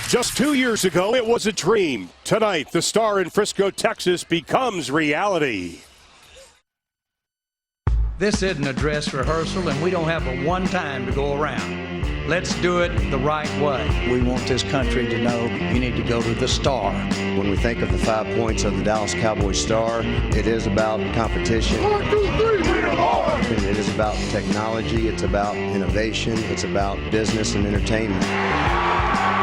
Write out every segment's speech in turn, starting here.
Just 2 years ago, it was a dream. Tonight, the star in Frisco, Texas becomes reality. This isn't a dress rehearsal, and we don't have a one time to go around. Let's do it the right way. We want this country to know you need to go to the star. When we think of the 5 points of the Dallas Cowboys star, it is about competition. 1, 2, 3, it is about technology, it's about innovation, it's about business and entertainment.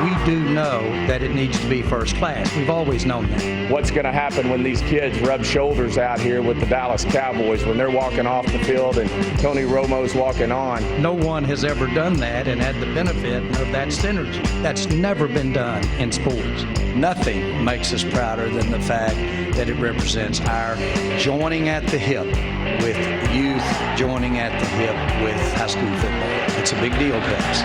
We do know that it needs to be first class. We've always known that. What's going to happen when these kids rub shoulders out here with the Dallas Cowboys when they're walking off the field and Tony Romo's walking on? No one has ever done that and had the benefit of that synergy. That's never been done in sports. Nothing makes us prouder than the fact that it represents our joining at the hip with youth, joining at the hip with high school football. It's a big deal to us.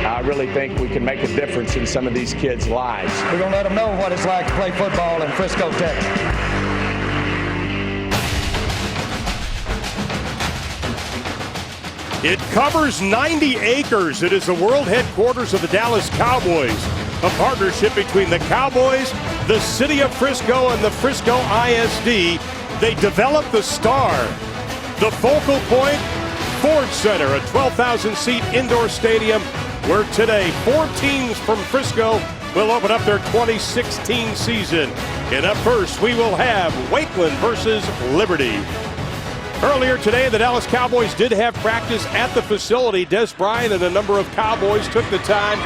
I really think we can make a difference in some of these kids' lives. We're going to let them know what it's like to play football in Frisco, Texas. It covers 90 acres. It is the world headquarters of the Dallas Cowboys, a partnership between the Cowboys, the city of Frisco, and the Frisco ISD. They developed the star, the focal point, Ford Center, a 12,000-seat indoor stadium where today 4 teams from Frisco will open up their 2016 season. And up first, we will have Wakeland versus Liberty. Earlier today, the Dallas Cowboys did have practice at the facility. Des Bryant and a number of Cowboys took the time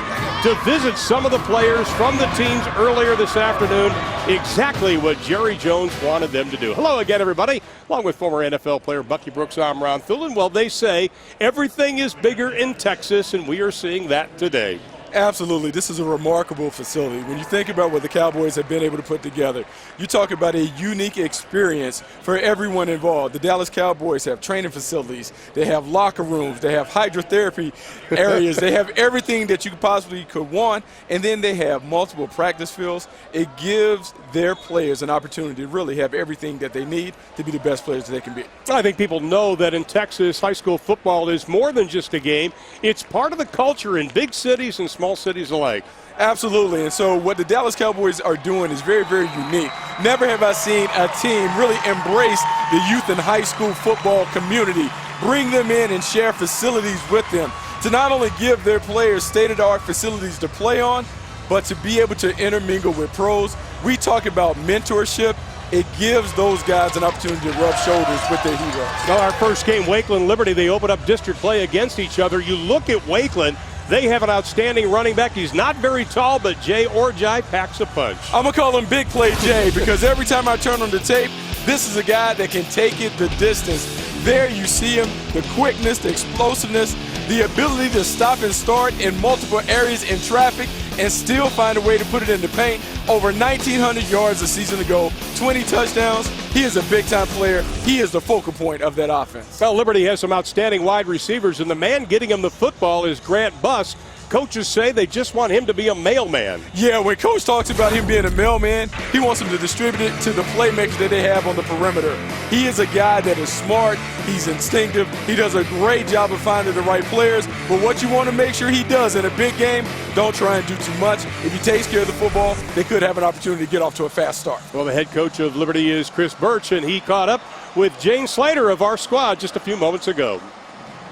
to visit some of the players from the teams earlier this afternoon. Exactly what Jerry Jones wanted them to do. Hello again, everybody. Along with former NFL player Bucky Brooks, I'm Ron Thulin. Well, they say everything is bigger in Texas, and we are seeing that today. Absolutely. This is a remarkable facility. When you think about what the Cowboys have been able to put together, you talk about a unique experience for everyone involved. The Dallas Cowboys have training facilities. They have locker rooms. They have hydrotherapy areas. They have everything that you possibly could want, and then they have multiple practice fields. It gives their players an opportunity to really have everything that they need to be the best players that they can be. I think people know that in Texas, high school football is more than just a game. It's part of the culture in big cities and small cities alike. Absolutely. And so what the Dallas Cowboys are doing is very, very unique. Never have I seen a team really embrace the youth and high school football community, bring them in and share facilities with them to not only give their players state-of-the-art facilities to play on, but to be able to intermingle with pros. We talk about mentorship. It gives those guys an opportunity to rub shoulders with their heroes. Well, our first game, Wakeland Liberty, they open up district play against each other. You look at Wakeland, they have an outstanding running back. He's not very tall, but Jay Orjai packs a punch. I'm going to call him Big Play Jay because every time I turn on the tape, this is a guy that can take it the distance. There you see him, the quickness, the explosiveness, the ability to stop and start in multiple areas in traffic and still find a way to put it in the paint. Over 1,900 yards a season ago, 20 touchdowns. He is a big-time player. He is the focal point of that offense. Well, Liberty has some outstanding wide receivers, and the man getting him the football is Grant Buss. Coaches say they just want him to be a mailman. Yeah, when Coach talks about him being a mailman, he wants him to distribute it to the playmakers that they have on the perimeter. He is a guy that is smart. He's instinctive. He does a great job of finding the right players. But what you want to make sure he does in a big game, don't try and do too much. If he takes care of the football, they could have an opportunity to get off to a fast start. Well, the head coach of Liberty is Chris Birch, and he caught up with Jane Slater of our squad just a few moments ago.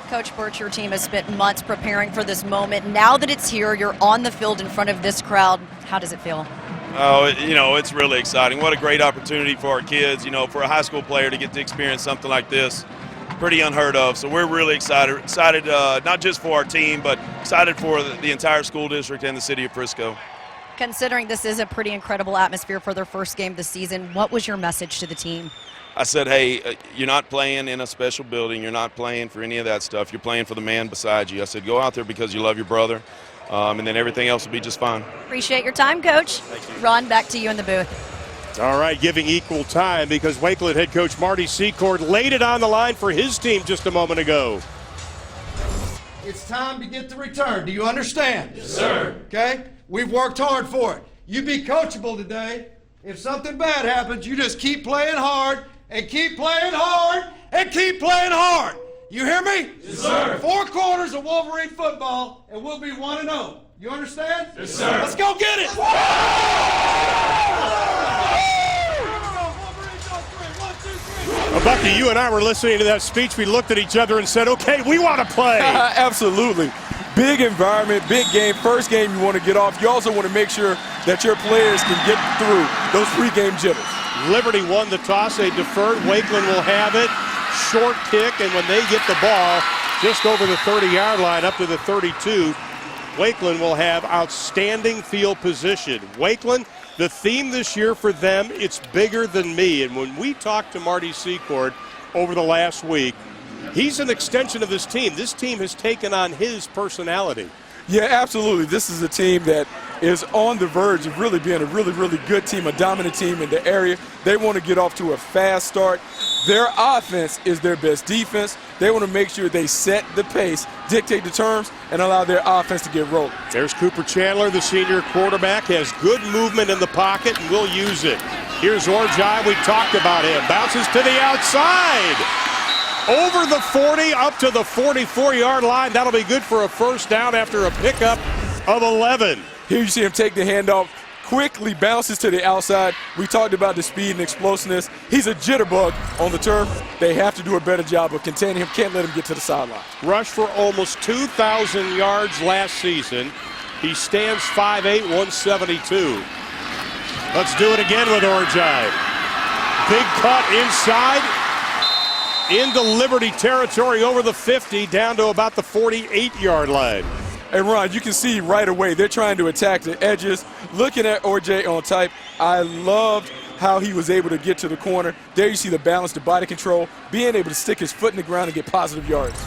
Coach Birch, your team has spent months preparing for this moment. Now that it's here, you're on the field in front of this crowd. How does it feel? Oh, it's really exciting. What a great opportunity for our kids, for a high school player to get to experience something like this. Pretty unheard of. So we're really excited not just for our team, but excited for the entire school district and the city of Frisco. Considering this is a pretty incredible atmosphere for their first game this season, what was your message to the team? I said, hey, you're not playing in a special building. You're not playing for any of that stuff. You're playing for the man beside you. I said, go out there because you love your brother, and then everything else will be just fine. Appreciate your time, Coach. Thank you. Ron, back to you in the booth. All right, giving equal time because Wakeland head coach Marty Secord laid it on the line for his team just a moment ago. It's time to get the return. Do you understand? Yes, sir. Okay? We've worked hard for it. You be coachable today. If something bad happens, you just keep playing hard and keep playing hard and keep playing hard. You hear me? Yes, sir. 4 quarters of Wolverine football, and we'll be 1-0. You understand? Yes, sir. Let's go get it! Bucky, you and I were listening to that speech. We looked at each other and said, okay, we want to play. Absolutely. Big environment, big game. First game you want to get off. You also want to make sure that your players can get through those pregame jitters. Liberty won the toss. They deferred. Wakeland will have it. Short kick, and when they get the ball just over the 30-yard line up to the 32, Wakeland will have outstanding field position. Wakeland, the theme this year for them, it's bigger than me. And when we talked to Marty Secord over the last week, he's an extension of this team. This team has taken on his personality. Yeah, absolutely. This is a team that is on the verge of really being a really, really good team, a dominant team in the area. They want to get off to a fast start. Their offense is their best defense. They want to make sure they set the pace, dictate the terms, and allow their offense to get rolling. There's Cooper Chandler, the senior quarterback, has good movement in the pocket and will use it. Here's Orjai. We talked about him. Bounces to the outside. Over the 40, up to the 44-yard line. That'll be good for a first down after a pickup of 11. Here you see him take the handoff, quickly bounces to the outside. We talked about the speed and explosiveness. He's a jitterbug on the turf. They have to do a better job of containing him. Can't let him get to the sideline. Rushed for almost 2,000 yards last season. He stands 5'8", 172. Let's do it again with Orjai. Big cut inside. Into Liberty territory over the 50, down to about the 48-yard line. And Ron, you can see right away they're trying to attack the edges. Looking at Orjai on type, I loved how he was able to get to the corner. There you see the balance, the body control, being able to stick his foot in the ground and get positive yards.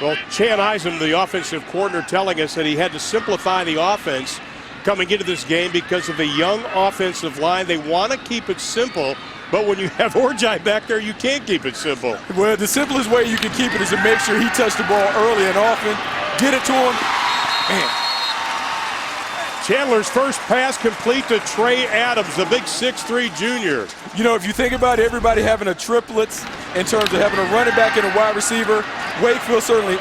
Well, Chan Eisen, the offensive coordinator, telling us that he had to simplify the offense coming into this game because of the young offensive line. They want to keep it simple, but when you have Orjai back there, you can't keep it simple. Well, the simplest way you can keep it is to make sure he touched the ball early and often, get it to him. Man. Chandler's first pass complete to Trey Adams, the big 6'3" junior. You know, if you think about everybody having a triplets in terms of having a running back and a wide receiver, Wakeland certainly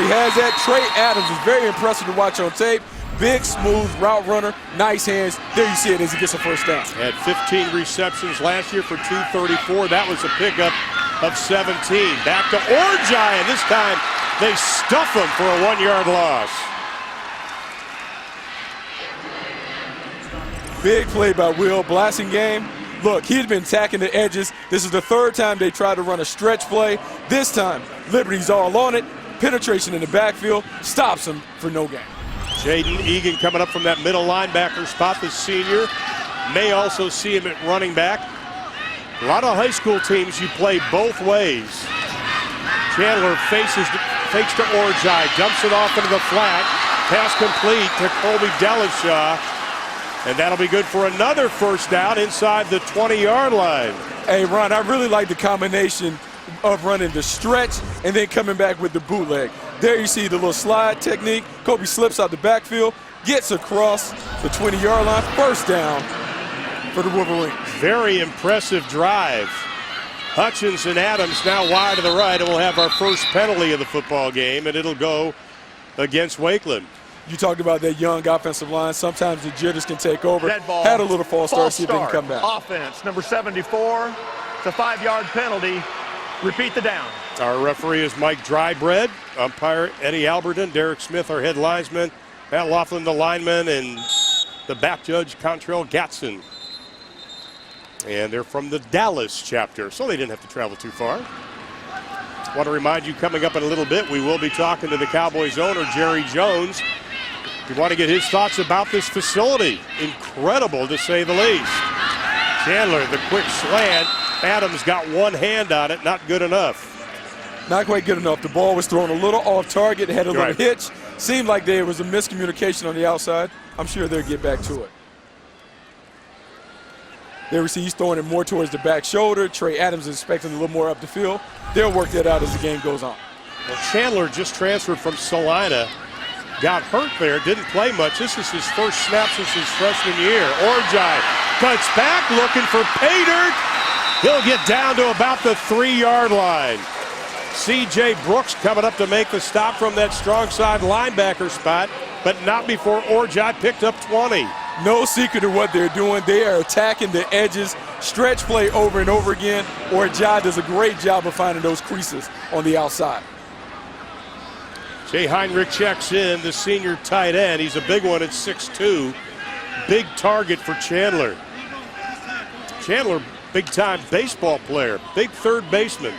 has that. Trey Adams is very impressive to watch on tape. Big, smooth route runner, nice hands. There you see it as he gets a first down. Had 15 receptions last year for 234. That was a pickup of 17. Back to Orjai, and this time they stuff him for a 1-yard loss. Big play by Will, blasting game. Look, he's been attacking the edges. This is the third time they tried to run a stretch play. This time, Liberty's all on it. Penetration in the backfield stops him for no gain. Jaden Egan coming up from that middle linebacker spot, the senior. May also see him at running back. A lot of high school teams, you play both ways. Chandler fakes to Orjai, dumps it off into the flat. Pass complete to Colby Delishaw. And that'll be good for another first down inside the 20-yard line. Hey, Ron, I really like the combination of running the stretch and then coming back with the bootleg. There you see the little slide technique. Kobe slips out the backfield, gets across the 20-yard line. First down for the Wolverines. Very impressive drive. Hutchins and Adams now wide to the right, and we'll have our first penalty of the football game, and it'll go against Wakeland. You talked about that young offensive line. Sometimes the jitters can take over. Dead ball. Had a little false start, see if they can come back. Offense, number 74. It's a 5-yard penalty. Repeat the down. Our referee is Mike Drybread. Umpire Eddie Alberton. Derek Smith, our head linesman. Matt Laughlin, the lineman. And the back judge, Contrell Gatson. And they're from the Dallas chapter, so they didn't have to travel too far. Want to remind you, coming up in a little bit, we will be talking to the Cowboys owner, Jerry Jones. We want to get his thoughts about this facility. Incredible, to say the least. Chandler, the quick slant. Adams got one hand on it, not good enough. Not quite good enough. The ball was thrown a little off target, had a little hitch. Seemed like there was a miscommunication on the outside. I'm sure they'll get back to it. There we see he's throwing it more towards the back shoulder. Trey Adams is expecting a little more up the field. They'll work that out as the game goes on. Well, Chandler just transferred from Salina. Got hurt there, didn't play much. This is his first snap since his freshman year. Orjai cuts back, looking for pay dirt. He'll get down to about the 3-yard line. C.J. Brooks coming up to make the stop from that strong side linebacker spot, but not before Orjai picked up 20. No secret to what they're doing. They are attacking the edges, stretch play over and over again. Orjai does a great job of finding those creases on the outside. Jay Heinrich checks in, the senior tight end. He's a big one at 6'2". Big target for Chandler. Chandler, big-time baseball player, big third baseman.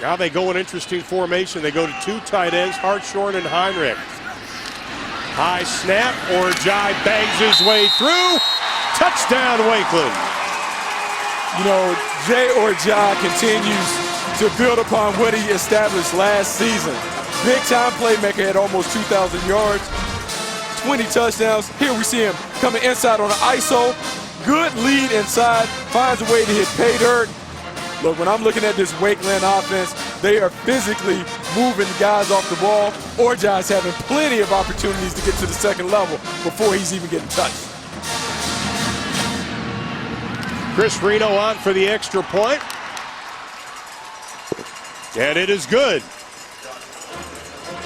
Now they go in interesting formation. They go to two tight ends, Hartshorn and Heinrich. High snap, Orjai bangs his way through. Touchdown, Wakeland. You know, Jay Orjai continues to build upon what he established last season. Big-time playmaker, had almost 2,000 yards, 20 touchdowns. Here we see him coming inside on an ISO. Good lead inside, finds a way to hit pay dirt. Look, when I'm looking at this Wakeland offense, they are physically moving guys off the ball. Orjai's having plenty of opportunities to get to the second level before he's even getting touched. Chris Reno on for the extra point. And it is good.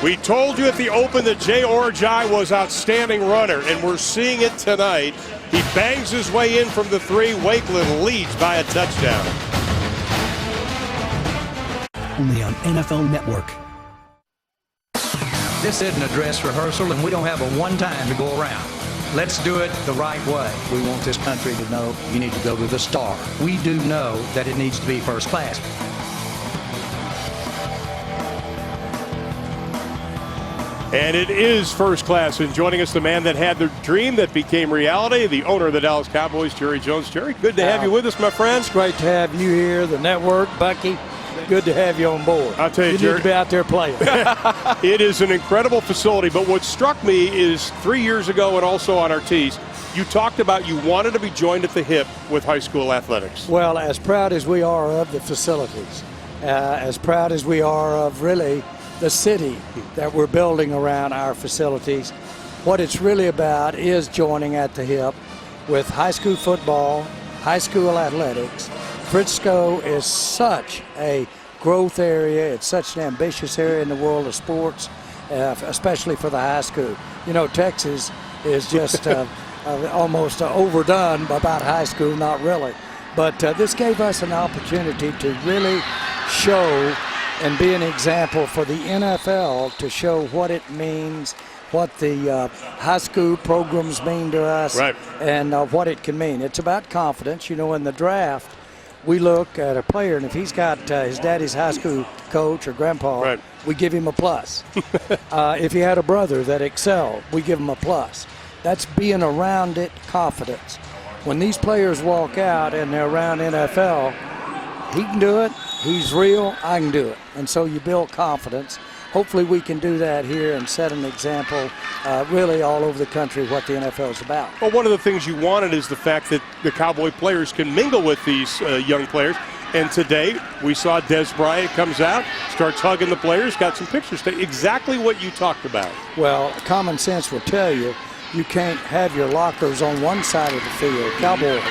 We told you at the Open that Jay Orjai was outstanding runner, and we're seeing it tonight. He bangs his way in from the 3. Wakeland leads by a touchdown. Only on NFL Network. This isn't a dress rehearsal, and we don't have a one time to go around. Let's do it the right way. We want this country to know you need to go to the star. We do know that it needs to be first class. And it is first class. And joining us, the man that had the dream that became reality, the owner of the Dallas Cowboys, Jerry Jones. Jerry, good to have you with us, my friend. It's great to have you here, the network, Bucky. Good to have you on board. I'll tell you, Jerry, need to be out there playing. It is an incredible facility, but what struck me is 3 years ago and also on our tees, you talked about you wanted to be joined at the hip with high school athletics. Well, as proud as we are of the facilities, as proud as we are of really the city that we're building around our facilities, what it's really about is joining at the hip with high school football, high school athletics. Frisco is such a growth area. It's such an ambitious area in the world of sports, especially for the high school. You know, Texas is just almost overdone about high school, not really. But this gave us an opportunity to really show and be an example for the NFL to show what it means, what the high school programs mean to us, right, and what it can mean. It's about confidence. You know, in the draft, we look at a player, and if he's got his daddy's high school coach or grandpa, right, we give him a plus. If he had a brother that excelled, we give him a plus. That's being around it, confidence. When these players walk out and they're around NFL, he can do it, he's real, I can do it. And so you build confidence. Hopefully we can do that here and set an example really all over the country what the NFL is about. Well, one of the things you wanted is the fact that the Cowboy players can mingle with these young players. And today we saw Des Bryant comes out, starts hugging the players, got some pictures. Exactly what you talked about. Well, common sense will tell you, you can't have your lockers on one side of the field, Cowboys,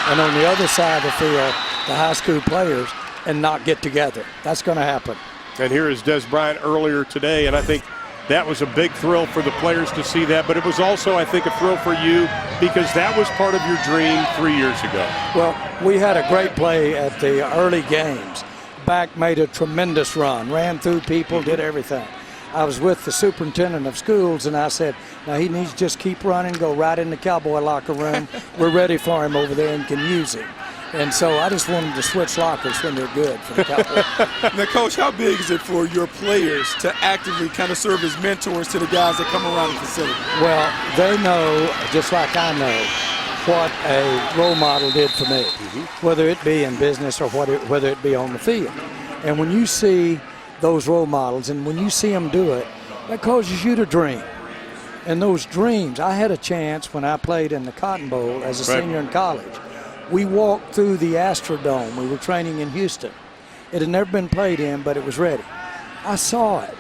and on the other side of the field, the high school players, and not get together. That's going to happen. And here is Des Bryant earlier today, and I think that was a big thrill for the players to see that, but it was also, I think, a thrill for you because that was part of your dream 3 years ago. Well, we had a great play at the early games. Back made a tremendous run, ran through people, did everything. I was with the superintendent of schools, and I said, now he needs to just keep running, go right in the Cowboy locker room. We're ready for him over there and can use him. And so I just want them to switch lockers when they're good for the Cowboys. Now, Coach, how big is it for your players to actively kind of serve as mentors to the guys that come around the facility? Well, they know, just like I know, what a role model did for me, whether it be in business or whether it be on the field. And when you see those role models and when you see them do it, that causes you to dream. And those dreams, I had a chance when I played in the Cotton Bowl as a senior in college. We walked through the Astrodome. We were training in Houston. It had never been played in, but it was ready. I saw it,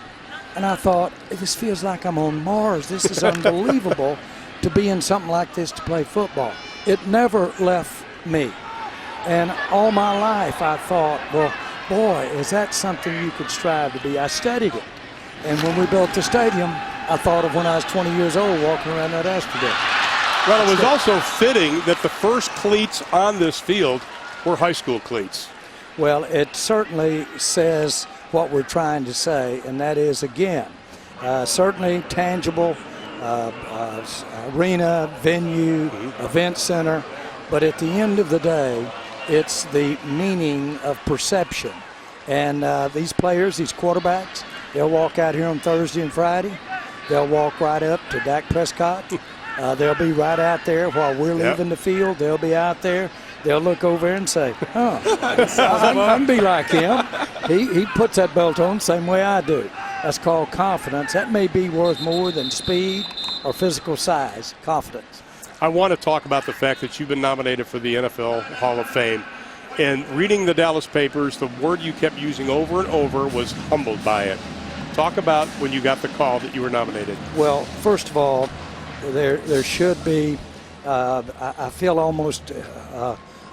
and I thought, this feels like I'm on Mars. This is unbelievable to be in something like this to play football. It never left me. And all my life I thought, well, boy, is that something you could strive to be? I studied it. And when we built the stadium, I thought of when I was 20 years old walking around that Astrodome. Well, it was also fitting that the first cleats on this field were high school cleats. Well, it certainly says what we're trying to say, and that is, again, certainly tangible arena, venue, event center, but at the end of the day, it's the meaning of perception. And these players, these quarterbacks, they'll walk out here on Thursday and Friday. They'll walk right up to Dak Prescott. They'll be right out there while we're leaving the field. They'll be out there. They'll look over and say, I can be like him. He puts that belt on the same way I do. That's called confidence. That may be worth more than speed or physical size, confidence. I want to talk about the fact that you've been nominated for the NFL Hall of Fame. And reading the Dallas papers, the word you kept using over and over was humbled by it. Talk about when you got the call that you were nominated. Well, first of all, there should be, I feel almost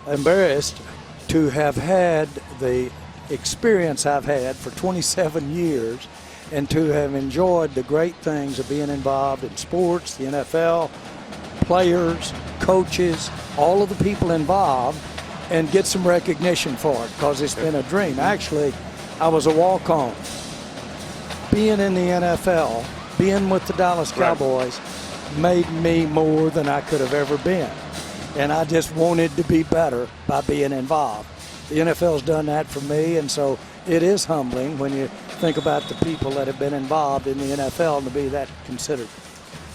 embarrassed to have had the experience I've had for 27 years and to have enjoyed the great things of being involved in sports, the NFL, players, coaches, all of the people involved, and get some recognition for it because it's been a dream. Actually, I was a walk-on. Being in the NFL, being with the Dallas Cowboys made me more than I could have ever been. And I just wanted to be better by being involved. The NFL's done that for me, and so it is humbling when you think about the people that have been involved in the NFL and to be that considered.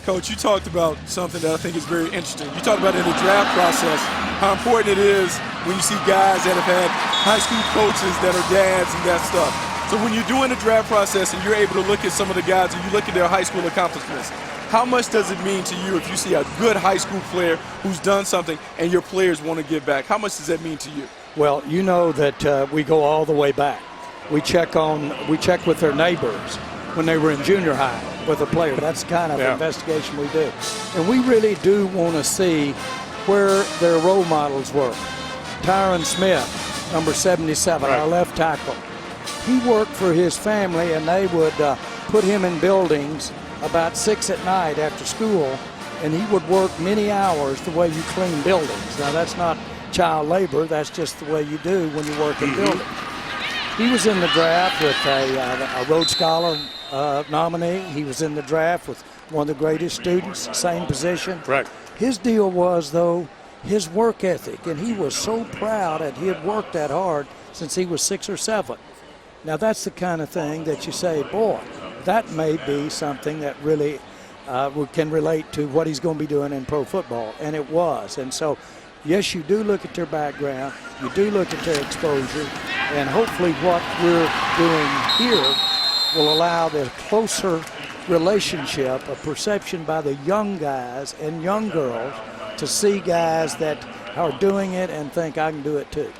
Coach, you talked about something that I think is very interesting. You talked about in the draft process how important it is when you see guys that have had high school coaches that are dads and that stuff. So when you're doing the draft process and you're able to look at some of the guys and you look at their high school accomplishments, how much does it mean to you if you see a good high school player who's done something and your players want to give back? How much does that mean to you? Well, you know that we go all the way back. We check with their neighbors when they were in junior high with a player. That's the kind of investigation we do. And we really do want to see where their role models were. Tyron Smith, number 77, our left tackle. He worked for his family, and they would put him in buildings about 6 at night after school, and he would work many hours the way you clean buildings. Now, that's not child labor. That's just the way you do when you work in buildings. He was in the draft with a Rhodes Scholar nominee. He was in the draft with one of the greatest students, same position. Right. His deal was, though, his work ethic, and he was so proud that he had worked that hard since he was 6 or 7. Now, that's the kind of thing that you say, boy, that may be something that really can relate to what he's going to be doing in pro football, and it was. And so, yes, you do look at their background, you do look at their exposure, and hopefully what we're doing here will allow the closer relationship, a perception by the young guys and young girls to see guys that are doing it and think I can do it too.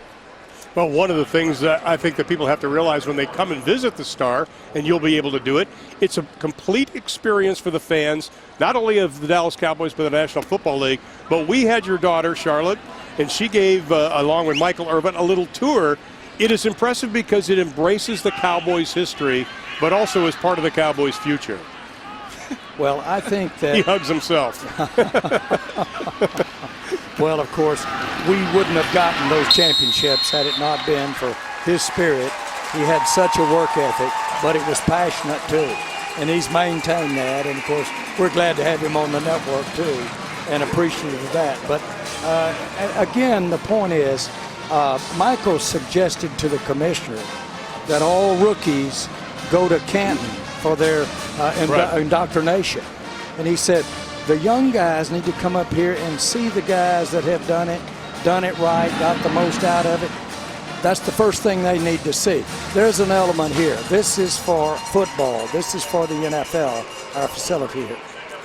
Well, one of the things that I think that people have to realize when they come and visit the Star, and you'll be able to do it, it's a complete experience for the fans, not only of the Dallas Cowboys but the National Football League. But we had your daughter, Charlotte, and she gave, along with Michael Irvin, a little tour. It is impressive because it embraces the Cowboys' history, but also is part of the Cowboys' future. Well, I think that... He hugs himself. Well, of course, we wouldn't have gotten those championships had it not been for his spirit. He had such a work ethic, but it was passionate too. And he's maintained that. And, of course, we're glad to have him on the network too and appreciative of that. But, again, the point is, Michael suggested to the commissioner that all rookies go to Canton for their indoctrination. And he said, the young guys need to come up here and see the guys that have done it right, got the most out of it. That's the first thing they need to see. There's an element here. This is for football. This is for the NFL, our facility here.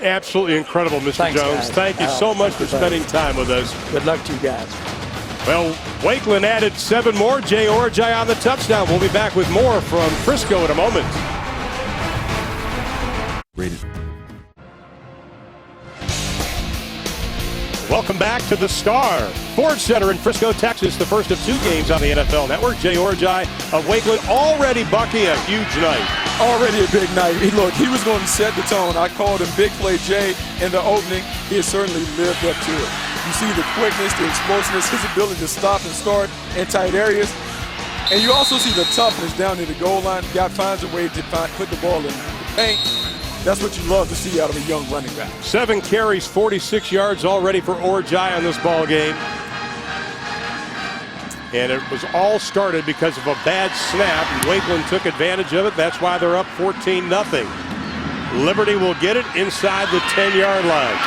Absolutely incredible, Mr. Thanks, Jones. guys. Thank you so much for spending time with us. Good luck to you guys. Well, Wakeland added 7 more. Jay Orjai on the touchdown. We'll be back with more from Frisco in a moment. Welcome back to the Star Sports Center in Frisco, Texas, the first of 2 games on the NFL Network. Jay Orjai of Wakeland, already Bucky, a huge night. Already a big night. He was going to set the tone. I called him Big Play Jay in the opening. He has certainly lived up to it. You see the quickness, the explosiveness, his ability to stop and start in tight areas. And you also see the toughness down near the goal line. Guy finds a way to put the ball in the paint. That's what you love to see out of a young running back. 7 carries, 46 yards already for Orjai on this ball game. And it was all started because of a bad snap, and Wakeland took advantage of it. That's why they're up 14-0. Liberty will get it inside the 10-yard line.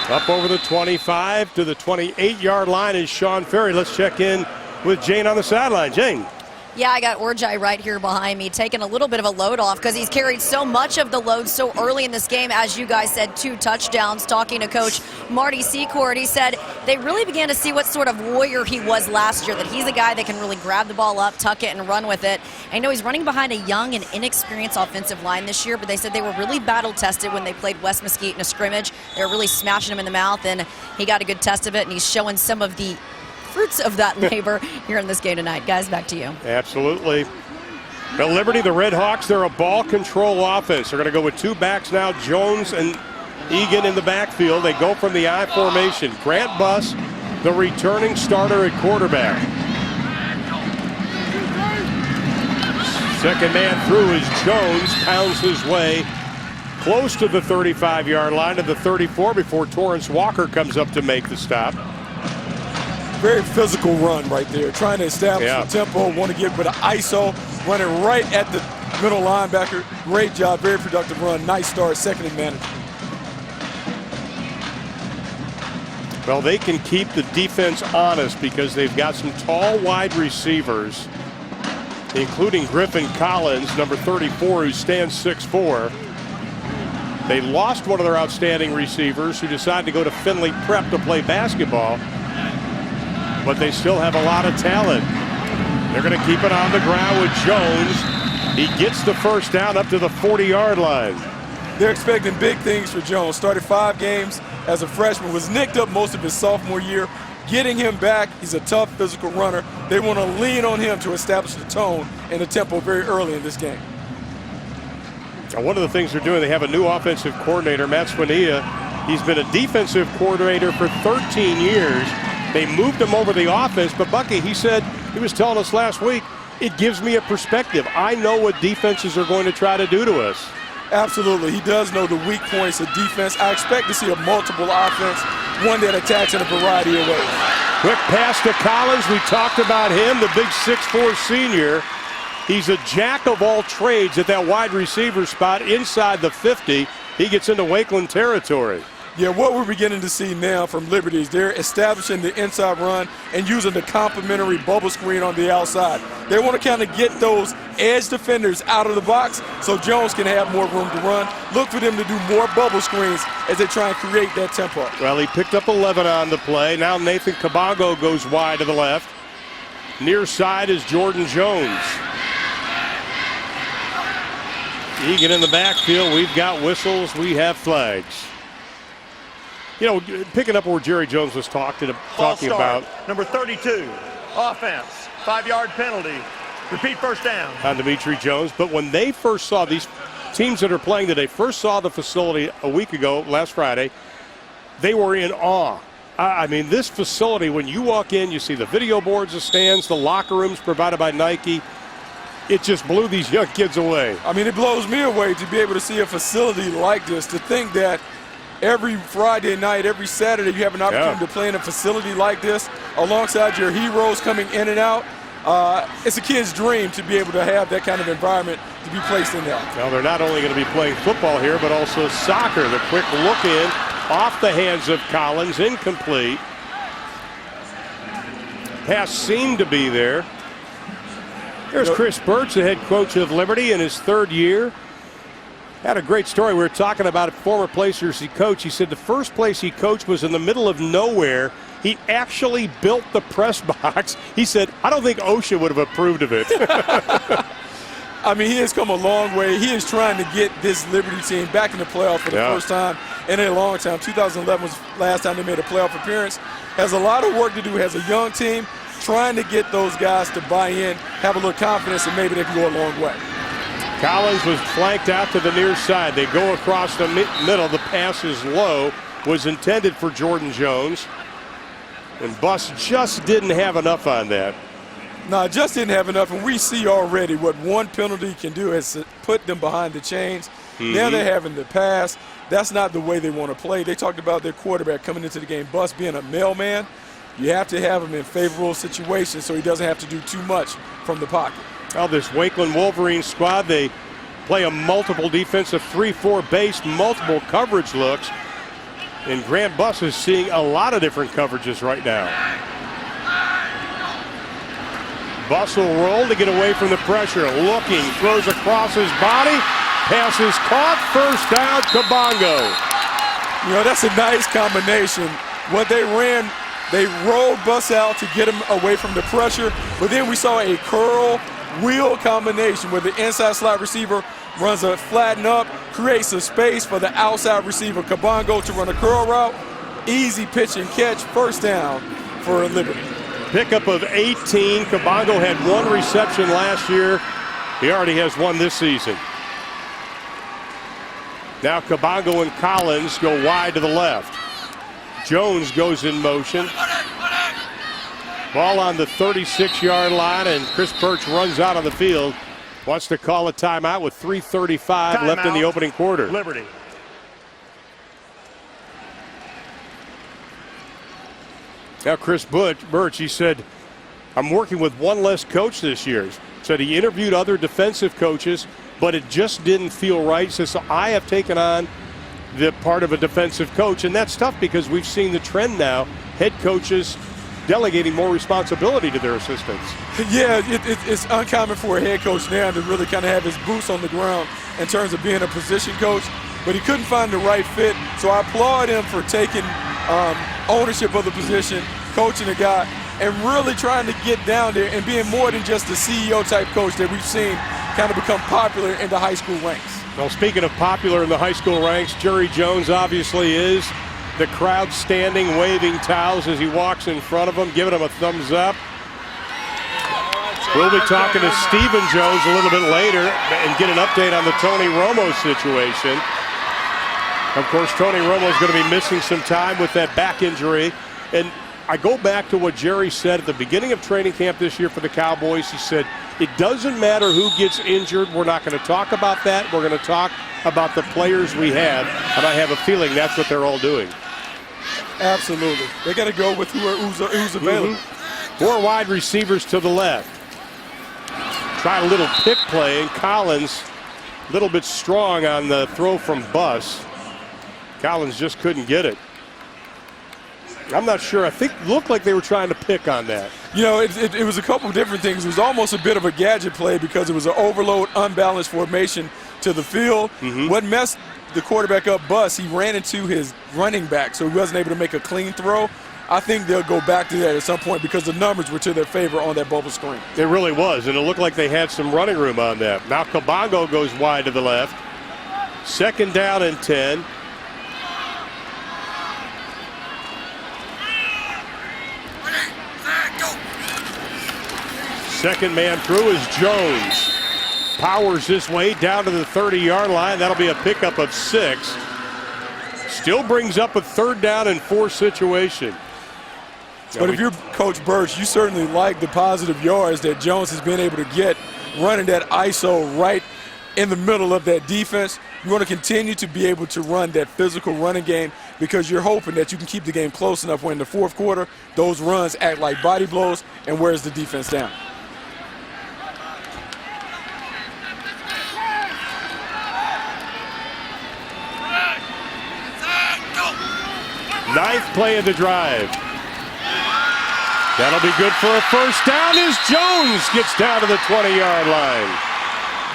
Up over the 25 to the 28-yard line is Sean Ferry. Let's check in with Jane on the sideline. Jane. Yeah, I got Orjai right here behind me, taking a little bit of a load off because he's carried so much of the load so early in this game. As you guys said, 2 touchdowns. Talking to Coach Marty Secord, he said they really began to see what sort of warrior he was last year, that he's a guy that can really grab the ball up, tuck it, and run with it. I know he's running behind a young and inexperienced offensive line this year, but they said they were really battle-tested when they played West Mesquite in a scrimmage. They were really smashing him in the mouth, and he got a good test of it, and he's showing some of the fruits of that labor here in this game tonight. Guys, back to you. Absolutely. Now, Liberty, the Redhawks, they're a ball control offense. They're going to go with 2 backs now, Jones and Egan in the backfield. They go from the I formation. Grant Buss, the returning starter at quarterback. Second man through is Jones, pounds his way close to the 35-yard line to the 34 before Torrance Walker comes up to make the stop. Very physical run right there, trying to establish the tempo, want to get with an ISO, running right at the middle linebacker. Great job, very productive run, nice start, second and management. Well, they can keep the defense honest because they've got some tall wide receivers, including Griffin Collins, number 34, who stands 6'4". They lost one of their outstanding receivers who decided to go to Findlay Prep to play basketball. But they still have a lot of talent. They're going to keep it on the ground with Jones. He gets the first down up to the 40-yard line. They're expecting big things for Jones. Started 5 games as a freshman, was nicked up most of his sophomore year. Getting him back, he's a tough physical runner. They want to lean on him to establish the tone and the tempo very early in this game. Now, one of the things they're doing, they have a new offensive coordinator, Matt Swinia. He's been a defensive coordinator for 13 years. They moved him over the offense, but Bucky, he said, he was telling us last week, it gives me a perspective. I know what defenses are going to try to do to us. Absolutely. He does know the weak points of defense. I expect to see a multiple offense, one that attacks in a variety of ways. Quick pass to Collins. We talked about him, the big 6'4" senior. He's a jack of all trades at that wide receiver spot inside the 50. He gets into Wakeland territory. Yeah, what we're beginning to see now from Liberty is they're establishing the inside run and using the complementary bubble screen on the outside. They want to kind of get those edge defenders out of the box so Jones can have more room to run. Look for them to do more bubble screens as they try and create that tempo. Well, he picked up 11 on the play. Now Nathan Cabago goes wide to the left. Near side is Jordan Jones. Egan in the backfield. We've got whistles. We have flags. You know, picking up where Jerry Jones was talking about. Number 32, offense, 5-yard penalty. Repeat first down. On Dimitri Jones. But when they first saw these teams that are playing today, first saw the facility a week ago, last Friday, they were in awe. I mean, this facility, when you walk in, you see the video boards, the stands, the locker rooms provided by Nike. It just blew these young kids away. I mean, it blows me away to be able to see a facility like this, to think that every Friday night, every Saturday, you have an opportunity to play in a facility like this alongside your heroes coming in and out. It's a kid's dream to be able to have that kind of environment to be placed in there. Well, they're not only going to be playing football here, but also soccer. The quick look in off the hands of Collins, incomplete. Pass seemed to be there. Here's Chris Birch, the head coach of Liberty in his 3rd year. Had a great story. We were talking about former places he coached. He said the first place he coached was in the middle of nowhere. He actually built the press box. He said, I don't think OSHA would have approved of it. I mean, he has come a long way. He is trying to get this Liberty team back in the playoff for the first time in a long time. 2011 was the last time they made a playoff appearance. Has a lot of work to do. Has a young team trying to get those guys to buy in, have a little confidence, and maybe they can go a long way. Collins was flanked out to the near side. They go across the middle. The pass is low. Was intended for Jordan Jones. And Buss just didn't have enough on that. No, just didn't have enough, and we see already what one penalty can do is put them behind the chains. Now they're having to pass. That's not the way they want to play. They talked about their quarterback coming into the game, Buss being a mailman. You have to have him in favorable situations so he doesn't have to do too much from the pocket. Well, this Wakeland Wolverines squad, they play a multiple defensive 3-4 base, multiple coverage looks. And Grant Buss is seeing a lot of different coverages right now. Buss will roll to get away from the pressure. Looking, throws across his body. Pass is caught. First down, Kabongo. You know, that's a nice combination. What they ran, they rolled Buss out to get him away from the pressure. But then we saw a curl wheel combination where the inside slot receiver runs a flatten up, creates a space for the outside receiver, Kabongo, to run a curl route. Easy pitch and catch. First down for Liberty. Pickup of 18. Kabongo had one reception last year. He already has one this season. Now Kabongo and Collins go wide to the left. Jones goes in motion. Ball on the 36-yard line, and Chris Birch runs out on the field. Wants to call a timeout with 3:35 left in the opening quarter. Liberty. Now Chris Birch, he said, I'm working with one less coach this year. Said he interviewed other defensive coaches, but it just didn't feel right. Says, so I have taken on the part of a defensive coach, and that's tough because we've seen the trend now, head coaches delegating more responsibility to their assistants. Yeah, it's uncommon for a head coach now to really kind of have his boots on the ground in terms of being a position coach, but he couldn't find the right fit. So I applaud him for taking ownership of the position, coaching a guy, and really trying to get down there and being more than just the CEO type coach that we've seen kind of become popular in the high school ranks. Well, speaking of popular in the high school ranks, Jerry Jones obviously is. The crowd standing, waving towels as he walks in front of them, giving him a thumbs up. We'll be talking to Stephen Jones a little bit later and get an update on the Tony Romo situation. Of course, Tony Romo is going to be missing some time with that back injury. And I go back to what Jerry said at the beginning of training camp this year for the Cowboys. He said, it doesn't matter who gets injured. We're not going to talk about that. We're going to talk about the players we have. And I have a feeling that's what they're all doing. Absolutely. They got to go with who's available. Four wide receivers to the left. Tried a little pick play, and Collins a little bit strong on the throw from Buss. Collins just couldn't get it. I'm not sure. I think it looked like they were trying to pick on that. You know, it was a couple of different things. It was almost a bit of a gadget play because it was an overload, unbalanced formation to the field. What messed the quarterback up, Buss, he ran into his running back, so he wasn't able to make a clean throw. I think they'll go back to that at some point because the numbers were to their favor on that bubble screen. It really was, and it looked like they had some running room on that. Now Kabongo goes wide to the left. Second down and 10. Second man through is Jones. Powers his way down to the 30-yard line. That'll be a pickup of 6. Still brings up a third down and 4 situation. But if you're Coach Birch, you certainly like the positive yards that Jones has been able to get running that ISO right in the middle of that defense. You want to continue to be able to run that physical running game because you're hoping that you can keep the game close enough when in the fourth quarter those runs act like body blows and wears the defense down. Ninth play of the drive. That'll be good for a first down as Jones gets down to the 20-yard line.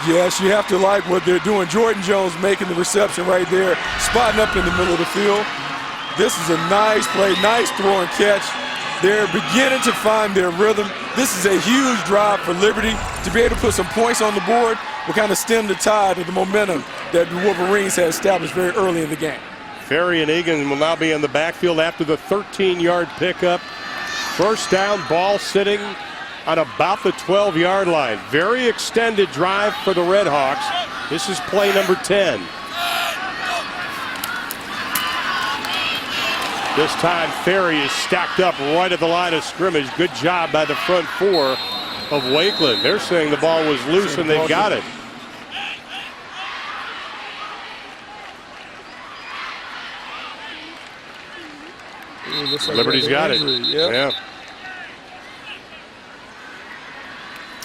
Yes, you have to like what they're doing. Jordan Jones making the reception right there, spotting up in the middle of the field. This is a nice play, nice throw and catch. They're beginning to find their rhythm. This is a huge drive for Liberty to be able to put some points on the board. will kind of stem the tide of the momentum that the Wolverines had established very early in the game. Ferry and Egan will now be in the backfield after the 13-yard pickup. First down, ball sitting on about the 12-yard line. Very extended drive for the Redhawks. This is play number 10. This time, Ferry is stacked up right at the line of scrimmage. Good job by the front four of Wakeland. They're saying the ball was loose and they've got it. Like Liberty's got it. Yep. Yeah.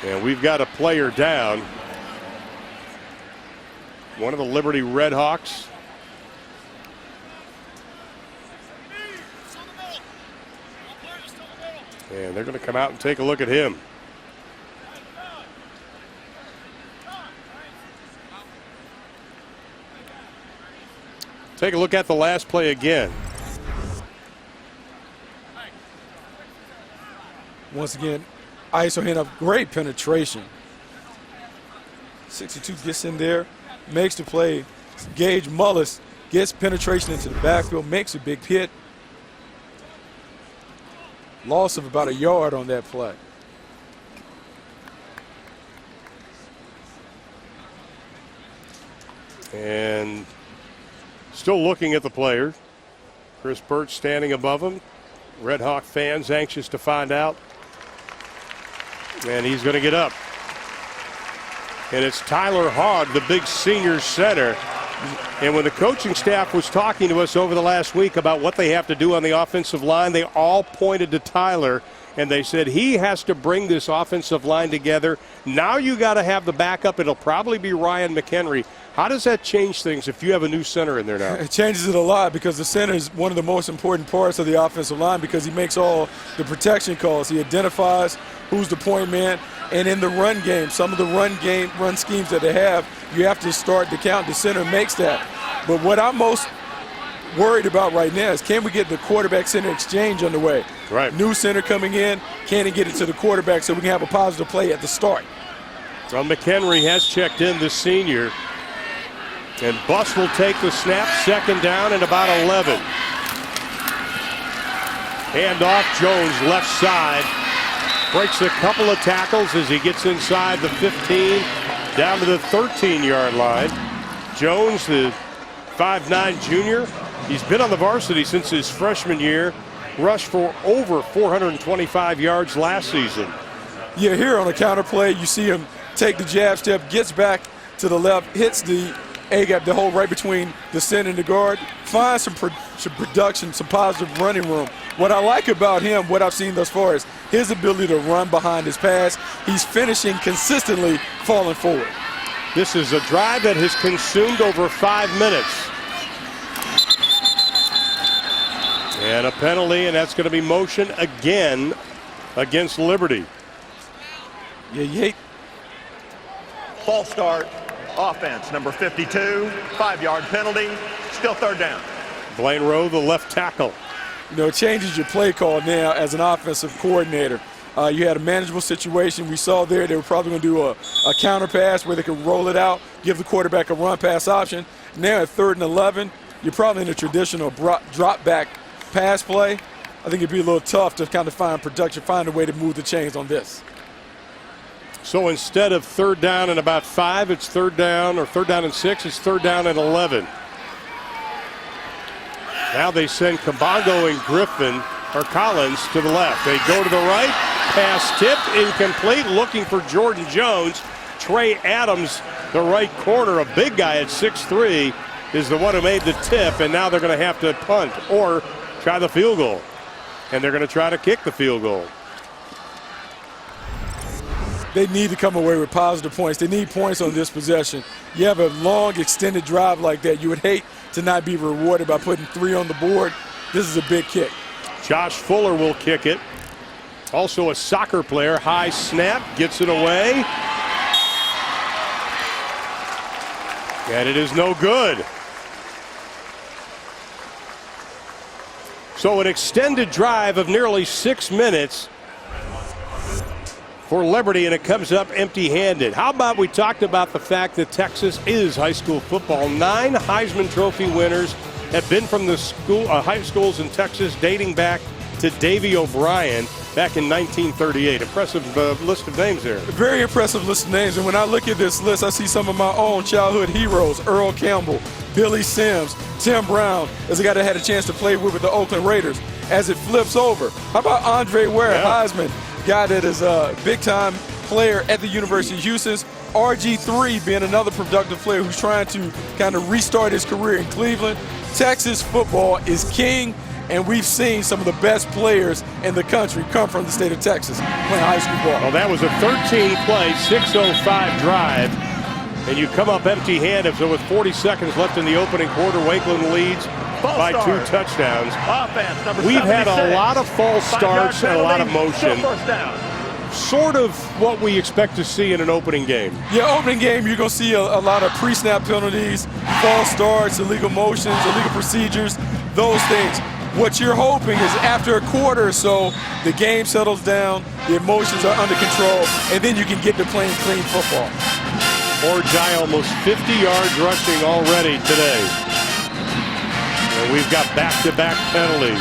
And we've got a player down. One of the Liberty Redhawks. And they're going to come out and take a look at him. Take a look at the last play again. Once again, ISO hand up, great penetration. 62 gets in there, makes the play. Gage Mullis gets penetration into the backfield, makes a big hit. Loss of about a yard on that play. And still looking at the player. Chris Burt standing above him. Red Hawk fans anxious to find out. And he's going to get up. And it's Tyler Hogg, the big senior center. And when the coaching staff was talking to us over the last week about what they have to do on the offensive line, they all pointed to Tyler. And they said he has to bring this offensive line together. Now you got to have the backup. It'll probably be Ryan McHenry. How does that change things if you have a new center in there now? It changes it a lot because the center is one of the most important parts of the offensive line because he makes all the protection calls. He identifies who's the point man. And in the run game, some of the run schemes that they have, you have to start the count. The center makes that. But what I'm most worried about right now is can we get the quarterback center exchange underway? Right. New center coming in, can he get it to the quarterback so we can have a positive play at the start? Well, McHenry has checked in, the senior. And Buss will take the snap, second down and about 11. Hand off, Jones left side. Breaks a couple of tackles as he gets inside the 15, down to the 13-yard line. Jones, the 5'9" junior, he's been on the varsity since his freshman year. Rushed for over 425 yards last season. Yeah, here on a counter play, you see him take the jab step, gets back to the left, hits the A-gap, the hole right between the center and the guard, finds some production, some positive running room. What I like about him, what I've seen thus far, is his ability to run behind his pass. He's finishing consistently falling forward. This is a drive that has consumed over 5 minutes. And a penalty, and that's going to be motion again against Liberty. Yeah, you hate. False start, offense, number 52, 5-yard penalty, still third down. Blaine Rowe, the left tackle. You know, it changes your play call now as an offensive coordinator. You had a manageable situation. We saw there they were probably going to do a counter pass where they could roll it out, give the quarterback a run pass option. Now at 3rd and 11, you're probably in a traditional drop back pass play. I think it'd be a little tough to kind of find production, find a way to move the chains on this. So instead of 3rd down and about 5, it's 3rd down, or 3rd down and 6, it's 3rd down and 11. Now they send Kabongo and Griffin, or Collins, to the left. They go to the right, pass tipped, incomplete, looking for Jordan Jones. Trey Adams, the right corner, a big guy at 6'3", is the one who made the tip, and now they're going to have to punt or try the field goal. And they're going to try to kick the field goal. They need to come away with positive points. They need points on this possession. You have a long, extended drive like that. You would hate to not be rewarded by putting 3 on the board. This is a big kick. Josh Fuller will kick it. Also a soccer player. High snap, gets it away. And it is no good. So an extended drive of nearly 6 minutes for Liberty, and it comes up empty-handed. How about we talked about the fact that Texas is high school football. 9 Heisman Trophy winners have been from the high schools in Texas dating back to Davy O'Brien back in 1938. Impressive list of names there. Very impressive list of names. And when I look at this list, I see some of my own childhood heroes: Earl Campbell, Billy Sims, Tim Brown, as a guy that had a chance to play with the Oakland Raiders. As it flips over, how about Andre Ware, Heisman, guy that is a big-time player at the University of Houston. RG3 being another productive player who's trying to kind of restart his career in Cleveland. Texas football is king, and we've seen some of the best players in the country come from the state of Texas playing high school ball. Well, that was a 13-play, 6:05 drive, and you come up empty-handed. So with 40 seconds left in the opening quarter, Wakeland leads by 2 touchdowns. Offense, We've had a lot of false starts and a lot of motion. First down. Sort of what we expect to see in an opening game. Yeah, opening game, you're going to see a lot of pre-snap penalties, false starts, illegal motions, illegal procedures, those things. What you're hoping is after a quarter or so, the game settles down, the emotions are under control, and then you can get to playing clean football. Orjai almost 50 yards rushing already today. And we've got back-to-back penalties.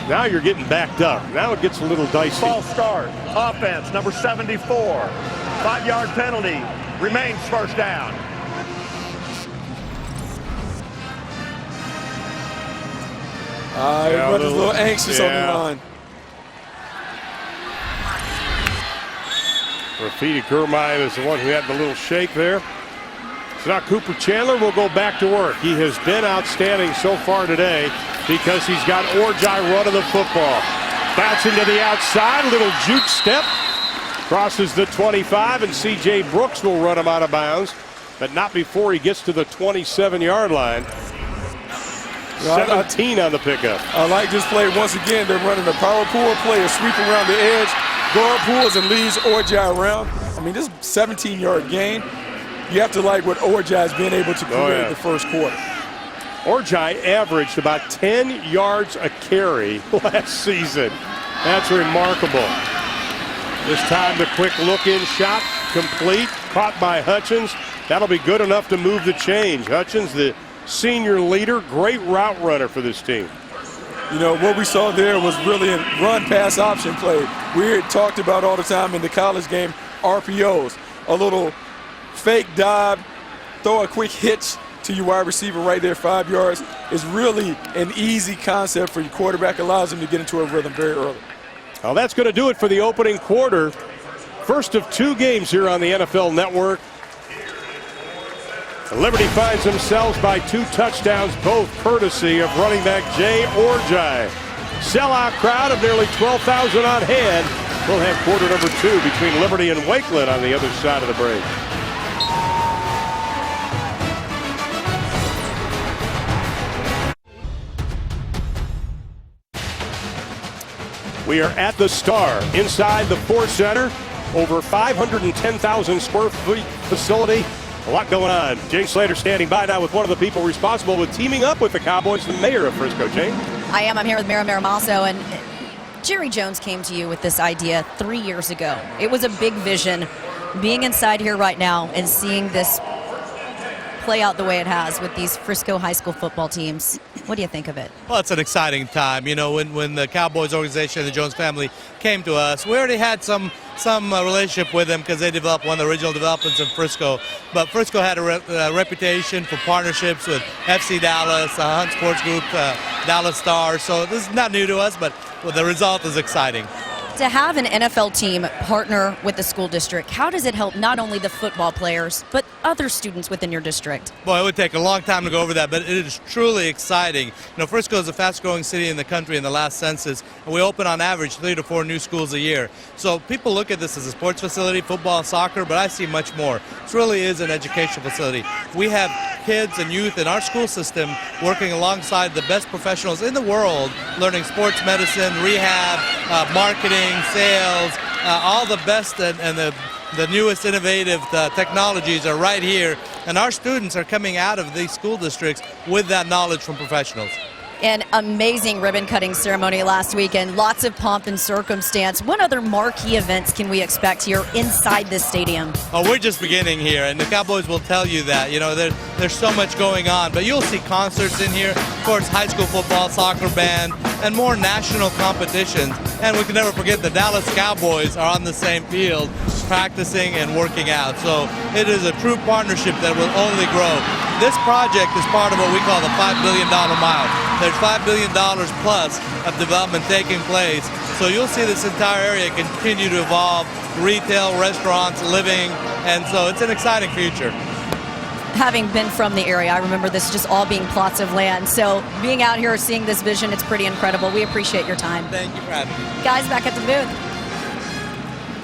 Now you're getting backed up. Now it gets a little dicey. False start. Offense, number 74. 5-yard penalty. Remains first down. Everybody's a little anxious on the line. Rafidi Kermine is the one who had the little shake there. So now Cooper Chandler will go back to work. He has been outstanding so far today because he's got Orjai running the football. Bouncing to the outside, little juke step. Crosses the 25, and C.J. Brooks will run him out of bounds, but not before he gets to the 27-yard line. 17 on the pickup. I like this play. Once again, they're running a power pull play, a sweep around the edge, guard pulls and leads Orjai around. I mean, this 17-yard gain. You have to like what Orjai has been able to create the first quarter. Orjai averaged about 10 yards a carry last season. That's remarkable. This time the quick look-in shot, complete, caught by Hutchins. That'll be good enough to move the change. Hutchins, the senior leader, great route runner for this team. You know, what we saw there was really a run-pass option play. We talked about all the time in the college game, RPOs, a little fake dive, throw a quick hitch to your wide receiver right there, 5 yards, is really an easy concept for your quarterback, allows him to get into a rhythm very early. Well, that's going to do it for the opening quarter. First of 2 games here on the NFL Network. Liberty finds themselves by 2 touchdowns, both courtesy of running back Jay Orjai. Sellout crowd of nearly 12,000 on hand. We'll have quarter number 2 between Liberty and Wakeland on the other side of the break. We are at the Star inside the Ford Center. Over 510,000 square feet facility. A lot going on. Jay Slater standing by now with one of the people responsible with teaming up with the Cowboys, the mayor of Frisco. Jay? I am. I'm here with Mayor Maramasso, and Jerry Jones came to you with this idea 3 years ago. It was a big vision. Being inside here right now and seeing this play out the way it has with these Frisco high school football teams, what do you think of it? Well, it's an exciting time. You know, when the Cowboys organization and the Jones family came to us, we already had some relationship with them because they developed one of the original developments in Frisco. But Frisco had a reputation for partnerships with FC Dallas, Hunt Sports Group, Dallas Stars. So this is not new to us, but the result is exciting. To have an NFL team partner with the school district, how does it help not only the football players, but other students within your district? Boy, it would take a long time to go over that, but it is truly exciting. You know, Frisco is the fastest growing city in the country in the last census, and we open on average 3 to 4 new schools a year. So people look at this as a sports facility, football, soccer, but I see much more. This really is an educational facility. We have kids and youth in our school system working alongside the best professionals in the world, learning sports medicine, rehab, marketing, sales, all the best and the newest innovative technologies are right here, and our students are coming out of these school districts with that knowledge from professionals. an amazing ribbon-cutting ceremony last weekend. Lots of pomp and circumstance. What other marquee events can we expect here inside this stadium? Oh, we're just beginning here, and the Cowboys will tell you that. You know, there's so much going on, but you'll see concerts in here, of course, high school football, soccer band, and more national competitions. And we can never forget the Dallas Cowboys are on the same field practicing and working out. So it is a true partnership that will only grow. This project is part of what we call the $5 billion mile. There's $5 billion plus of development taking place. So you'll see this entire area continue to evolve, retail, restaurants, living, and so it's an exciting future. Having been from the area, I remember this just all being plots of land. So being out here, seeing this vision, it's pretty incredible. We appreciate your time. Thank you for having me. Guys, back at the booth.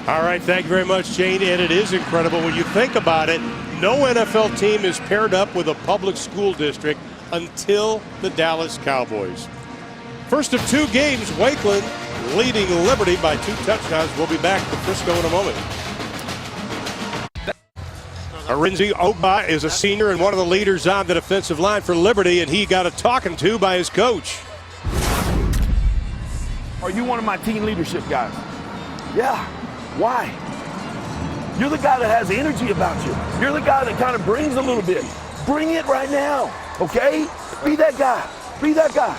All right, thank you very much, Jane. And it is incredible when you think about it. No NFL team is paired up with a public school district until the Dallas Cowboys. First of two games, Wakeland leading Liberty by 2 touchdowns. We'll be back to Frisco in a moment. Arinze Oba is a senior and one of the leaders on the defensive line for Liberty, and he got a talking to by his coach. Are you one of my team leadership guys? Yeah. Why? You're the guy that has energy about you. You're the guy that kind of brings a little bit. Bring it right now, okay? Be that guy. Be that guy.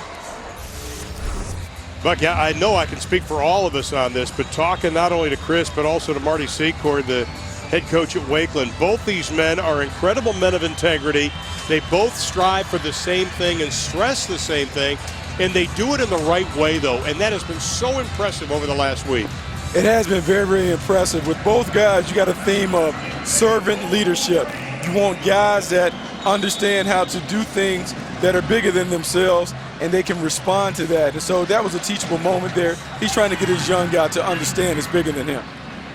Buck, yeah, I know I can speak for all of us on this, but talking not only to Chris, but also to Marty Secord, the head coach at Wakeland, both these men are incredible men of integrity. They both strive for the same thing and stress the same thing, and they do it in the right way, though, and that has been so impressive over the last week. It has been very, very impressive. With both guys, you got a theme of servant leadership. You want guys that understand how to do things that are bigger than themselves, and they can respond to that. And so that was a teachable moment there. He's trying to get his young guy to understand it's bigger than him.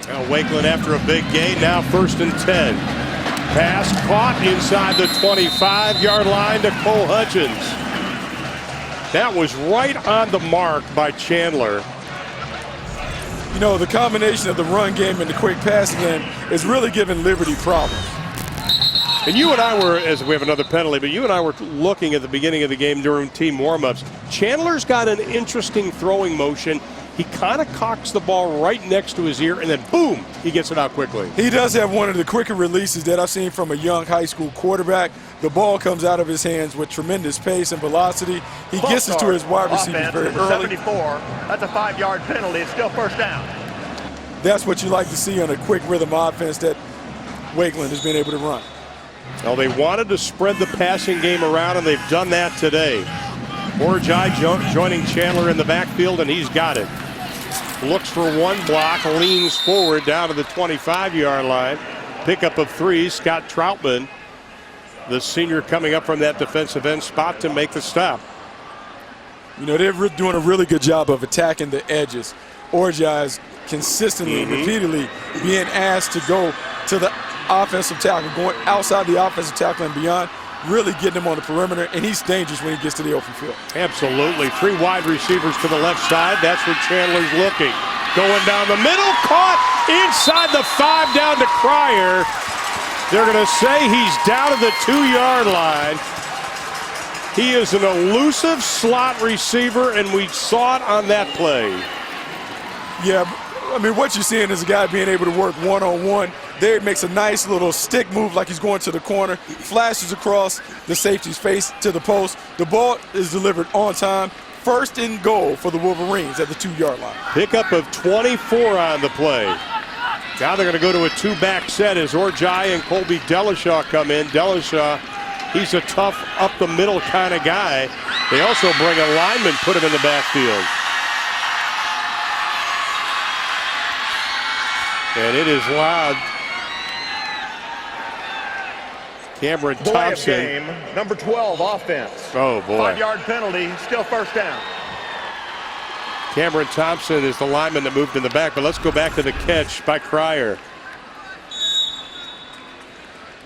Now Wakeland after a big gain, now 1st and 10. Pass caught inside the 25-yard line to Cole Hutchins. That was right on the mark by Chandler. You know, the combination of the run game and the quick passing game is really giving Liberty problems. And you and I were, as we have another penalty, but you and I were looking at the beginning of the game during team warm-ups. Chandler's got an interesting throwing motion. He kind of cocks the ball right next to his ear, and then boom, he gets it out quickly. He does have one of the quicker releases that I've seen from a young high school quarterback. The ball comes out of his hands with tremendous pace and velocity. He gets it to his wide receivers very early. 74. That's a 5-yard penalty. It's still 1st down. That's what you like to see on a quick rhythm offense that Wakeland has been able to run. Well, they wanted to spread the passing game around, and they've done that today. Orjai joining Chandler in the backfield, and he's got it. Looks for one block, leans forward down to the 25-yard line. Pickup of 3, Scott Troutman, the senior, coming up from that defensive end spot to make the stop. You know, they're doing a really good job of attacking the edges. Orjai is consistently, repeatedly being asked to go to the offensive tackle, going outside the offensive tackle and beyond, really getting him on the perimeter, and he's dangerous when he gets to the open field. Absolutely. 3 wide receivers to the left side. That's where Chandler's looking. Going down the middle, caught inside the 5 down to Cryer. They're going to say he's down to the 2-yard line. He is an elusive slot receiver, and we saw it on that play. Yeah, I mean, what you're seeing is a guy being able to work one-on-one. There, it makes a nice little stick move like he's going to the corner, flashes across the safety's face to the post. The ball is delivered on time. 1st and goal for the Wolverines at the 2-yard line. Pickup of 24 on the play. Now they're going to go to a 2-back set as Orjai and Colby Delishaw come in. Delishaw, he's a tough, up-the-middle kind of guy. They also bring a lineman, put him in the backfield. And it is loud. Cameron Thompson. Game, number 12, offense. Oh, boy. 5-yard penalty, still 1st down. Cameron Thompson is the lineman that moved in the back, but let's go back to the catch by Cryer.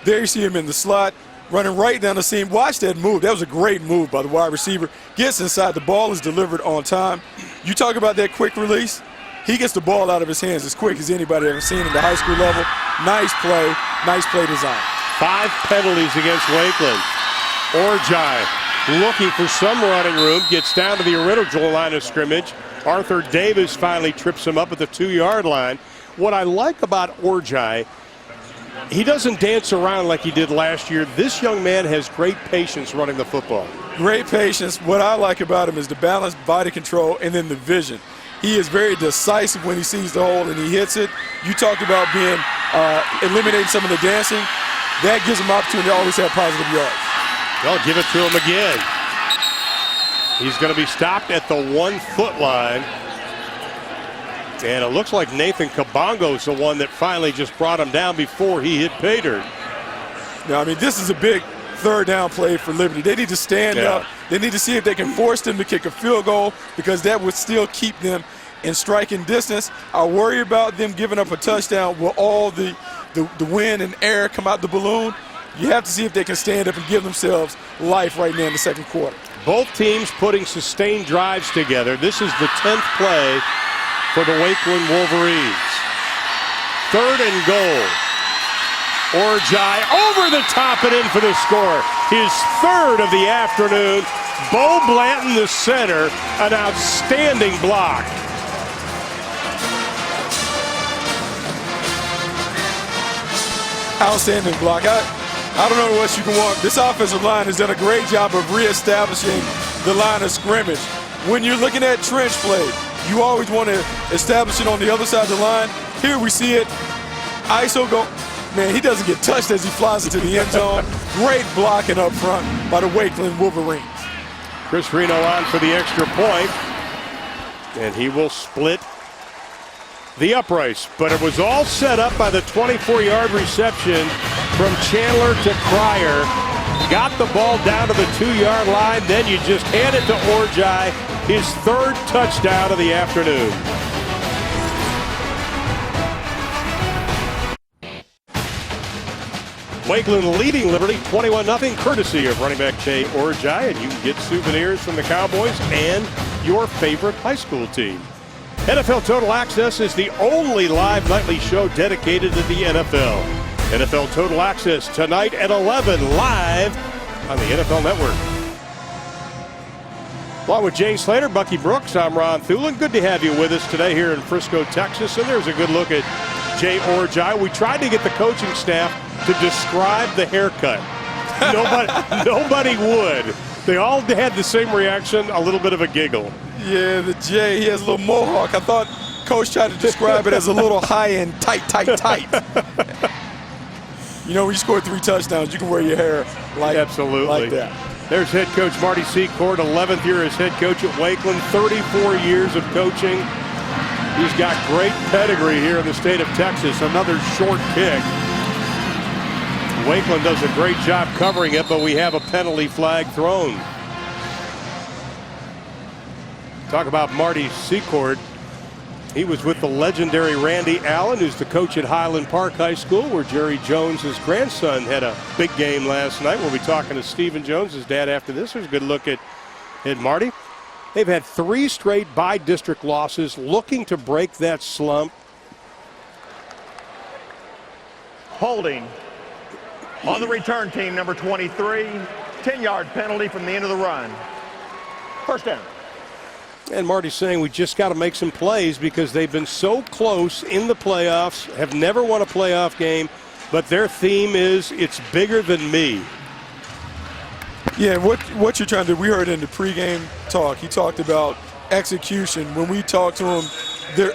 There you see him in the slot, running right down the seam. Watch that move. That was a great move by the wide receiver. Gets inside. The ball is delivered on time. You talk about that quick release. He gets the ball out of his hands as quick as anybody ever seen at the high school level. Nice play design. 5 penalties against Wakeland. Orjai looking for some running room, gets down to the original line of scrimmage. Arthur Davis finally trips him up at the 2-yard line. What I like about Orjai, he doesn't dance around like he did last year. This young man has great patience running the football. Great patience. What I like about him is the balance, body control, and then the vision. He is very decisive when he sees the hole and he hits it. You talked about being eliminating some of the dancing. That gives him opportunity to always have positive yards. Well, give it to him again. He's going to be stopped at the 1-foot line. And it looks like Nathan Kabongo's the one that finally just brought him down before he hit pay dirt. Now, I mean, this is a big third down play for Liberty. They need to stand up. They need to see if they can force them to kick a field goal, because that would still keep them in striking distance. I worry about them giving up a touchdown. Will all the wind and air come out the balloon? You have to see if they can stand up and give themselves life right now in the second quarter. Both teams putting sustained drives together. This is the 10th play for the Wakeland Wolverines. 3rd and goal. Orjai over the top and in for the score. His 3rd of the afternoon. Bo Blanton, the center, an outstanding block. Outstanding block. I don't know what you can want. This offensive line has done a great job of reestablishing the line of scrimmage. When you're looking at trench play, you always want to establish it on the other side of the line. Here we see it. ISO go. Man, he doesn't get touched as he flies into the end zone. Great blocking up front by the Wakeland Wolverines. Chris Reno on for the extra point. And he will split the uprights. But it was all set up by the 24-yard reception from Chandler to Cryer. Got the ball down to the 2-yard line. Then you just hand it to Orjai. His 3rd touchdown of the afternoon. Wakeland leading Liberty 21-0, courtesy of running back Jay Orjai. And you can get souvenirs from the Cowboys and your favorite high school team. NFL Total Access is the only live nightly show dedicated to the NFL. NFL Total Access tonight at 11, live on the NFL Network. Along with Jay Slater, Bucky Brooks, I'm Ron Thulin. Good to have you with us today here in Frisco, Texas. And there's a good look at Jay Orjai. We tried to get the coaching staff to describe the haircut. Nobody would. They all had the same reaction, a little bit of a giggle. Yeah, the Jay, he has a little mohawk. I thought Coach tried to describe it as a little high and tight. You know, when you score 3 touchdowns, you can wear your hair like that. There's head coach Marty Secord, 11th year as head coach at Wakeland, 34 years of coaching. He's got great pedigree here in the state of Texas. Another short kick. Wakeland does a great job covering it, but we have a penalty flag thrown. Talk about Marty Secord. He was with the legendary Randy Allen, who's the coach at Highland Park High School, where Jerry Jones' grandson had a big game last night. We'll be talking to Stephen Jones, his dad, after this. There's a good look at Marty. They've had 3 straight by-district losses, looking to break that slump. Holding on the return team, number 23. 10-yard penalty from the end of the run. First down. And Marty's saying we just got to make some plays because they've been so close in the playoffs, have never won a playoff game, but their theme is it's bigger than me. Yeah, what you're trying to do, we heard in the pregame talk, he talked about execution. When we talked to him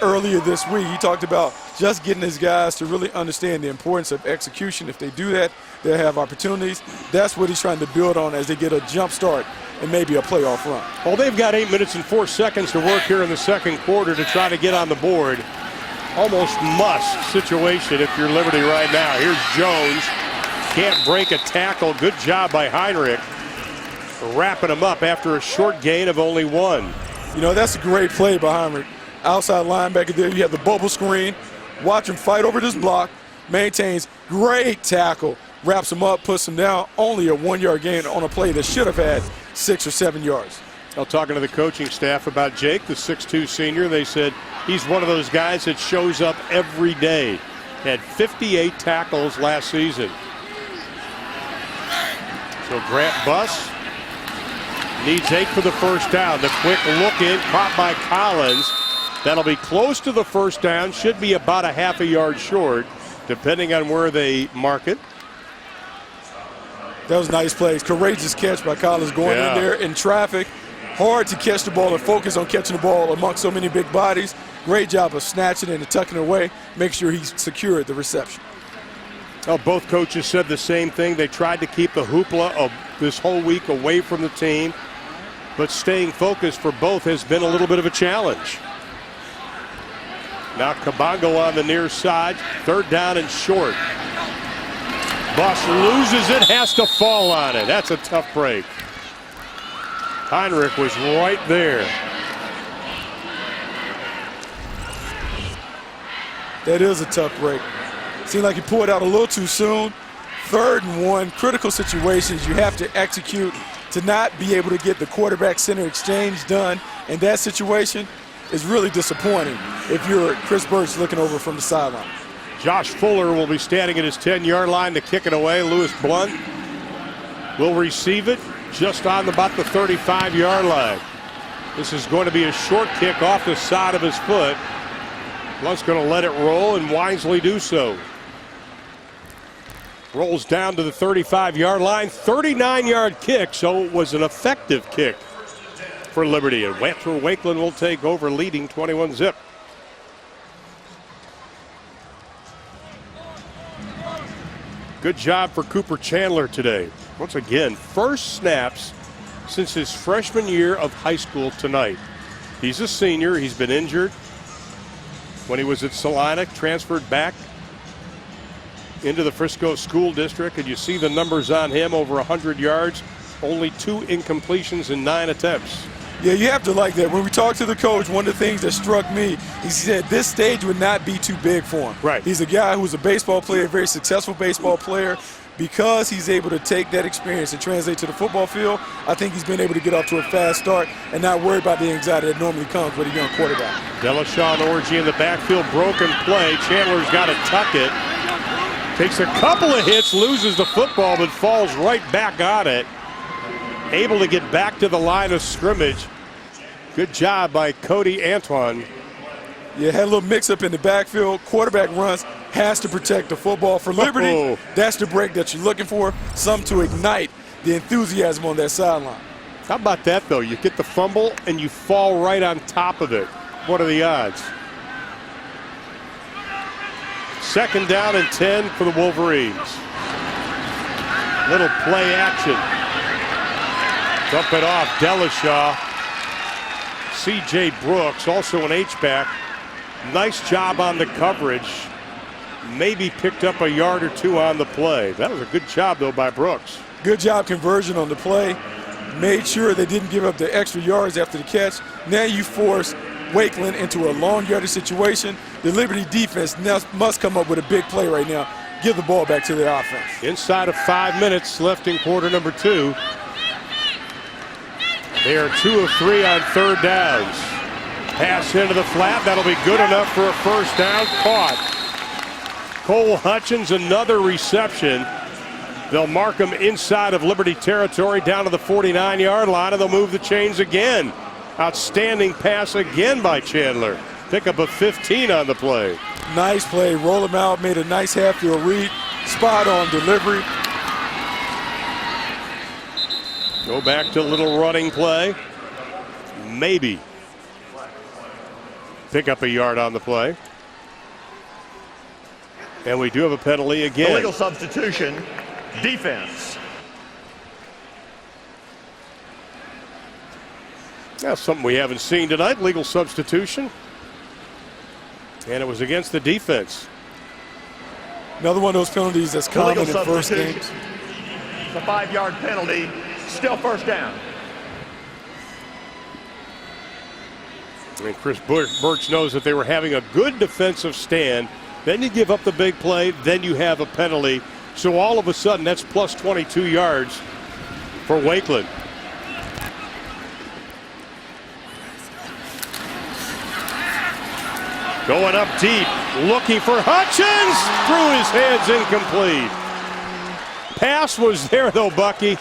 earlier this week, he talked about just getting his guys to really understand the importance of execution. If they do that, they'll have opportunities. That's what he's trying to build on as they get a jump start and maybe a playoff run. Well, they've got 8 minutes and 4 seconds to work here in the second quarter to try to get on the board. Almost must situation if you're Liberty right now. Here's Jones. Can't break a tackle. Good job by Heinrich. Wrapping him up after a short gain of only 1. You know, that's a great play by Heinrich. Outside linebacker there. You have the bubble screen. Watch him fight over this block. Maintains. Great tackle. Wraps him up, puts him down. Only a 1-yard gain on a play that should have had 6 or 7 yards. Well, talking to the coaching staff about Jake, the 6'2 senior, they said he's one of those guys that shows up every day. Had 58 tackles last season. So Grant Buss Needs 8 for the first down. The quick look in, caught by Collins. That'll be close to the first down. Should be about a half a yard short, depending on where they mark it. That was nice plays. Courageous catch by Collins going in there in traffic. Hard to catch the ball and focus on catching the ball amongst so many big bodies. Great job of snatching it and tucking it away. Make sure he secured the reception. Oh, both coaches said the same thing. They tried to keep the hoopla of this whole week away from the team, but staying focused for both has been a little bit of a challenge. Now Kabongo on the near side, 3rd down and short. Buss loses it, has to fall on it. That's a tough break. Heinrich was right there. That is a tough break. Seemed like he pulled out a little too soon. 3rd and 1, critical situations you have to execute to not be able to get the quarterback-center exchange done. In that situation is really disappointing if you're Chris Birch looking over from the sideline. Josh Fuller will be standing at his 10-yard line to kick it away. Lewis Blunt will receive it just on about the 35-yard line. This is going to be a short kick off the side of his foot. Blunt's going to let it roll and wisely do so. Rolls down to the 35-yard line, 39-yard kick, so it was an effective kick for Liberty. And Wakeland will take over, leading 21-zip. Good job for Cooper Chandler today. Once again, first snaps since his freshman year of high school tonight. He's a senior. He's been injured when he was at Salina, transferred back into the Frisco School District, and you see the numbers on him, over 100 yards, only 2 incompletions in 9 attempts. Yeah, you have to like that. When we talked to the coach, one of the things that struck me, he said this stage would not be too big for him. Right. He's a guy who's a baseball player, a very successful baseball player. Because he's able to take that experience and translate to the football field, I think he's been able to get off to a fast start and not worry about the anxiety that normally comes with a young quarterback. Delashaw and Orgy in the backfield, broken play. Chandler's got to tuck it. Takes a couple of hits, loses the football, but falls right back on it. Able to get back to the line of scrimmage. Good job by Cody Antoine. Yeah, had a little mix-up in the backfield. Quarterback runs, has to protect the football. For Liberty, that's the break that you're looking for, something to ignite the enthusiasm on that sideline. How about that, though? You get the fumble, and you fall right on top of it. What are the odds? 2nd down and 10 for the Wolverines. Little play action. Dump it off, Delashaw. C.J. Brooks, also an H-back. Nice job on the coverage. Maybe picked up a yard or 2 on the play. That was a good job, though, by Brooks. Good job conversion on the play. Made sure they didn't give up the extra yards after the catch. Now you force Wakeland into a long yardage situation. The Liberty defense must come up with a big play right now. Give the ball back to their offense. Inside of 5 minutes left in quarter number 2. They are 2 of 3 on 3rd downs. Pass into the flat. That'll be good enough for a first down. Caught. Cole Hutchins, another reception. They'll mark him inside of Liberty territory down to the 49-yard line, and they'll move the chains again. Outstanding pass again by Chandler. Pick up a 15 on the play. Nice play. Roll him out. Made a nice half-field read. Spot on delivery. Go back to a little running play. Maybe pick up a yard on the play. And we do have a penalty again. Illegal substitution, defense. That's something we haven't seen tonight, legal substitution. And it was against the defense. Another one of those penalties that's common in first games. It's a 5-yard penalty, still first down. I mean, Chris Birch knows that they were having a good defensive stand. Then you give up the big play, then you have a penalty. So all of a sudden, that's plus 22 yards for Wakeland. Going up deep, looking for Hutchins. Through his hands, incomplete. Pass was there, though, Bucky.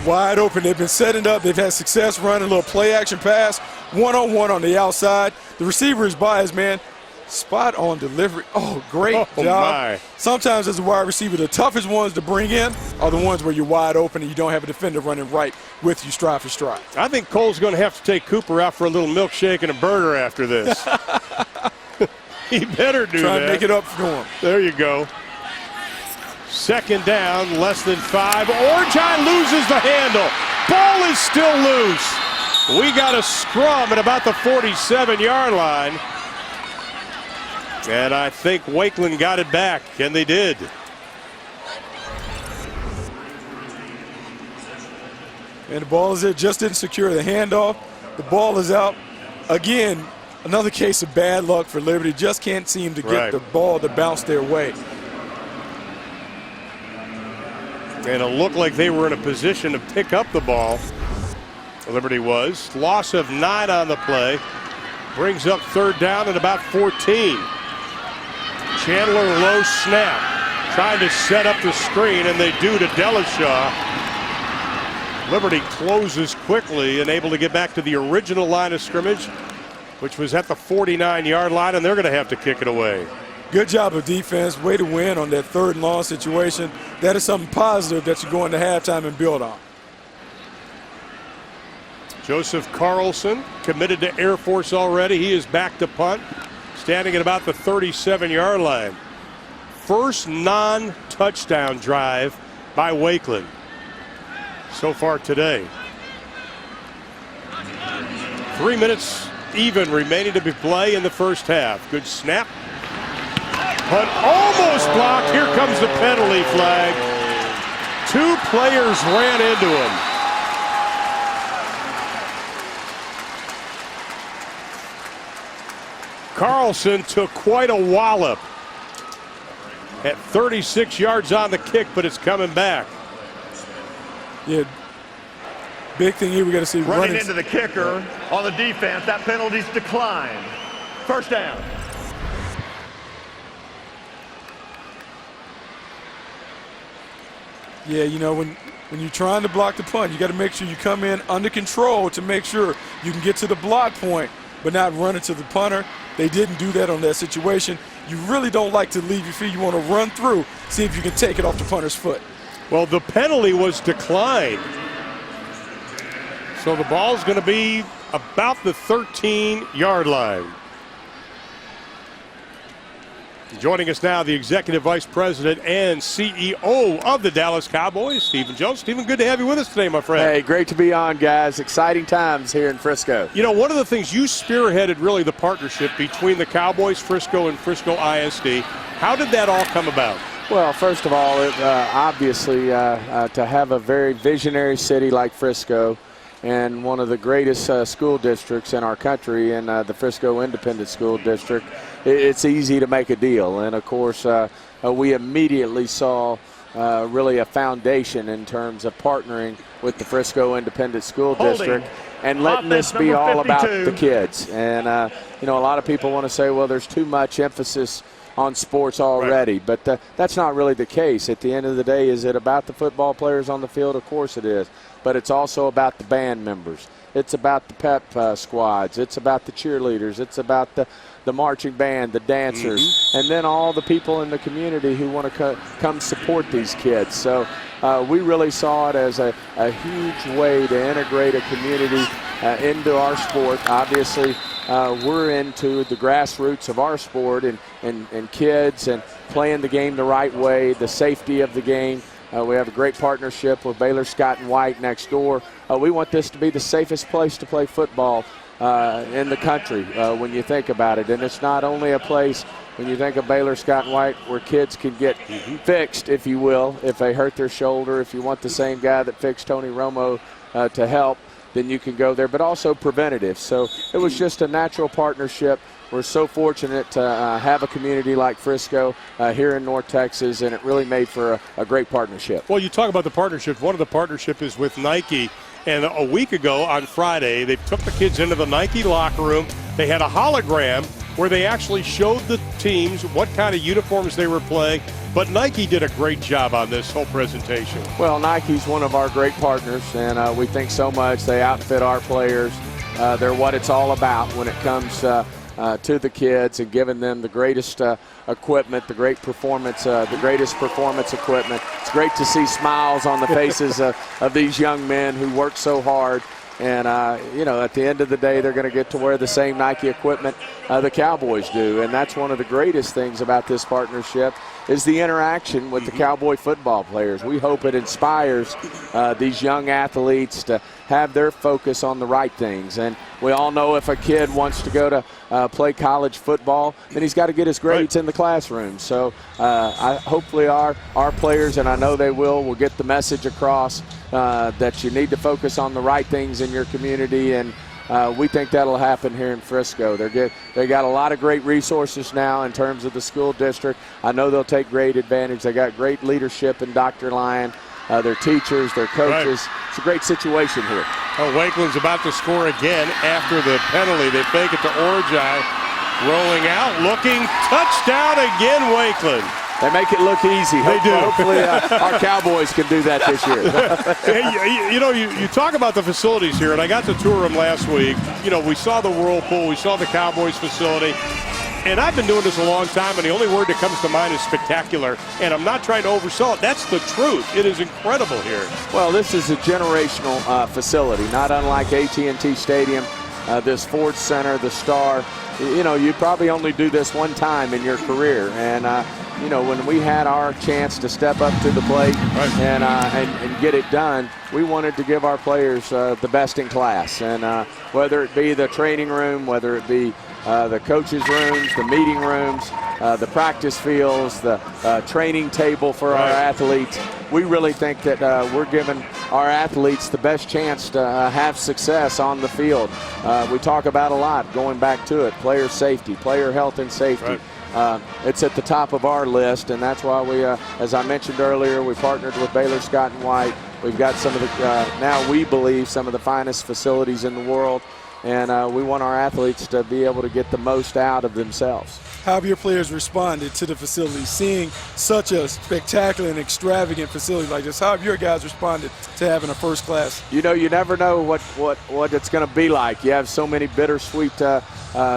wide open. They've been setting up. They've had success running a little play action pass, one-on-one on the outside. The receiver is biased, man. Spot on delivery. Oh, great job. My. Sometimes as a wide receiver, the toughest ones to bring in are the ones where you're wide open and you don't have a defender running right with you stride for stride. I think Cole's going to have to take Cooper out for a little milkshake and a burger after this. He better do Try that. and make it up for him. There you go. Second down, less than 5. Orji loses the handle. Ball is still loose. We got a scrum at about the 47-yard line. And I think Wakeland got it back, and they did. And the ball is there, just didn't secure the handoff. The ball is out. Again, another case of bad luck for Liberty. Just can't seem to get the ball to bounce their way. And it looked like they were in a position to pick up the ball. Liberty was. Loss of 9 on the play. Brings up third down at about 14. Chandler low snap. Trying to set up the screen, and they do to Delishaw. Liberty closes quickly and able to get back to the original line of scrimmage, which was at the 49-yard line, and they're going to have to kick it away. Good job of defense. Way to win on that third and long situation. That is something positive that you go into halftime and build on. Joseph Carlson committed to Air Force already. He is back to punt, standing at about the 37-yard line. First non-touchdown drive by Wakeland so far today. 3 minutes even remaining to be played in the first half. Good snap. Punt almost blocked. Here comes the penalty flag. 2 players ran into him. Carlson took quite a wallop at 36 yards on the kick, but it's coming back. Yeah, big thing here we got to see running into the kicker on the defense. That penalty's declined. First down. Yeah, you know, when you're trying to block the punt, you got to make sure you come in under control to make sure you can get to the block point, but not run into the punter. They didn't do that on that situation. You really don't like to leave your feet. You want to run through, see if you can take it off the punter's foot. Well, the penalty was declined. So the ball's going to be about the 13-yard line. Joining us now, the Executive Vice President and CEO of the Dallas Cowboys, Stephen Jones. Stephen, good to have you with us today, my friend. Hey, great to be on, guys. Exciting times here in Frisco. You know, one of the things you spearheaded really the partnership between the Cowboys, Frisco, and Frisco ISD. How did that all come about? Well, first of all, obviously, to have a very visionary city like Frisco and one of the greatest school districts in our country, and the Frisco Independent School District, it's easy to make a deal. And, of course, we immediately saw really a foundation in terms of partnering with the Frisco Independent School District and letting this be all about the kids. And, you know, a lot of people want to say, well, there's too much emphasis on sports already, but that's not really the case. At the end of the day, is it about the football players on the field? Of course it is, but it's also about the band members. It's about the pep squads. It's about the cheerleaders. It's about the marching band, the dancers, and then all the people in the community who want to come support these kids. So we really saw it as a huge way to integrate a community into our sport. Obviously, we're into the grassroots of our sport and kids and playing the game the right way, the safety of the game. We have a great partnership with Baylor Scott and White next door. We want this to be the safest place to play football in the country when you think about it. And it's not only a place, when you think of Baylor Scott and White, where kids can get fixed, if you will, if they hurt their shoulder. If you want the same guy that fixed Tony Romo to help, then you can go there, but also preventative. So it was just a natural partnership. We're so fortunate to have a community like Frisco here in North Texas, and it really made for a great partnership. Well, you talk about the partnership. One of the partnership is with Nike, and a week ago on Friday, they took the kids into the Nike locker room. They had a hologram where they actually showed the teams what kind of uniforms they were playing. But Nike did a great job on this whole presentation. Well, Nike's one of our great partners, and we think so much. They outfit our players. They're what it's all about when it comes to the kids and giving them the greatest equipment, the greatest performance equipment. It's great to see smiles on the faces of these young men who work so hard. And, at the end of the day, they're going to get to wear the same Nike equipment the Cowboys do. And that's one of the greatest things about this partnership is the interaction with the Cowboy football players. We hope it inspires these young athletes to have their focus on the right things. And we all know if a kid wants to go to play college football, then he's got to get his grades in the classroom. So hopefully our players, and I know they will get the message across that you need to focus on the right things in your community, and we think that'll happen here in Frisco. They got a lot of great resources now in terms of the school district. I know they'll take great advantage. They got great leadership in Dr. Lyon, their teachers, their coaches. Right. It's a great situation here. Oh, Wakeland's about to score again after the penalty. They fake it to Orjai, rolling out, looking, touchdown again, Wakeland. They make it look easy. They do. Hopefully our Cowboys can do that this year. Hey, you talk about the facilities here, and I got to tour them last week. We saw the Whirlpool. We saw the Cowboys facility. And I've been doing this a long time, and the only word that comes to mind is spectacular. And I'm not trying to oversell it. That's the truth. It is incredible here. Well, this is a generational facility, not unlike AT&T Stadium, this Ford Center, the Star. You probably only do this one time in your career. And, when we had our chance to step up to the plate and get it done, we wanted to give our players the best in class. And whether it be the training room, whether it be the coaches' rooms, the meeting rooms, the practice fields, the training table for our athletes, we really think that we're giving our athletes the best chance to have success on the field. We talk about a lot, going back to it, player safety, player health and safety. It's at the top of our list, and that's why we, as I mentioned earlier, we partnered with Baylor Scott & White. We've got some of the, now we believe, some of the finest facilities in the world, and we want our athletes to be able to get the most out of themselves. How have your players responded to the facility, seeing such a spectacular and extravagant facility like this? How have your guys responded to having a first class? You never know what it's going to be like. You have so many bittersweet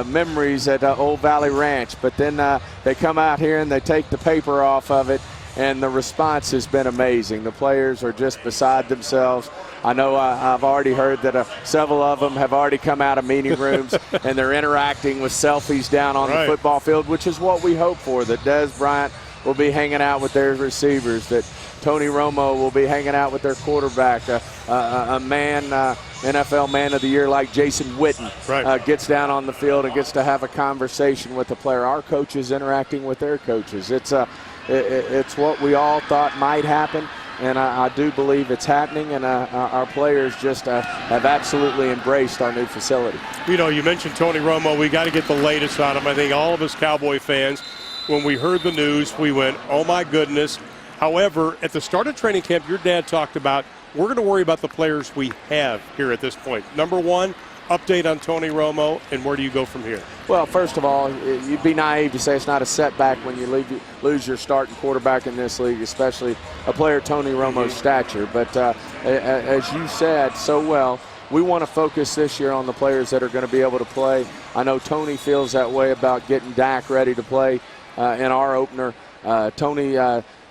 memories at Old Valley Ranch, but then they come out here and they take the paper off of it, and the response has been amazing. The players are just beside themselves. I know I've already heard that several of them have already come out of meeting rooms and they're interacting with selfies down on the football field, which is what we hope for, that Des Bryant will be hanging out with their receivers, that Tony Romo will be hanging out with their quarterback, a man, NFL Man of the Year like Jason Witten gets down on the field and gets to have a conversation with the player. Our coaches interacting with their coaches. It's what we all thought might happen. And I do believe it's happening, and our players just have absolutely embraced our new facility. You mentioned Tony Romo. We got to get the latest on him. I think all of us Cowboy fans, when we heard the news, we went, oh, my goodness. However, at the start of training camp, your dad talked about we're going to worry about the players we have here at this point. Number one, update on Tony Romo, and where do you go from here? Well, first of all, you'd be naive to say it's not a setback when you lose your starting quarterback in this league, especially a player Tony Romo's stature. But as you said so well, we want to focus this year on the players that are going to be able to play. I know Tony feels that way about getting Dak ready to play in our opener. Tony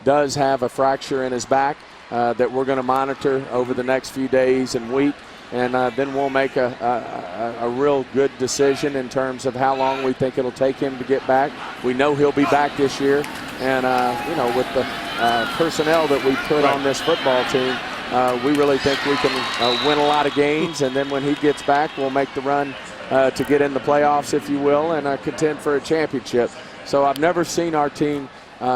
does have a fracture in his back that we're going to monitor over the next few days and week. And then we'll make a real good decision in terms of how long we think it'll take him to get back. We know he'll be back this year. And, with the personnel that we put on this football team, we really think we can win a lot of games. And then when he gets back, we'll make the run to get in the playoffs, if you will, and contend for a championship. So I've never seen our team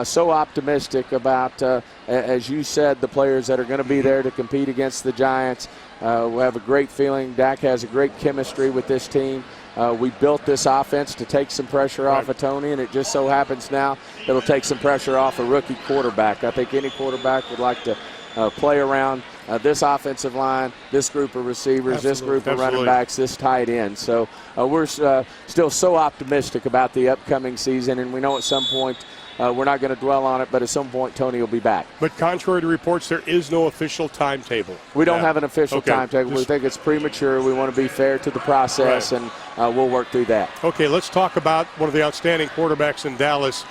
so optimistic about, as you said, the players that are going to be there to compete against the Giants. We have a great feeling. Dak has a great chemistry with this team. We built this offense to take some pressure off of Tony, and it just so happens now it'll take some pressure off a rookie quarterback. I think any quarterback would like to play around this offensive line, this group of receivers, this group of running backs, this tight end. So we're still so optimistic about the upcoming season, and we know at some point we're not going to dwell on it, but at some point Tony will be back. But contrary to reports, there is no official timetable. We don't have an official timetable. We think it's premature. We want to be fair to the process, and we'll work through that. Okay, let's talk about one of the outstanding quarterbacks in Dallas,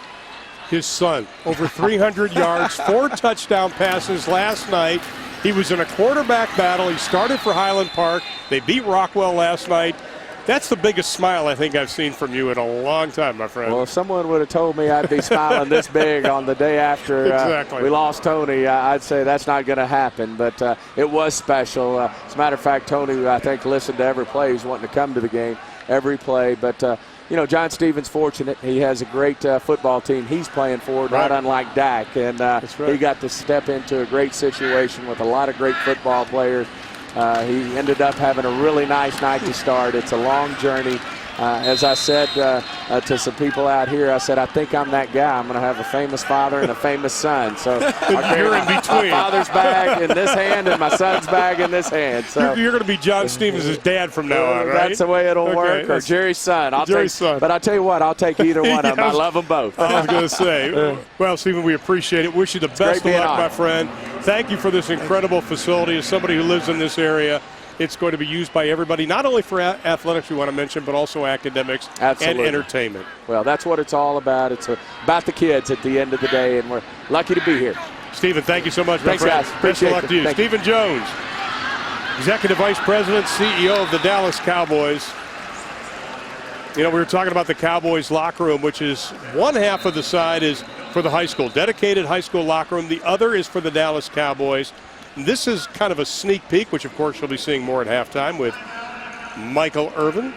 his son. Over 300 yards, 4 touchdown passes last night. He was in a quarterback battle. He started for Highland Park. They beat Rockwell last night. That's the biggest smile I think I've seen from you in a long time, my friend. Well, if someone would have told me I'd be smiling this big on the day after we lost Tony, I'd say that's not going to happen. But it was special. As a matter of fact, Tony, I think, listened to every play. He's wanting to come to the game, every play. But, John Stevens fortunate. He has a great football team he's playing for, not unlike Dak. And he got to step into a great situation with a lot of great football players. He ended up having a really nice night to start. It's a long journey. As I said to some people out here, I said, I think I'm that guy. I'm going to have a famous father and a famous son. So you're in between. My father's bag in this hand and my son's bag in this hand. So you're going to be John Stevens' dad from now on, right? That's the way it'll work. Or Jerry's son. But I'll tell you what, I'll take either one of them. I love them both. I was going to say. Well, Stephen, we appreciate it. Wish you the best of luck, my friend. Thank you for this incredible facility. As somebody who lives in this area, it's going to be used by everybody, not only for athletics we want to mention, but also academics and entertainment. Well, that's what it's all about. It's about the kids at the end of the day, and we're lucky to be here. Stephen, thank you so much, Thanks, my friend. guys. Best of luck to you. Stephen Jones, Executive Vice President, CEO of the Dallas Cowboys. We were talking about the Cowboys locker room, which is one half of the side is for the high school, dedicated high school locker room. The other is for the Dallas Cowboys. This is kind of a sneak peek, which, of course, you'll be seeing more at halftime with Michael Irvin.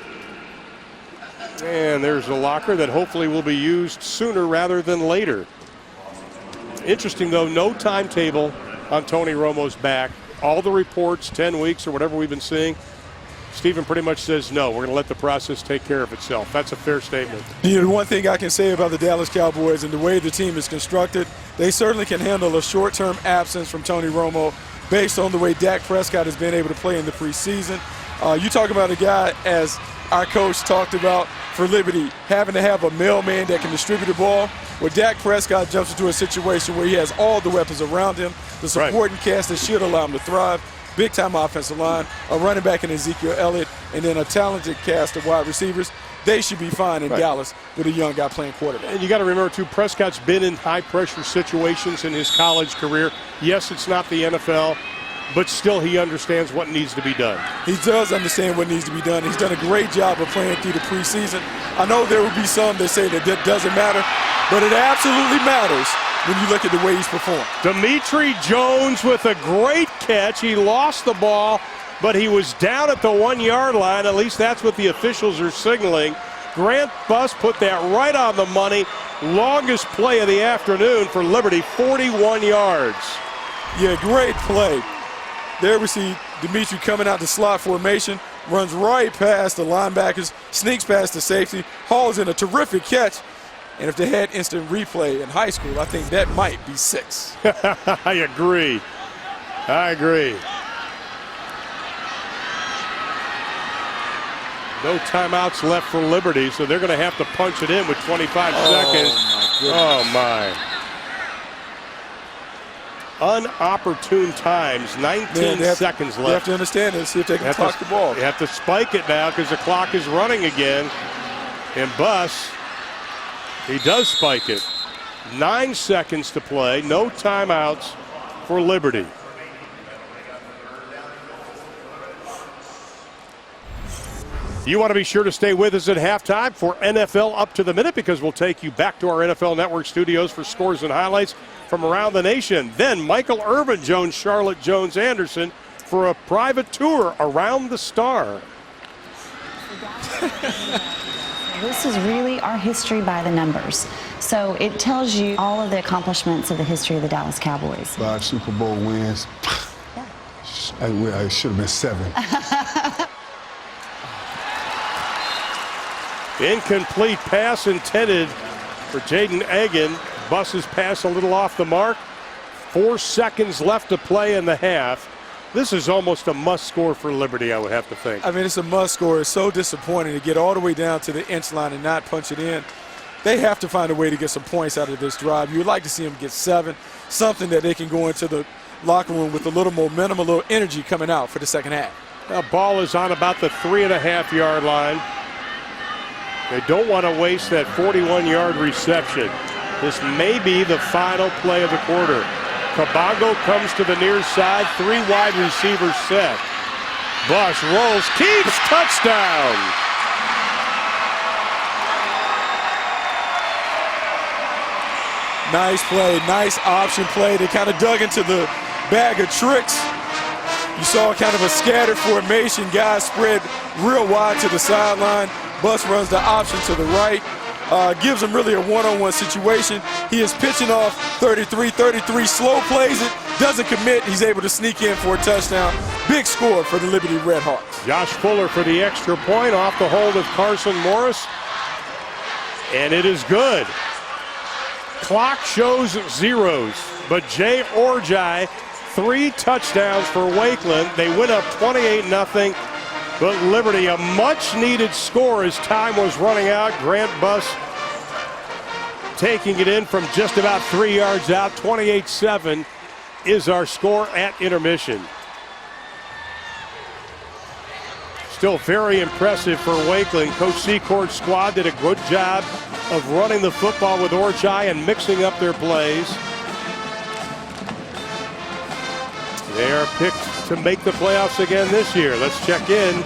And there's a locker that hopefully will be used sooner rather than later. Interesting, though, no timetable on Tony Romo's back. All the reports, 10 weeks or whatever we've been seeing, Stephen pretty much says, no, we're going to let the process take care of itself. That's a fair statement. The one thing I can say about the Dallas Cowboys and the way the team is constructed, they certainly can handle a short-term absence from Tony Romo based on the way Dak Prescott has been able to play in the preseason. You talk about a guy, as our coach talked about for Liberty, having to have a mailman that can distribute the ball. Well, Dak Prescott jumps into a situation where he has all the weapons around him, the supporting cast that should allow him to thrive. Big-time offensive line, a running back in Ezekiel Elliott, and then a talented cast of wide receivers. They should be fine in Dallas with a young guy playing quarterback. And you got to remember, too, Prescott's been in high-pressure situations in his college career. Yes, it's not the NFL, but still he understands what needs to be done. He does understand what needs to be done. He's done a great job of playing through the preseason. I know there will be some that say that doesn't matter, but it absolutely matters when you look at the way he's performed. Dimitri Jones with a great catch. He lost the ball, but he was down at the 1-yard line. At least that's what the officials are signaling. Grant Buss put that right on the money. Longest play of the afternoon for Liberty, 41 yards. Yeah, great play. There we see Dimitri coming out the slot formation, runs right past the linebackers, sneaks past the safety, hauls in a terrific catch. And if they had instant replay in high school, I think that might be 6. I agree. No timeouts left for Liberty, so they're going to have to punch it in with 25 seconds. Oh, my. Unopportune times, 19 seconds left. They have to understand it, see if they can clock the ball. You have to spike it now because the clock is running again. And Buss, he does spike it. 9 seconds to play, no timeouts for Liberty. You want to be sure to stay with us at halftime for NFL Up to the Minute, because we'll take you back to our NFL Network studios for scores and highlights from around the nation. Then Michael Irvin joins Charlotte Jones Anderson for a private tour around the Star. This is really our history by the numbers. So it tells you all of the accomplishments of the history of the Dallas Cowboys. 5 Super Bowl wins. I should have been 7. Incomplete pass intended for Jaden Egan. Buss's pass a little off the mark. 4 seconds left to play in the half. This is almost a must score for Liberty, I would have to think. I mean, it's a must score. It's so disappointing to get all the way down to the inch line and not punch it in. They have to find a way to get some points out of this drive. You would like to see them get 7, something that they can go into the locker room with a little momentum, a little energy coming out for the second half. Now, ball is on about the 3.5-yard line. They don't want to waste that 41-yard reception. This may be the final play of the quarter. Cabango comes to the near side, 3 wide receivers set. Bush rolls, keeps, touchdown. Nice play, nice option play. They kind of dug into the bag of tricks. You saw kind of a scattered formation. Guys spread real wide to the sideline. Bus runs the option to the right. Gives him really a one-on-one situation. He is pitching off 33, slow plays it, doesn't commit. He's able to sneak in for a touchdown. Big score for the Liberty Redhawks. Josh Fuller for the extra point off the hold of Carson Morris. And it is good. Clock shows zeros, but Jay Orjai, 3 touchdowns for Wakeland. They win up 28-0. But Liberty, a much-needed score as time was running out. Grant Buss taking it in from just about 3 yards out. 28-7 is our score at intermission. Still very impressive for Wakeland. Coach Secord's squad did a good job of running the football with Orjai and mixing up their plays. They are picked to make the playoffs again this year. Let's check in.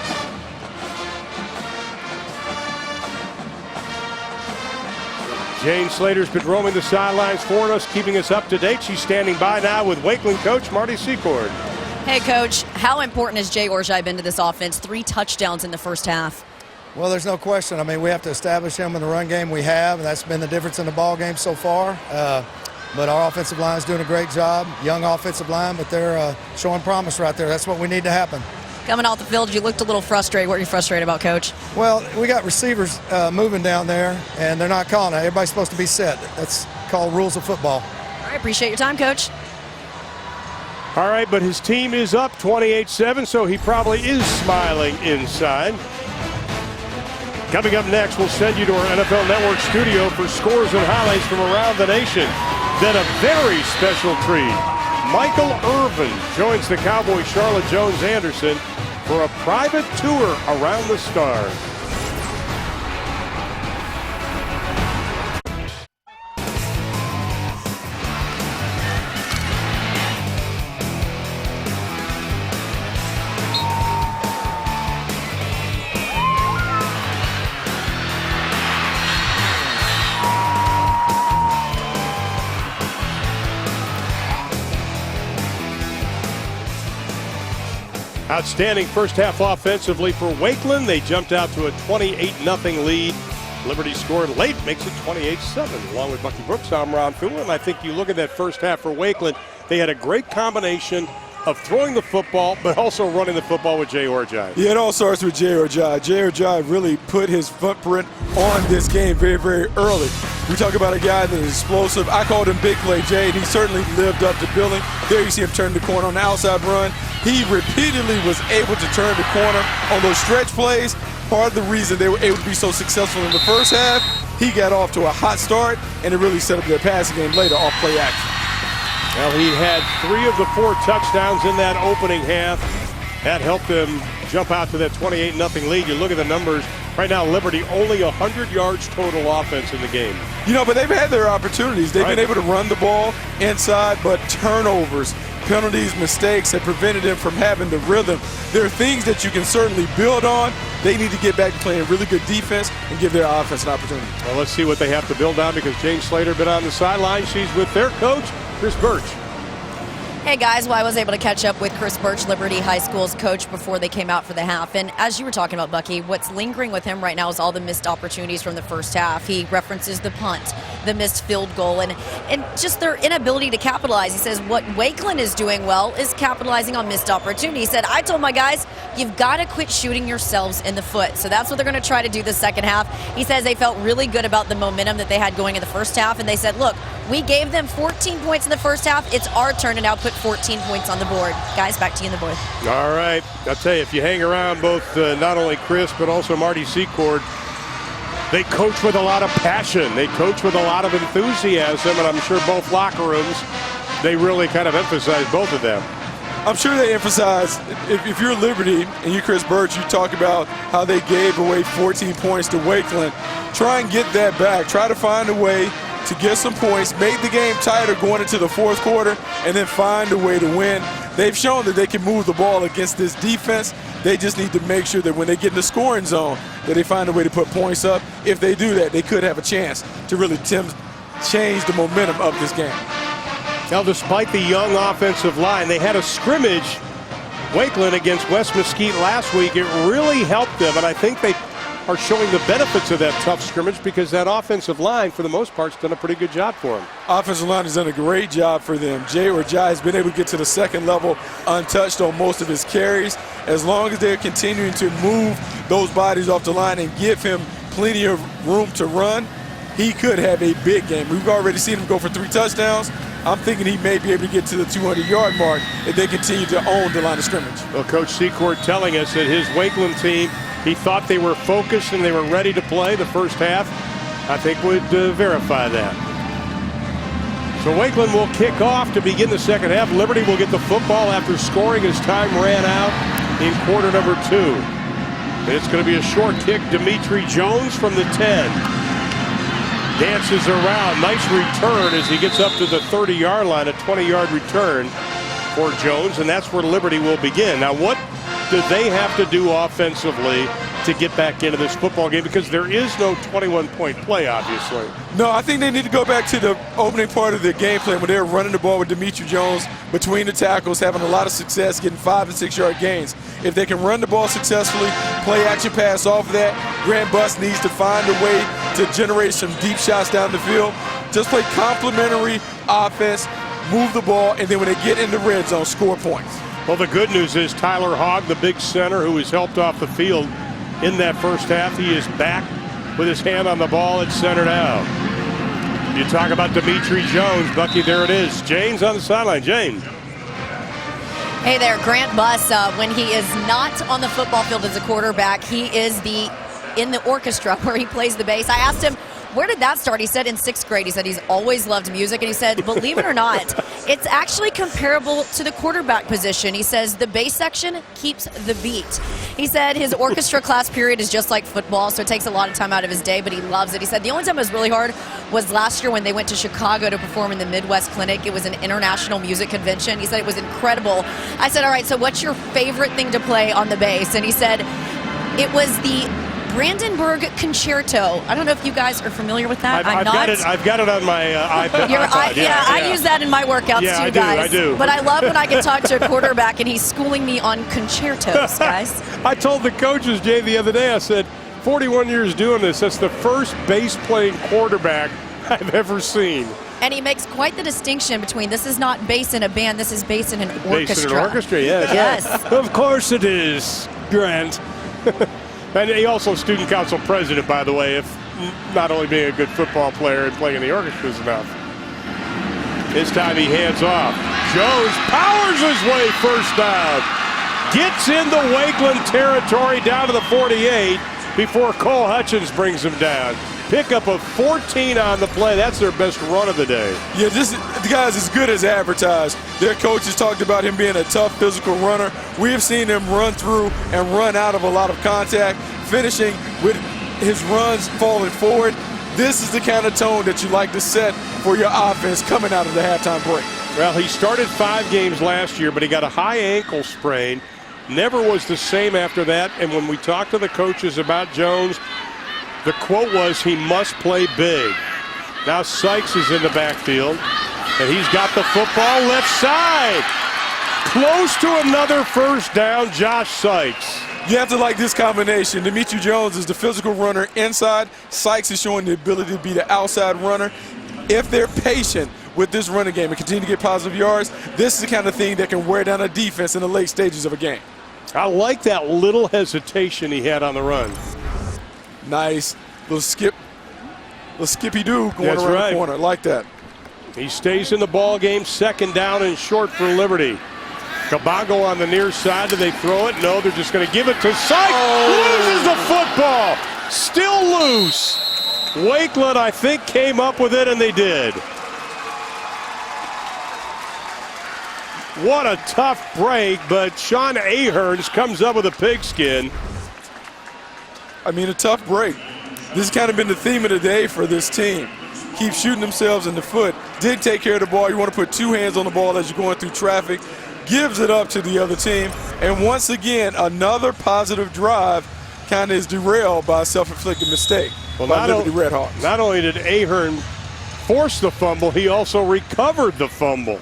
Jane Slater's been roaming the sidelines for us, keeping us up to date. She's standing by now with Wakeland coach Marty Secord. Hey, Coach, how important has Jay Orjai been to this offense? 3 touchdowns in the first half. Well, there's no question. I mean, we have to establish him in the run game we have, and that's been the difference in the ball game so far. But our offensive line is doing a great job. Young offensive line, but they're showing promise right there. That's what we need to happen. Coming off the field, you looked a little frustrated. What are you frustrated about, Coach? Well, we got receivers moving down there, and they're not calling it. Everybody's supposed to be set. That's called rules of football. All right, appreciate your time, Coach. All right, but his team is up 28-7, so he probably is smiling inside. Coming up next, we'll send you to our NFL Network studio for scores and highlights from around the nation. Then a very special treat. Michael Irvin joins the Cowboys' Charlotte Jones-Anderson for a private tour around the stars. Outstanding first half offensively for Wakeland. They jumped out to a 28-0 lead. Liberty scored late, makes it 28-7. Along with Bucky Brooks, I'm Ron Thune. And I think you look at that first half for Wakeland, they had a great combination of throwing the football, but also running the football with Jay Orjai. Yeah, it all starts with Jay Orjai. Jay Orjai really put his footprint on this game very, very early. We talk about a guy that is explosive. I called him Big Play Jay, and he certainly lived up to billing. There you see him turn the corner on the outside run. He repeatedly was able to turn the corner on those stretch plays. Part of the reason they were able to be so successful in the first half, he got off to a hot start, and it really set up their passing game later off play action. Well, he had 3 of the 4 touchdowns in that opening half. That helped them jump out to that 28-0 lead. You look at the numbers. Right now, Liberty only 100 yards total offense in the game. You know, but they've had their opportunities. They've been able to run the ball inside, but turnovers, penalties, mistakes have prevented them from having the rhythm. There are things that you can certainly build on. They need to get back to playing really good defense and give their offense an opportunity. Well, let's see what they have to build on because Jane Slater been on the sideline. She's with their coach, Chris Birch. Hey guys, well, I was able to catch up with Chris Birch, Liberty High School's coach, before they came out for the half. And as you were talking about, Bucky, what's lingering with him right now is all the missed opportunities from the first half. He references the punt, the missed field goal, and just their inability to capitalize. He says what Wakeland is doing well is capitalizing on missed opportunities. He said, I told my guys, you've got to quit shooting yourselves in the foot. So that's what they're going to try to do the second half. He says they felt really good about the momentum that they had going in the first half, and they said, look, We gave them 14 points in the first half. It's our turn to now put 14 points on the board. Guys, back to you in the booth. All right. I'll tell you, if you hang around both not only Chris but also Marty Secord, they coach with a lot of passion. They coach with a lot of enthusiasm, and I'm sure both locker rooms, they really kind of emphasize both of them. I'm sure they emphasize, if you're Liberty and you, Chris Birch, you talk about how they gave away 14 points to Wakeland. Try and get that back. Try to find a way to get some points, make the game tighter going into the fourth quarter, and then find a way to win. They've shown that they can move the ball against this defense. They just need to make sure that when they get in the scoring zone, that they find a way to put points up. If they do that, they could have a chance to really change the momentum of this game. Now, despite the young offensive line, they had a scrimmage, Wakeland, against West Mesquite last week. It really helped them, and I think they are showing the benefits of that tough scrimmage because that offensive line, for the most part, has done a pretty good job for them. Offensive line has done a great job for them. Jay has been able to get to the second level untouched on most of his carries. As long as they're continuing to move those bodies off the line and give him plenty of room to run, he could have a big game. We've already seen him go for 3 touchdowns. I'm thinking he may be able to get to the 200-yard mark if they continue to own the line of scrimmage. Well, Coach Secord telling us that his Wakeland team, he thought they were focused and they were ready to play the first half. I think would verify that. So Wakeland will kick off to begin the second half. Liberty will get the football after scoring as time ran out in quarter number 2. And it's going to be a short kick. Dimitri Jones from the 10. Dances around. Nice return as he gets up to the 30-yard line, a 20-yard return for Jones, and that's where Liberty will begin. Now, what do they have to do offensively to get back into this football game? Because there is no 21-point play, obviously. No, I think they need to go back to the opening part of their game plan when they're running the ball with Dimitri Jones between the tackles, having a lot of success, getting 5- and 6-yard gains. If they can run the ball successfully, play action pass off of that, Grant Buss needs to find a way to generate some deep shots down the field. Just play complementary offense, move the ball, and then when they get in the red zone, score points. Well, the good news is Tyler Hogg, the big center who was helped off the field in that first half, he is back with his hand on the ball at center now. You talk about Dimitri Jones, Bucky, there it is. James on the sideline. James. Hey there, Grant Buss, when he is not on the football field as a quarterback, he is in the orchestra where he plays the bass. I asked him, where did that start? He said in 6th grade. He said he's always loved music, and he said, believe it or not, it's actually comparable to the quarterback position. He says the bass section keeps the beat. He said his orchestra class period is just like football, so it takes a lot of time out of his day, but he loves it. He said the only time it was really hard was last year when they went to Chicago to perform in the Midwest Clinic. It was an international music convention. He said it was incredible. I said, all right, so what's your favorite thing to play on the bass? And he said it was the Brandenburg Concerto. I don't know if you guys are familiar with that. I've got it on my iPad. I use that in my workouts too, guys. I do. But I love when I can talk to a quarterback and he's schooling me on concertos, guys. I told the coaches, Jay, the other day, I said, 41 years doing this, that's the first bass-playing quarterback I've ever seen. And he makes quite the distinction between this is not bass in a band, this is bass in an orchestra. Bass in an orchestra, yes. Yes. Of course it is, Grant. And he also student council president, by the way, if not only being a good football player and playing in the orchestra is enough. This time he hands off. Jones powers his way first down. Gets into Wakeland territory down to the 48 before Cole Hutchins brings him down. Pickup of 14 on the play. That's their best run of the day. Yeah, the guy's as good as advertised. Their coaches talked about him being a tough physical runner. We have seen him run through and run out of a lot of contact, finishing with his runs falling forward. This is the kind of tone that you like to set for your offense coming out of the halftime break. Well, he started 5 games last year, but he got a high ankle sprain. Never was the same after that. And when we talked to the coaches about Jones, the quote was, he must play big. Now Sykes is in the backfield, and he's got the football left side. Close to another first down, Josh Sykes. You have to like this combination. Dimitri Jones is the physical runner inside. Sykes is showing the ability to be the outside runner. If they're patient with this running game and continue to get positive yards, this is the kind of thing that can wear down a defense in the late stages of a game. I like that little hesitation he had on the run. Nice little skippy-doo going around the corner. I like that. He stays in the ball game, 2nd down and short for Liberty. Cabango on the near side. Do they throw it? No, they're just going to give it to Sykes. Loses the football. Still loose. Wakeland, I think, came up with it, and they did. What a tough break, but Sean Aherns comes up with a pigskin. I mean, a tough break. This has kind of been the theme of the day for this team. Keep shooting themselves in the foot. Did take care of the ball. You want to put 2 hands on the ball as you're going through traffic. Gives it up to the other team. And once again, another positive drive kind of is derailed by a self-inflicted mistake by Liberty Redhawks. Not only did Ahern force the fumble, he also recovered the fumble.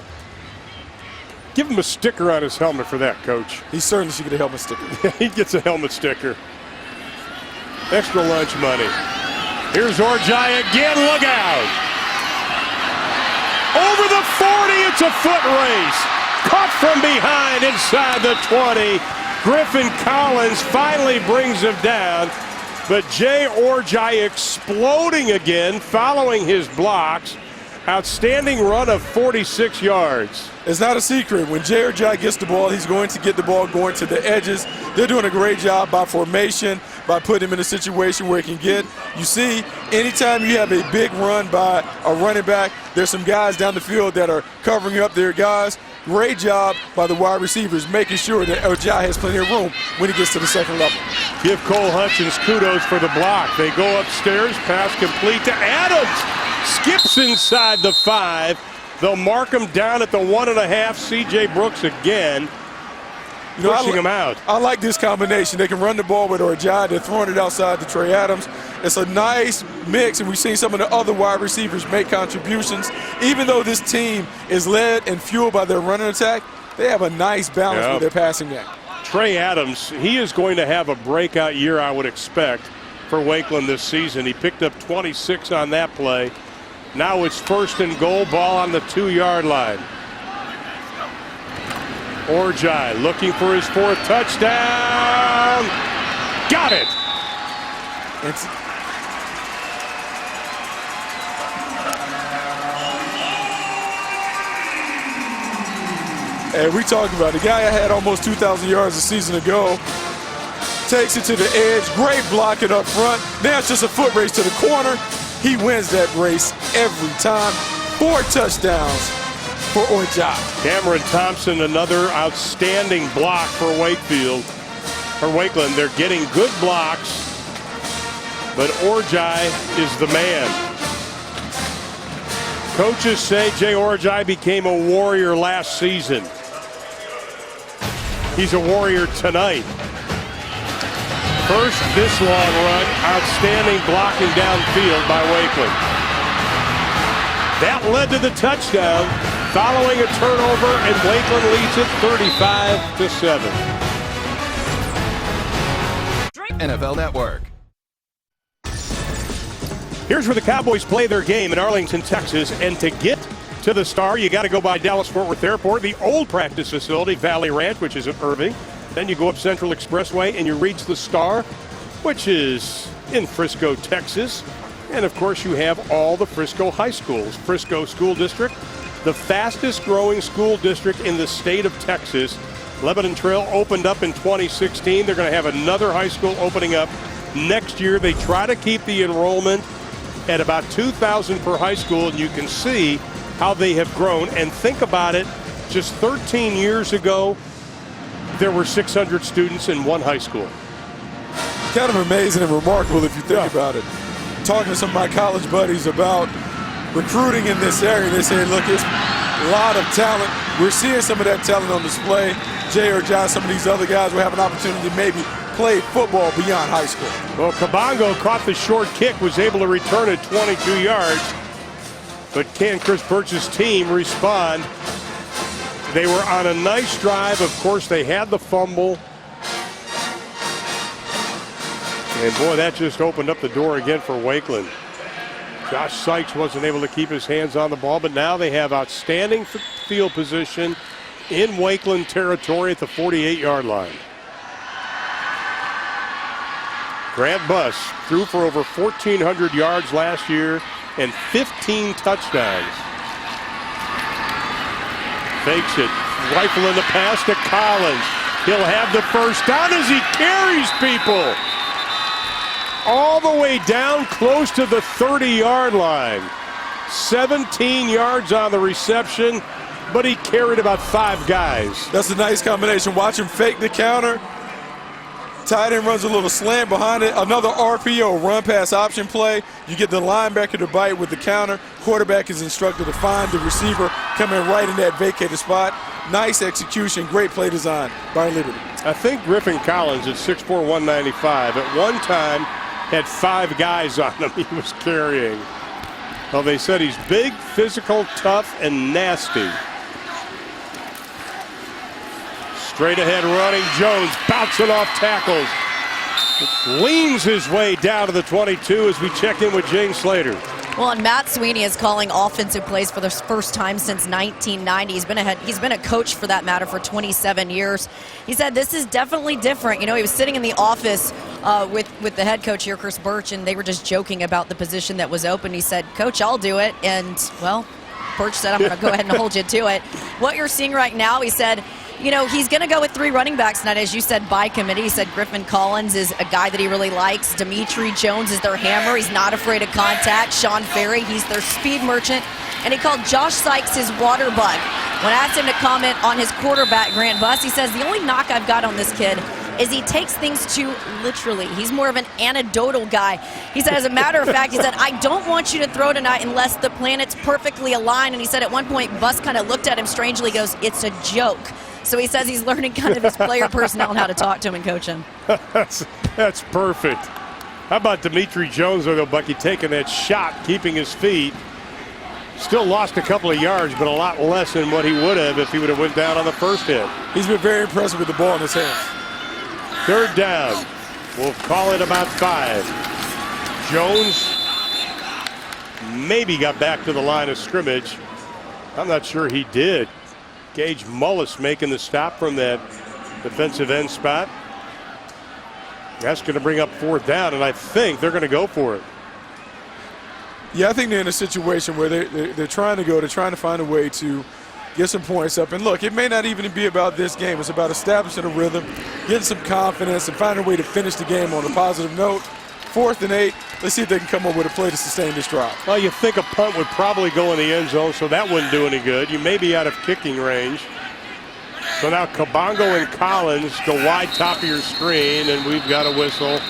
Give him a sticker on his helmet for that, Coach. He certainly should get a helmet sticker. He gets a helmet sticker. Extra lunch money. Here's Orjai again. Look out. Over the 40. It's a foot race. Caught from behind inside the 20. Griffin Collins finally brings him down. But Jay Orjai exploding again, following his blocks. Outstanding run of 46 yards. It's not a secret. When Jay Orjai gets the ball, he's going to get the ball going to the edges. They're doing a great job by formation, by putting him in a situation where he can get. You see, anytime you have a big run by a running back, there's some guys down the field that are covering up their guys. Great job by the wide receivers, making sure that Orjai has plenty of room when he gets to the 2nd level. Give Cole Hutchins kudos for the block. They go upstairs, pass complete to Adams. Skips inside the 5. They'll mark him down at the 1.5. C.J. Brooks again, pushing him out. I like this combination. They can run the ball with Orjai. They're throwing it outside to Trey Adams. It's a nice mix, and we've seen some of the other wide receivers make contributions. Even though this team is led and fueled by their running attack, they have a nice balance with their passing game. Trey Adams, he is going to have a breakout year, I would expect, for Wakeland this season. He picked up 26 on that play. Now it's 1st and goal, ball on the 2-yard line. Orjai looking for his 4th touchdown. Got it. And we talked about it. The guy had almost 2,000 yards a season ago. Takes it to the edge. Great blocking up front. Now it's just a foot race to the corner. He wins that race every time. 4 touchdowns for Orjai. Cameron Thompson, another outstanding block for Wakeland. They're getting good blocks, but Orjai is the man. Coaches say Jay Orjai became a warrior last season. He's a warrior tonight. First, this long run, outstanding blocking downfield by Wakeland. That led to the touchdown, following a turnover, and Wakeland leads it 35-7. NFL Network. Here's where the Cowboys play their game in Arlington, Texas, and to get to the Star, you got to go by Dallas-Fort Worth Airport, the old practice facility, Valley Ranch, which is at Irving. Then you go up Central Expressway and you reach the Star, which is in Frisco, Texas. And of course you have all the Frisco high schools. Frisco School District, the fastest growing school district in the state of Texas. Lebanon Trail opened up in 2016. They're going to have another high school opening up next year. They try to keep the enrollment at about 2,000 per high school, and you can see how they have grown. And think about it, just 13 years ago, there were 600 students in one high school. Kind of amazing and remarkable if you think about it. Talking to some of my college buddies about recruiting in this area, they say, look, it's a lot of talent. We're seeing some of that talent on display. Jay Orjai, some of these other guys will have an opportunity to maybe play football beyond high school. Well, Cabango caught the short kick, was able to return it 22 yards. But can Chris Birch's team respond? They were on a nice drive. Of course, they had the fumble. And boy, that just opened up the door again for Wakeland. Josh Sykes wasn't able to keep his hands on the ball, but now they have outstanding field position in Wakeland territory at the 48-yard line. Grant Buss threw for over 1,400 yards last year and 15 touchdowns. Fakes it. Rifle in the pass to Collins. He'll have the first down as he carries people all the way down close to the 30-yard line. 17 yards on the reception, but he carried about 5 guys. That's a nice combination. Watch him fake the counter. Tight end runs a little slant behind it. Another RPO, run pass option play. You get the linebacker to bite with the counter. Quarterback is instructed to find the receiver coming right in that vacated spot. Nice execution, great play design by Liberty. I think Griffin Collins at 6'4", 195 at one time had 5 guys on him he was carrying. Well, they said he's big, physical, tough, and nasty. Straight ahead running, Jones bouncing off tackles. Leans his way down to the 22 as we check in with Jane Slater. Well, and Matt Sweeney is calling offensive plays for the first time since 1990. He's been a coach, for that matter, for 27 years. He said this is definitely different. You know, he was sitting in the office with the head coach here, Chris Birch, and they were just joking about the position that was open. He said, "Coach, I'll do it." And, well, Birch said, "I'm going to go ahead and hold you to it." What you're seeing right now, he said, you know, he's going to go with 3 running backs tonight, as you said, by committee. He said Griffin Collins is a guy that he really likes. Dimitri Jones is their hammer. He's not afraid of contact. Sean Ferry, he's their speed merchant. And he called Josh Sykes his water bug. When I asked him to comment on his quarterback, Grant Buss, he says, the only knock I've got on this kid is he takes things too literally. He's more of an anecdotal guy. He said, as a matter of fact, he said, I don't want you to throw tonight unless the planets perfectly align. And he said at one point, Buss kind of looked at him strangely, goes, it's a joke. So he says he's learning kind of his player personnel and how to talk to him and coach him. That's perfect. How about Dimitri Jones, though, Bucky, taking that shot, keeping his feet. Still lost a couple of yards, but a lot less than what he would have if he would have went down on the first hit. He's been very impressive with the ball in his hands. 3rd down. We'll call it about 5. Jones maybe got back to the line of scrimmage. I'm not sure he did. Gage Mullis making the stop from that defensive end spot. That's going to bring up 4th down, and I think they're going to go for it. Yeah, I think they're in a situation where they're trying to find a way to get some points up. And look, it may not even be about this game. It's about establishing a rhythm, getting some confidence, and finding a way to finish the game on a positive note. 4th and 8. Let's see if they can come up with a play to sustain this drive. Well, you think a punt would probably go in the end zone, so that wouldn't do any good. You may be out of kicking range. So now Kabongo and Collins go wide top of your screen, and we've got a whistle.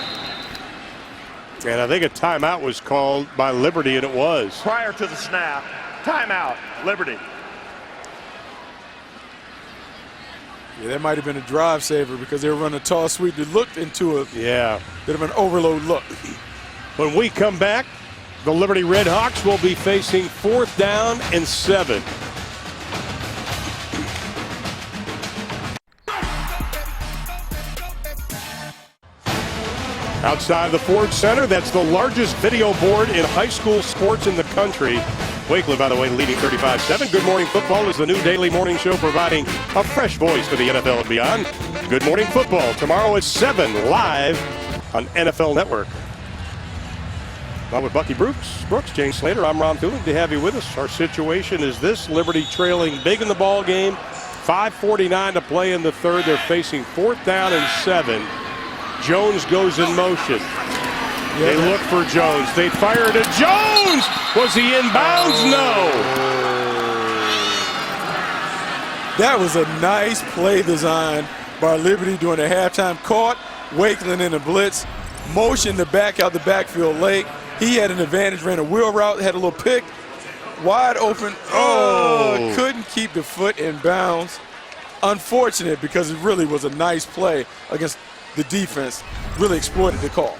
And I think a timeout was called by Liberty, and it was. Prior to the snap, timeout, Liberty. Yeah, that might have been a drive saver because they were running a toss sweep that looked into a bit of an overload look. When we come back, the Liberty Redhawks will be facing 4th down and 7. Outside the Ford Center, that's the largest video board in high school sports in the country. Wakeland, by the way, leading 35-7. Good Morning Football is the new daily morning show providing a fresh voice to the NFL and beyond. Good Morning Football, tomorrow at 7, live on NFL Network. Now with Bucky Brooks, Jane Slater, I'm Ron Thulin to have you with us. Our situation is this: Liberty trailing big in the ball game. 5:49 to play in the 3rd. They're facing 4th down and 7. Jones goes in motion. They look for Jones. They fire to Jones. Was he in bounds? No. That was a nice play design by Liberty during the halftime. Caught Wakeland in a blitz. Motion to back out the backfield late. He had an advantage, ran a wheel route, had a little pick. Wide open. Oh, couldn't keep the foot in bounds. Unfortunate because it really was a nice play against the defense. Really exploited the call.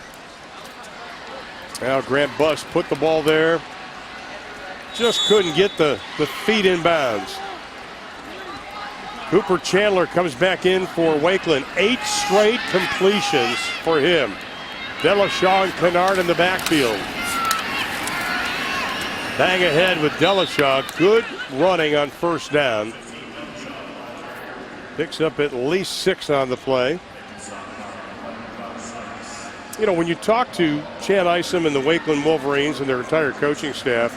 Now Grant Buss put the ball there. Just couldn't get the feet in bounds. Cooper Chandler comes back in for Wakeland. 8 straight completions for him. Delashaw and Kennard in the backfield. Bang ahead with Delashaw. Good running on 1st down. Picks up at least 6 on the play. You know, when you talk to Chan Isom and the Wakeland Wolverines and their entire coaching staff,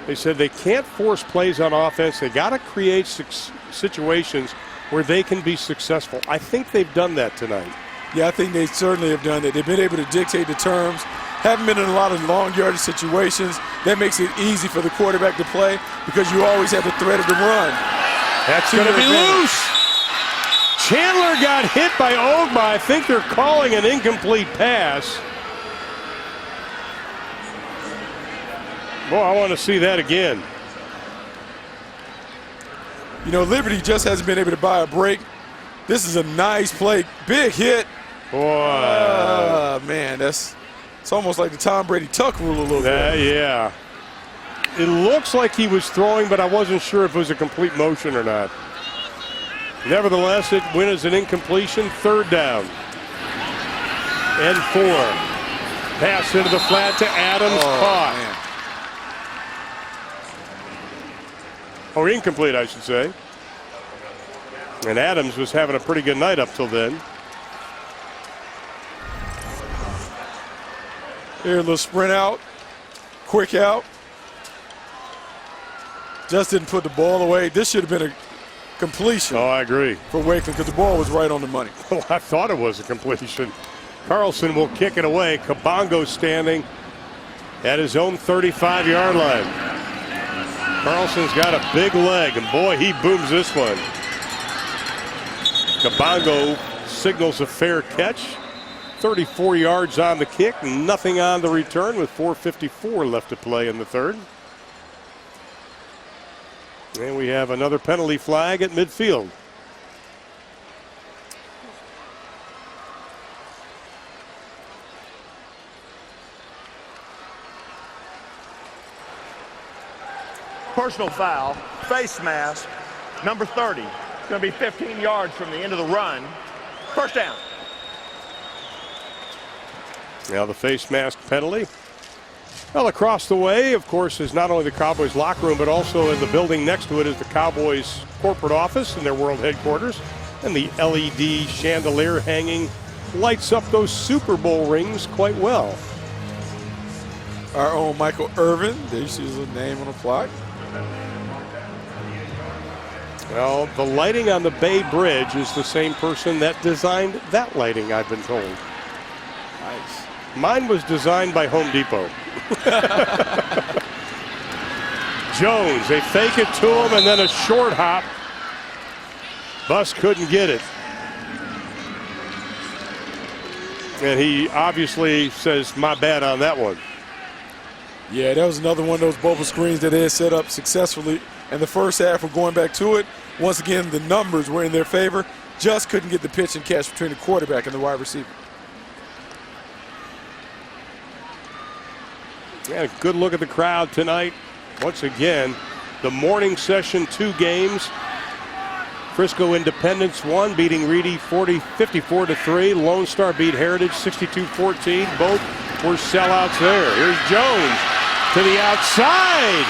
They said they can't force plays on offense. They got to create situations where they can be successful. I think they've done that tonight. Yeah, I think they certainly have done that. They've been able to dictate the terms, haven't been in a lot of long yardage situations. That makes it easy for the quarterback to play because you always have the threat of the run. That's going to be loose. Chandler got hit by Ogba. I think they're calling an incomplete pass. Boy, I want to see that again. You know, Liberty just hasn't been able to buy a break. This is a nice play. Big hit. Boy. Man, it's almost like the Tom Brady tuck rule a little bit. Yeah. It looks like he was throwing, but I wasn't sure if it was a complete motion or not. Nevertheless, it went as an incompletion. 3rd down. And 4. Pass into the flat to Adams. Caught. Man. Or incomplete, I should say. And Adams was having a pretty good night up till then. Here, a little sprint out, quick out. Just didn't put the ball away. This should have been a completion. Oh, I agree. For Wakeland because the ball was right on the money. Well, I thought it was a completion. Carlson will kick it away. Kabongo standing at his own 35-yard line. Carlson's got a big leg, and boy, he booms this one. Kabongo signals a fair catch. 34 yards on the kick, nothing on the return with 4:54 left to play in the 3rd. And we have another penalty flag at midfield. Personal foul, face mask, number 30. It's going to be 15 yards from the end of the run. 1st down. Now the face mask penalty. Well, across the way, of course, is not only the Cowboys locker room, but also in the building next to it is the Cowboys corporate office and their world headquarters. And the LED chandelier hanging lights up those Super Bowl rings quite well. Our own Michael Irvin. There you see his name on the plaque. Well, the lighting on the Bay Bridge is the same person that designed that lighting, I've been told. Nice. Mine was designed by Home Depot. Jones, they fake it to him and then a short hop. Bus couldn't get it. And he obviously says, my bad on that one. Yeah, that was another one of those bubble screens that they had set up successfully. And the first half, we're going back to it. Once again, the numbers were in their favor. Just couldn't get the pitch and catch between the quarterback and the wide receiver. Yeah, a good look at the crowd tonight. Once again, the morning session, 2 games. Frisco Independence won, beating Reedy 54-3. Lone Star beat Heritage 62-14. Both were sellouts there. Here's Jones to the outside.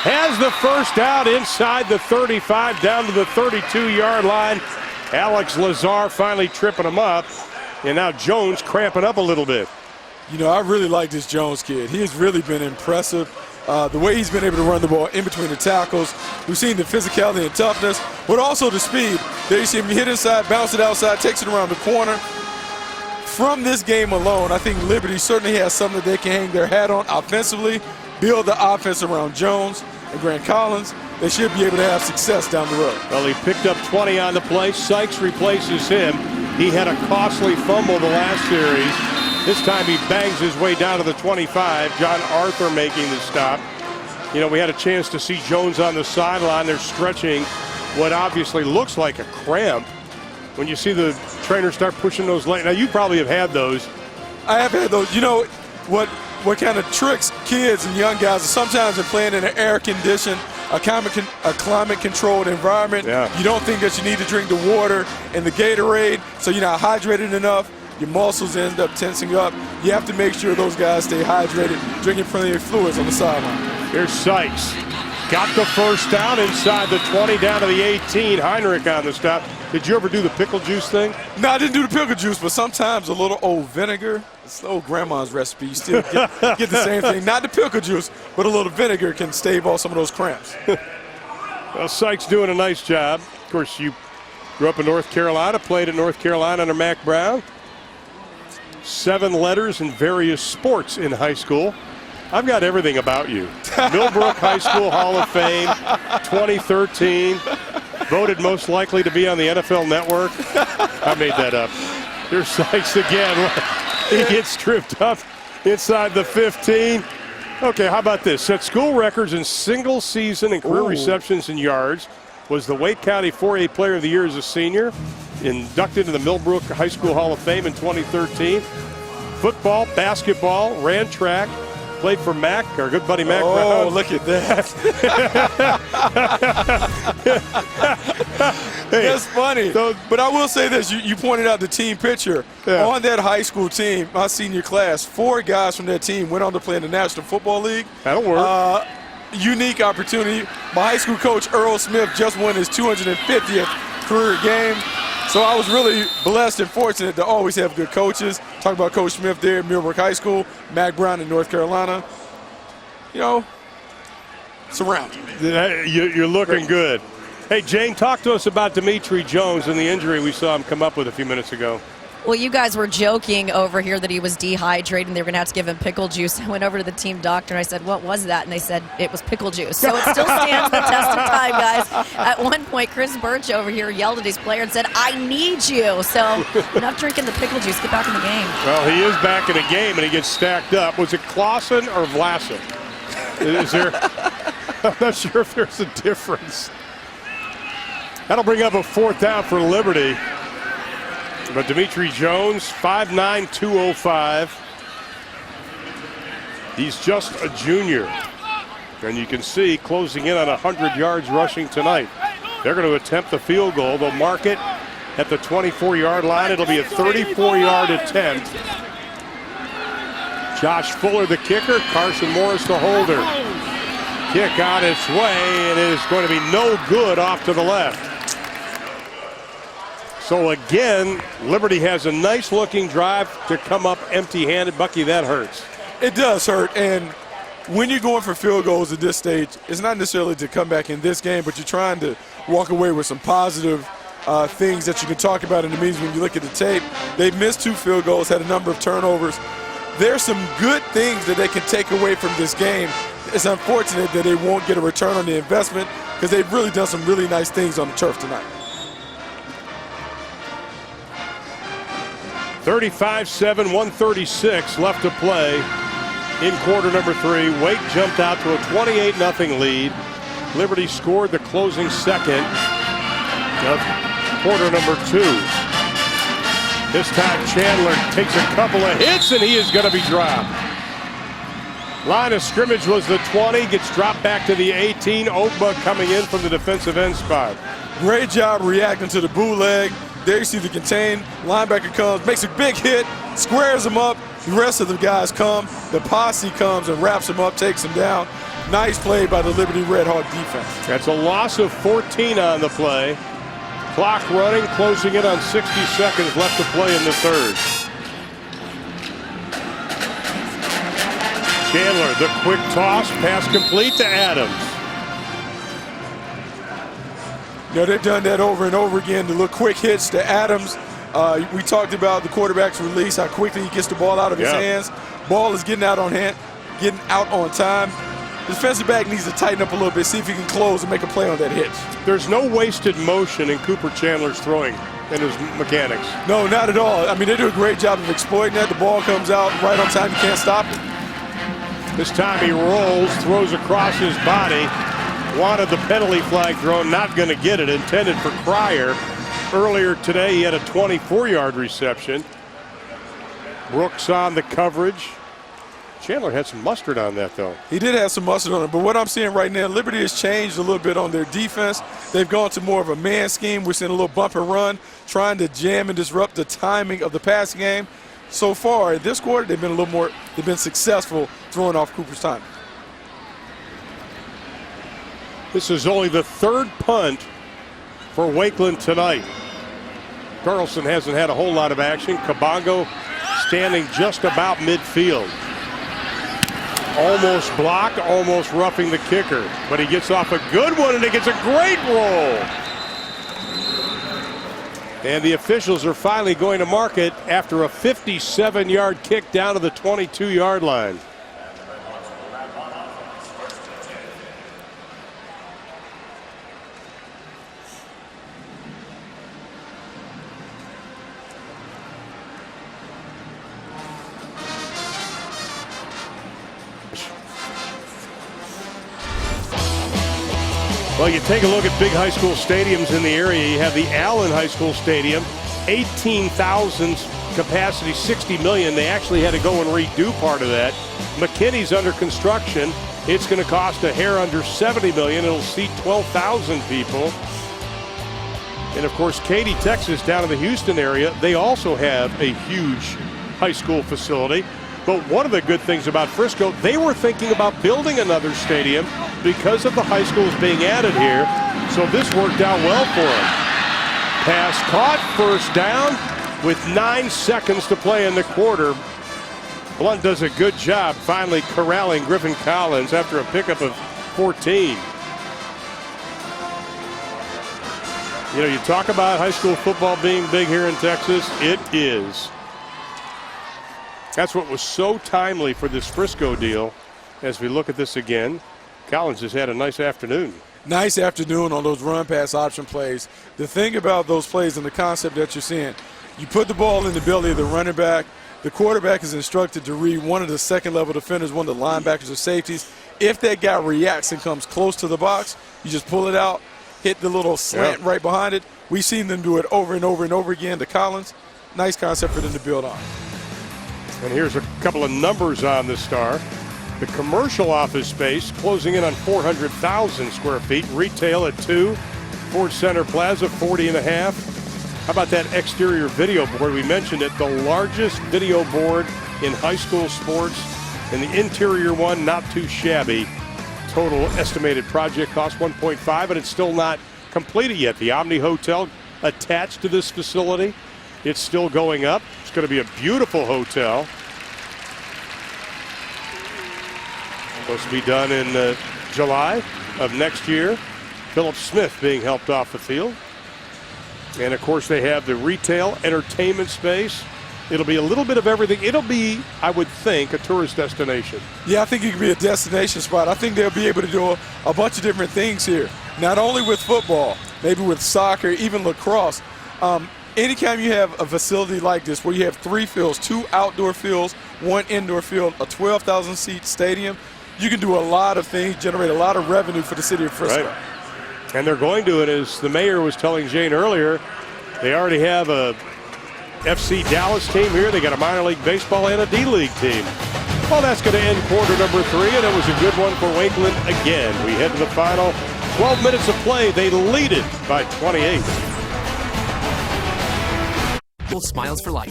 Has the first down inside the 35, down to the 32-yard line. Alex Lazar finally tripping him up. And now Jones cramping up a little bit. You know, I really like this Jones kid. He has really been impressive. The way he's been able to run the ball in between the tackles. We've seen the physicality and toughness, but also the speed. There you see him hit inside, bounce it outside, takes it around the corner. From this game alone, I think Liberty certainly has something that they can hang their hat on offensively, build the offense around Jones and Grant Collins. They should be able to have success down the road. Well, he picked up 20 on the play. Sykes replaces him. He had a costly fumble the last series. This time he bangs his way down to the 25. John Arthur making the stop. You know, we had a chance to see Jones on the sideline. They're stretching what obviously looks like a cramp. When you see the trainer start pushing those legs. Now, you probably have had those. I have had those. You know, what kind of tricks kids and young guys are sometimes they're playing in an air condition, a climate-controlled environment. Yeah. You don't think that you need to drink the water and the Gatorade, so you're not hydrated enough. Your muscles end up tensing up. You have to make sure those guys stay hydrated, drinking plenty of fluids on the sideline. Here's Sykes. Got the first down inside the 20, down to the 18. Heinrich on the stop. Did you ever do the pickle juice thing? No, I didn't do the pickle juice, but sometimes a little old vinegar, it's old grandma's recipe, you still get the same thing. Not the pickle juice, but a little vinegar can stave off some of those cramps. Well, Sykes doing a nice job. Of course, you grew up in North Carolina, played at North Carolina under Mack Brown. 7 letters in various sports in high school. I've got everything about you. Millbrook High School Hall of Fame, 2013. Voted most likely to be on the NFL Network. I made that up. Here's Sykes again. He gets tripped up inside the 15. Okay, how about this? Set school records in single season and career receptions and yards. Was the Wake County 4A Player of the Year as a senior. Inducted into the Millbrook High School Hall of Fame in 2013. Football, basketball, ran track. Played for Mack, our good buddy Mack Brown. Oh, look at that. Hey, that's funny. But I will say this. You pointed out the team picture. Yeah. On that high school team, my senior class, 4 guys from that team went on to play in the National Football League. That'll work. Unique opportunity. My high school coach, Earl Smith, just won his 250th career game. So I was really blessed and fortunate to always have good coaches. Talk about Coach Smith there at Millbrook High School, Mack Brown in North Carolina. You know, surrounded. You're looking good. Hey, Jane, talk to us about Dimitri Jones and the injury we saw him come up with a few minutes ago. Well, you guys were joking over here that he was dehydrated and they were going to have to give him pickle juice. I went over to the team doctor and I said, what was that? And they said it was pickle juice. So it still stands the test of time, guys. At one point, Chris Birch over here yelled at his player and said, I need you. So enough drinking the pickle juice. Get back in the game. Well, he is back in the game and he gets stacked up. Was it Clausen or Vlasic? Is there? I'm not sure if there's a difference. That'll bring up a 4th down for Liberty. But Dimitri Jones, 5'9", 205. He's just a junior. And you can see closing in on 100 yards rushing tonight. They're going to attempt the field goal. They'll mark it at the 24-yard line. It'll be a 34-yard attempt. Josh Fuller, the kicker. Carson Morris, the holder. Kick on its way, and it is going to be no good off to the left. So again, Liberty has a nice-looking drive to come up empty-handed. Bucky, that hurts. It does hurt, and when you're going for field goals at this stage, it's not necessarily to come back in this game, but you're trying to walk away with some positive things that you can talk about in the meetings when you look at the tape. They missed 2 field goals, had a number of turnovers. There's some good things that they can take away from this game. It's unfortunate that they won't get a return on the investment because they've really done some really nice things on the turf tonight. 35-7, 136 left to play in quarter number 3. Wake jumped out to a 28-0 lead. Liberty scored the closing second of quarter number 2. This time Chandler takes a couple of hits and he is going to be dropped. Line of scrimmage was the 20, gets dropped back to the 18. Ogba coming in from the defensive end spot. Great job reacting to the bootleg. There you see the contain. Linebacker comes, makes a big hit, squares him up. The rest of the guys come. The posse comes and wraps him up, takes him down. Nice play by the Liberty Redhawk defense. That's a loss of 14 on the play. Clock running, closing in on 60 seconds left to play in the 3rd. Chandler, the quick toss, pass complete to Adams. You know, they've done that over and over again, the little quick hits to Adams. We talked about the quarterback's release, how quickly he gets the ball out of his hands. Ball is getting out on time. The defensive back needs to tighten up a little bit, see if he can close and make a play on that hitch. There's no wasted motion in Cooper Chandler's throwing and his mechanics. No, not at all. I mean, they do a great job of exploiting that. The ball comes out right on time. You can't stop it. This time he rolls, throws across his body. Wanted the penalty flag thrown, not going to get it. Intended for Cryer. Earlier today, he had a 24-yard reception. Brooks on the coverage. Chandler had some mustard on that, though. He did have some mustard on it, but what I'm seeing right now, Liberty has changed a little bit on their defense. They've gone to more of a man scheme. We're seeing a little bump and run, trying to jam and disrupt the timing of the passing game. So far, this quarter, they've been successful throwing off Cooper's time. This is only the 3rd punt for Wakeland tonight. Carlson hasn't had a whole lot of action. Kabongo standing just about midfield. Almost blocked, almost roughing the kicker. But he gets off a good one, and he gets a great roll. And the officials are finally going to mark it after a 57-yard kick down to the 22-yard line. Well, you take a look at big high school stadiums in the area. You have the Allen High School Stadium, 18,000 capacity, 60 million. They actually had to go and redo part of that. McKinney's under construction. It's going to cost a hair under 70 million. It'll seat 12,000 people. And of course, Katy, Texas, down in the Houston area, they also have a huge high school facility. But one of the good things about Frisco, they were thinking about building another stadium because of the high schools being added here. So this worked out well for them. Pass caught, first down with 9 seconds to play in the quarter. Blunt does a good job finally corralling Griffin Collins after a pickup of 14. You know, you talk about high school football being big here in Texas. It is. That's what was so timely for this Frisco deal. As we look at this again, Collins has had a nice afternoon. Nice afternoon on those run-pass option plays. The thing about those plays and the concept that you're seeing, you put the ball in the belly of the running back. The quarterback is instructed to read one of the second-level defenders, one of the linebackers or safeties. If that guy reacts and comes close to the box, you just pull it out, hit the little slant right behind it. We've seen them do it over and over and over again to Collins. Nice concept for them to build on. And here's a couple of numbers on the Star. The commercial office space closing in on 400,000 square feet. Retail at 2. Ford Center Plaza, 40.5. How about that exterior video board? We mentioned it, the largest video board in high school sports. And the interior one, not too shabby. Total estimated project cost $1.5, and it's still not completed yet. The Omni Hotel attached to this facility. It's still going up. It's going to be a beautiful hotel. Supposed to be done in July of next year. Philip Smith being helped off the field. And of course they have the retail entertainment space. It'll be a little bit of everything. It'll be, I would think, a tourist destination. Yeah, I think it could be a destination spot. I think they'll be able to do a bunch of different things here. Not only with football, maybe with soccer, even lacrosse. Anytime you have a facility like this where you have 3 fields, 2 outdoor fields, 1 indoor field, a 12,000-seat stadium, you can do a lot of things, generate a lot of revenue for the city of Frisco. Right. And they're going to it, as the mayor was telling Jane earlier, they already have a FC Dallas team here. They got a minor league baseball and a D-League team. Well, that's going to end quarter number 3, and it was a good one for Wakeland again. We head to the final 12 minutes of play. They lead it by 28. Smiles for life.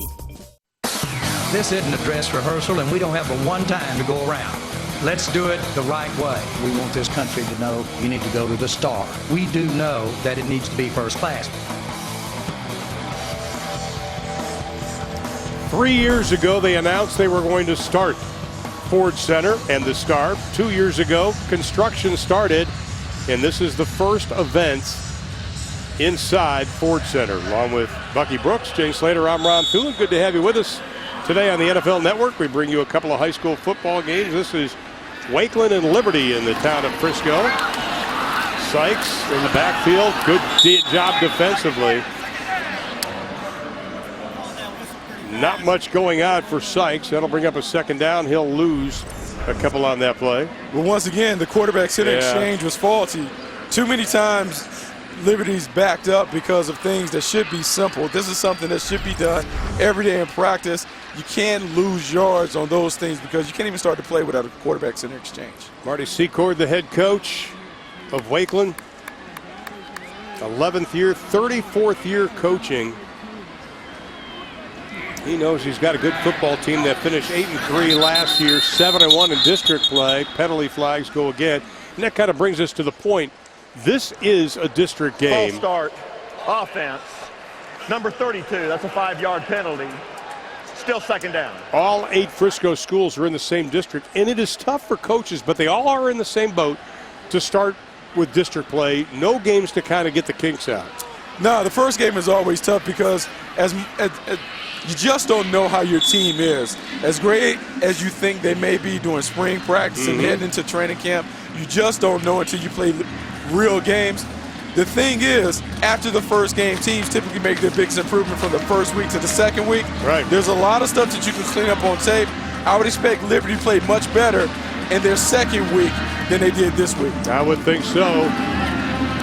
This isn't a dress rehearsal, and we don't have but one time to go around. Let's do it the right way. We want this country to know you need to go to the Star. We do know that it needs to be first class. 3 years ago, they announced they were going to start Ford Center and the Star. 2 years ago, construction started, and this is the first event inside Ford Center. Along with Bucky Brooks, Jane Slater, I'm Ron Thulin. Good to have you with us today on the NFL Network. We bring you a couple of high school football games. This is Wakeland and Liberty in the town of Frisco. Sykes in the backfield. Good job defensively. Not much going on for Sykes. That'll bring up a second down. He'll lose a couple on that play. Well, once again, the quarterback center exchange was faulty. Too many times Liberty's backed up because of things that should be simple. This is something that should be done every day in practice. You can't lose yards on those things because you can't even start to play without a quarterback center exchange. Marty Secord, the head coach of Wakeland. 11th year, 34th year coaching. He knows he's got a good football team that finished 8-3 last year, 7-1 in district play. Penalty flags go again. And that kind of brings us to the point. This is a district game. False start. Offense. Number 32, that's a 5-yard penalty. Still second down. All 8 Frisco schools are in the same district, and it is tough for coaches, but they all are in the same boat to start with district play. No games to kind of get the kinks out. No, the first game is always tough because as you just don't know how your team is. As great as you think they may be doing spring practice and heading into training camp, you just don't know until you play real games. The thing is, after the first game, teams typically make their biggest improvement from the first week to the second week. Right. There's a lot of stuff that you can clean up on tape. I would expect Liberty to play much better in their second week than they did this week. I would think so.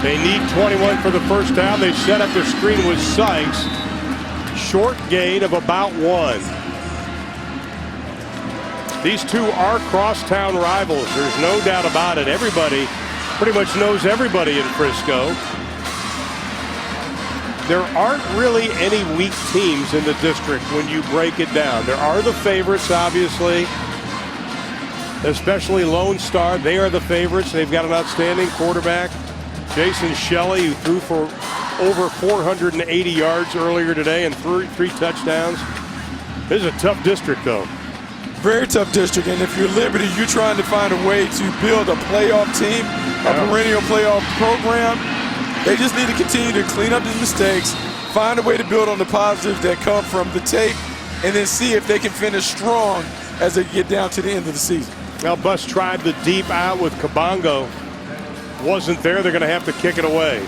They need 21 for the first down. They set up their screen with Sykes. Short gain of about 1. These two are crosstown rivals. There's no doubt about it. Everybody pretty much knows everybody in Frisco. There aren't really any weak teams in the district when you break it down. There are the favorites, obviously, especially Lone Star. They are the favorites. They've got an outstanding quarterback, Jason Shelley, who threw for over 480 yards earlier today and 3 touchdowns. This is a tough district, though. Very tough district, and if you're Liberty, you're trying to find a way to build a playoff team, a perennial playoff program. They just need to continue to clean up the mistakes, find a way to build on the positives that come from the tape, and then see if they can finish strong as they get down to the end of the season. Now, Bus tried the deep out with Kabongo. Wasn't there. They're going to have to kick it away.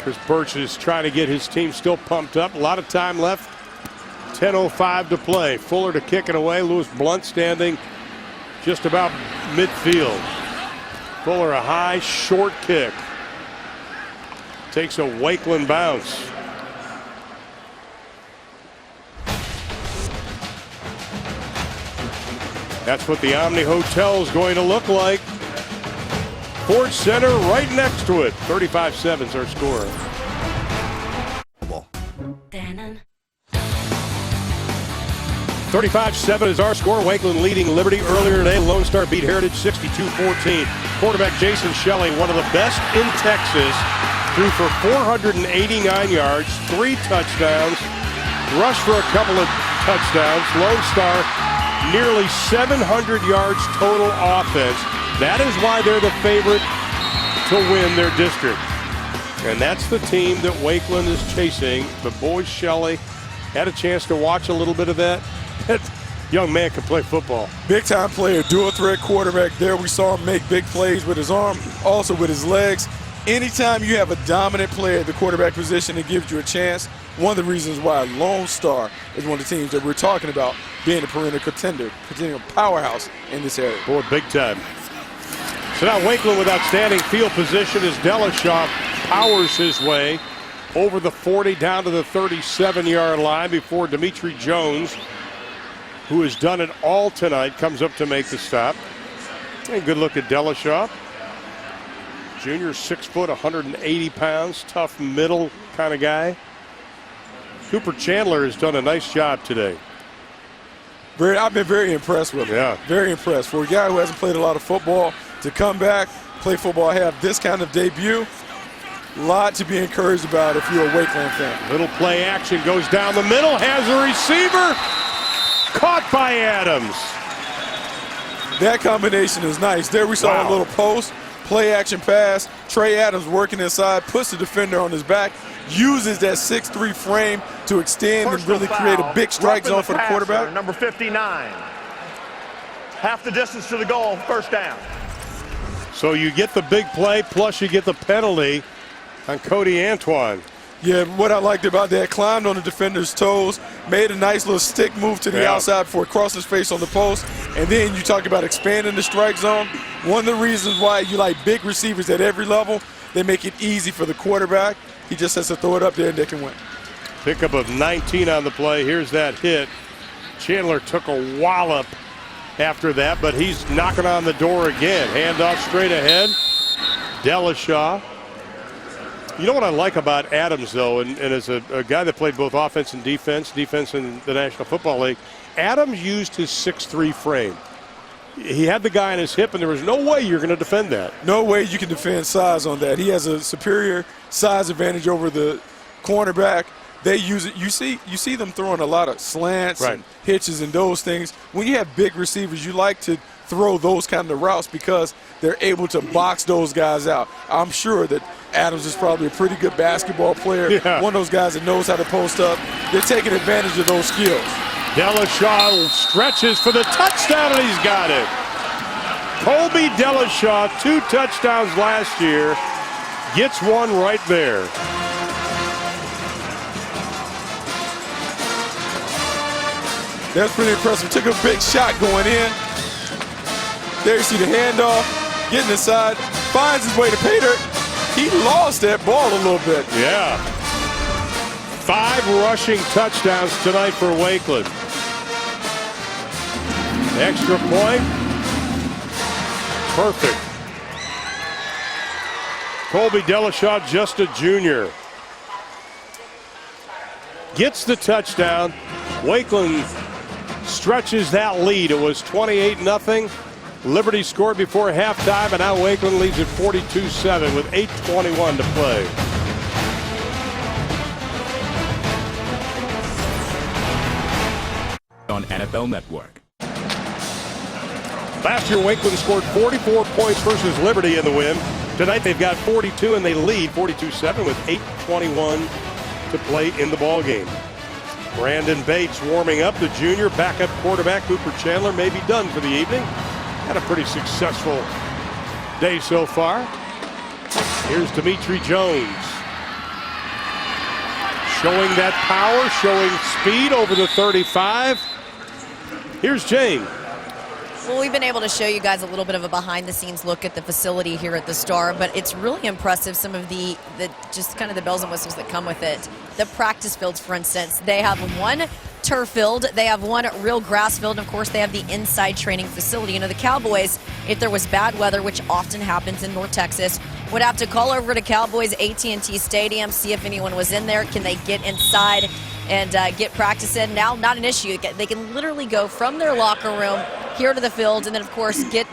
Chris Birch is trying to get his team still pumped up. A lot of time left. 10:05 to play. Fuller to kick it away. Lewis Blunt standing just about midfield. Fuller a high, short kick. Takes a Wakeland bounce. That's what the Omni Hotel is going to look like. Ford Center right next to it. 35-7 is our score. 35-7 is our score. Wakeland leading Liberty earlier today. Lone Star beat Heritage 62-14. Quarterback Jason Shelley, one of the best in Texas, threw for 489 yards, 3 touchdowns, rushed for a couple of touchdowns. Lone Star nearly 700 yards total offense. That is why they're the favorite to win their district. And that's the team that Wakeland is chasing. But boy, Shelley had a chance to watch a little bit of that. That young man can play football. Big time player, dual threat quarterback there. We saw him make big plays with his arm, also with his legs. Anytime you have a dominant player at the quarterback position, it gives you a chance. One of the reasons why Lone Star is one of the teams that we're talking about being a perennial contender, perennial powerhouse in this area. Boy, big time. So now Wakeland with outstanding field position as Delishaw powers his way over the 40 down to the 37-yard line before Dimitri Jones, who has done it all tonight, comes up to make the stop. And good look at Delishaw. Junior, 6 foot, 180 pounds, tough middle kind of guy. Cooper Chandler has done a nice job today. I've been very impressed with him. Yeah. Very impressed. For a guy who hasn't played a lot of football to come back, play football, have this kind of debut, a lot to be encouraged about if you're a Wakeland fan. Little play action goes down the middle, has a receiver, caught by Adams. That combination is nice. There we saw a little post, play action pass. Trey Adams working inside, puts the defender on his back, uses that 6'3" frame to extend and really create a big strike zone for the quarterback. Number 59. Half the distance to the goal, first down. So you get the big play, plus you get the penalty on Cody Antoine. Yeah, what I liked about that, climbed on the defender's toes, made a nice little stick move to the outside before crossing his face on the post, and then you talk about expanding the strike zone. One of the reasons why you like big receivers at every level, they make it easy for the quarterback. He just has to throw it up there and they can win. Pickup of 19 on the play. Here's that hit. Chandler took a wallop after that, but he's knocking on the door again. Handoff straight ahead. Delishaw You know what I like about Adams, though, and as a guy that played both offense and defense in the National Football League, Adams used his 6'3" frame. He had the guy on his hip, and there was no way you're going to defend that. No way you can defend size on that. He has a superior size advantage over the cornerback. They use it. You see them throwing a lot of slants and hitches and those things. When you have big receivers, you like to throw those kind of routes because they're able to box those guys out. I'm sure that Adams is probably a pretty good basketball player, one of those guys that knows how to post up. They're taking advantage of those skills. Dellashaw stretches for the touchdown, and he's got it. Colby Dellashaw, 2 touchdowns last year, gets one right there. That's pretty impressive. Took a big shot going in. There you see the handoff, getting inside, finds his way to pay dirt. He lost that ball a little bit. Yeah. 5 rushing touchdowns tonight for Wakeland. Extra point. Perfect. Colby Dellashaw, just a junior. Gets the touchdown. Wakeland stretches that lead. It was 28-0. Liberty scored before halftime, and now Wakeland leads at 42-7 with 8:21 to play. On NFL Network. Last year, Wakeland scored 44 points versus Liberty in the win. Tonight, they've got 42, and they lead 42-7 with 8:21 to play in the ballgame. Brandon Bates warming up. The junior backup quarterback, Cooper Chandler, may be done for the evening. Had a pretty successful day so far. Here's Dimitri Jones. Showing that power, showing speed over the 35. Here's Jane. Well, we've been able to show you guys a little bit of a behind-the-scenes look at the facility here at the Star, but it's really impressive, some of the just kind of the bells and whistles that come with it. The practice fields, for instance, they have one turf field, they have one real grass field, and of course they have the inside training facility. You know, the Cowboys, if there was bad weather, which often happens in North Texas, would have to call over to Cowboys AT&T Stadium, see if anyone was in there. Can they get inside and get practice in? Now, not an issue. They can literally go from their locker room here to the field, and then, of course, get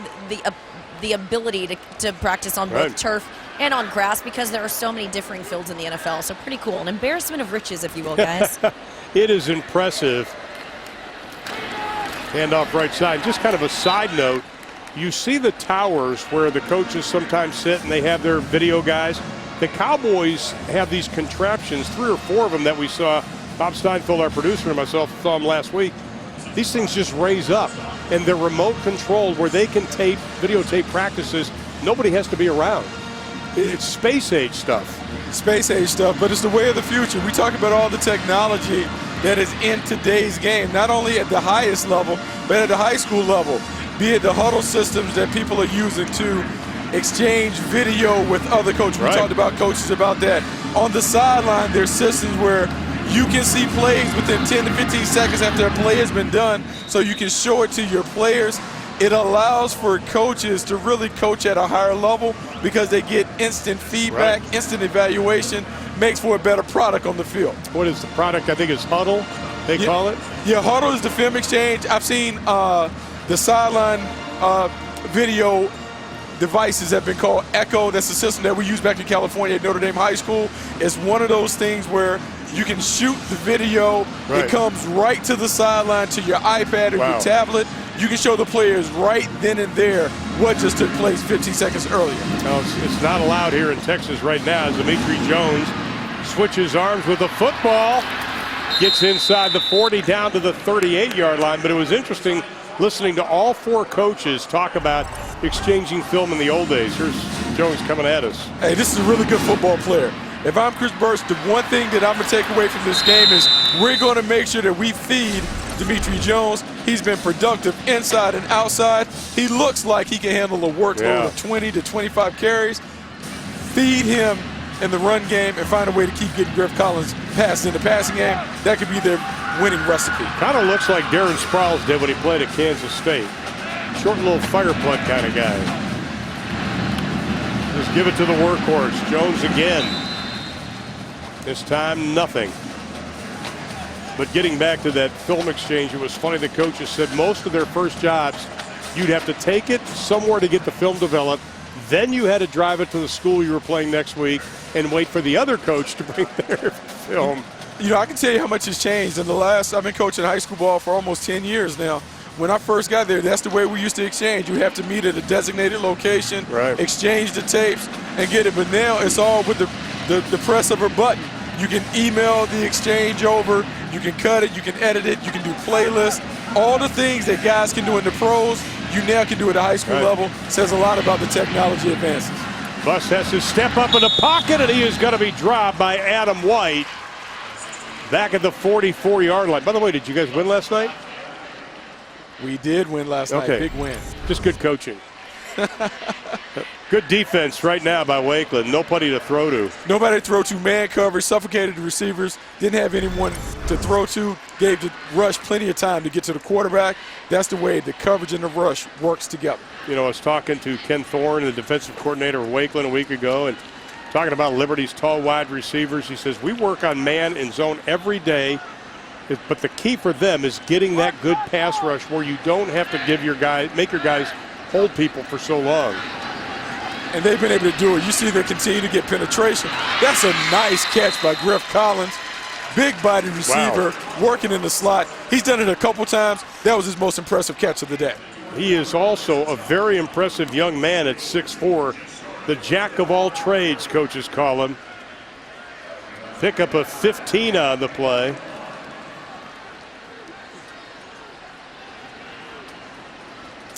the ability to practice on both turf and on grass, because there are so many differing fields in the NFL. So pretty cool. An embarrassment of riches, if you will, guys. It is impressive. Handoff right side. Just kind of a side note, you see the towers where the coaches sometimes sit and they have their video guys. The Cowboys have these contraptions, 3 or 4 of them that we saw. Bob Steinfeld, our producer, and myself saw them last week. These things just raise up, and they're remote controlled where they can videotape practices. Nobody has to be around. It's space age stuff. Space age stuff, but it's the way of the future. We talk about all the technology that is in today's game, not only at the highest level, but at the high school level. Be it the huddle systems that people are using to exchange video with other coaches. We talked about coaches about that. On the sideline, there's systems where you can see plays within 10 to 15 seconds after a play has been done, so you can show it to your players. It allows for coaches to really coach at a higher level because they get instant feedback, instant evaluation, makes for a better product on the field. What is the product? I think it's Huddle, they call it? Yeah, Huddle is the film exchange. I've seen the sideline video devices have been called Echo. That's the system that we use back in California at Notre Dame High School. It's one of those things where you can shoot the video. It comes right to the sideline to your iPad or your tablet. You can show the players right then and there what just took place 15 seconds earlier. No, it's not allowed here in Texas right now. As Dimitri Jones switches arms with the football, gets inside the 40 down to the 38-yard line. But it was interesting listening to all 4 coaches talk about exchanging film in the old days. Here's Jones coming at us. Hey, this is a really good football player. If I'm Chris Burst, the one thing that I'm going to take away from this game is we're going to make sure that we feed Dimitri Jones. He's been productive inside and outside. He looks like he can handle a workload of 20 to 25 carries. Feed him in the run game and find a way to keep getting Griff Collins passed in the passing game. That could be their winning recipe. Kind of looks like Darren Sproles did when he played at Kansas State. Short little fire plug kind of guy. Just give it to the workhorse. Jones again. This time, nothing. But getting back to that film exchange, it was funny the coaches said most of their first jobs, you'd have to take it somewhere to get the film developed. Then you had to drive it to the school you were playing next week and wait for the other coach to bring their film. You know, I can tell you how much has changed in the last, I've been coaching high school ball for almost 10 years now. When I first got there, that's the way we used to exchange. You have to meet at a designated location, exchange the tapes, and get it. But now it's all with the press of a button. You can email the exchange over, you can cut it, you can edit it, you can do playlists. All the things that guys can do in the pros, you now can do at the high school level. Says a lot about the technology advances. Buss has to step up in the pocket, and he is going to be dropped by Adam White back at the 44-yard line. By the way, did you guys win last night? We did win last night. Big win. Just good coaching. Good defense right now by Wakeland. Nobody to throw to. Nobody to throw to. Man coverage, suffocated the receivers. Didn't have anyone to throw to. Gave the rush plenty of time to get to the quarterback. That's the way the coverage and the rush works together. You know, I was talking to Ken Thorne, the defensive coordinator of Wakeland, a week ago, and talking about Liberty's tall wide receivers. He says, we work on man and zone every day, but the key for them is getting that good pass rush where you don't have to make your guys hold people for so long. And they've been able to do it. You see they continue to get penetration. That's a nice catch by Griff Collins. Big body receiver, working in the slot. He's done it a couple times. That was his most impressive catch of the day. He is also a very impressive young man at 6'4", the jack of all trades, coaches call him. Pick up a 15 on the play.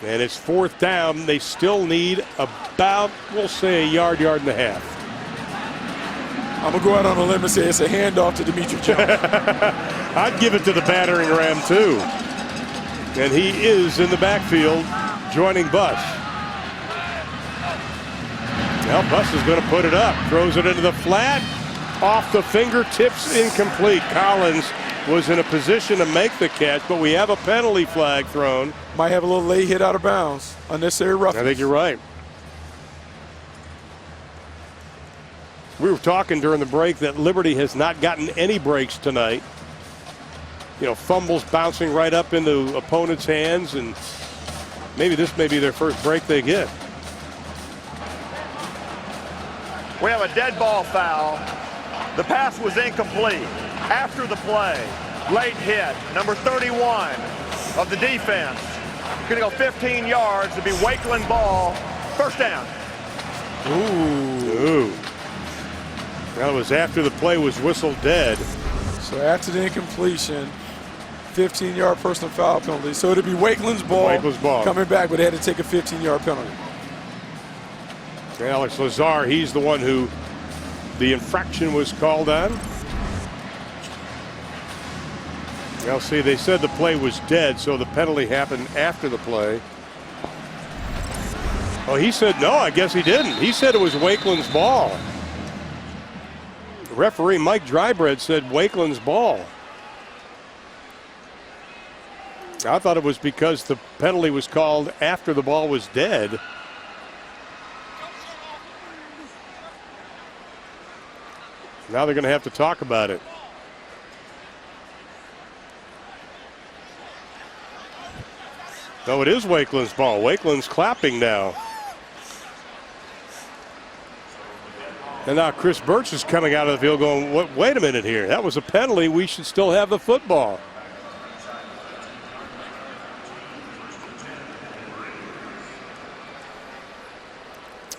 And it's 4th down. They still need about, we'll say, a yard and a half. I'm going to go out on a limb and say it's a handoff to Dimitri Jones. I'd give it to the battering ram, too. And he is in the backfield, joining Buss. Now Buss is going to put it up. Throws it into the flat. Off the fingertips, incomplete. Collins was in a position to make the catch, but we have a penalty flag thrown. Might have a little late hit out of bounds. Unnecessary roughness. I think you're right. We were talking during the break that Liberty has not gotten any breaks tonight. You know, fumbles bouncing right up into opponents' hands, and maybe this may be their first break they get. We have a dead ball foul. The pass was incomplete. After the play, late hit, number 31 of the defense. Going to go 15 yards to be Wakeland ball. First down. Ooh. That was after the play was whistled dead. So after the incompletion, 15-yard personal foul penalty. So it'll be Wakeland's ball. Wakeland's ball. Coming back, but they had to take a 15-yard penalty. Alex Lazar, he's the one who the infraction was called on. Now see, they said the play was dead, so the penalty happened after the play. Oh, he said no, I guess he didn't. He said it was Wakeland's ball. Referee Mike Drybread said Wakeland's ball. I thought it was because the penalty was called after the ball was dead. Now they're going to have to talk about it. No, it is Wakeland's ball. Wakeland's clapping now. And now Chris Birch is coming out of the field going, wait a minute here. That was a penalty. We should still have the football.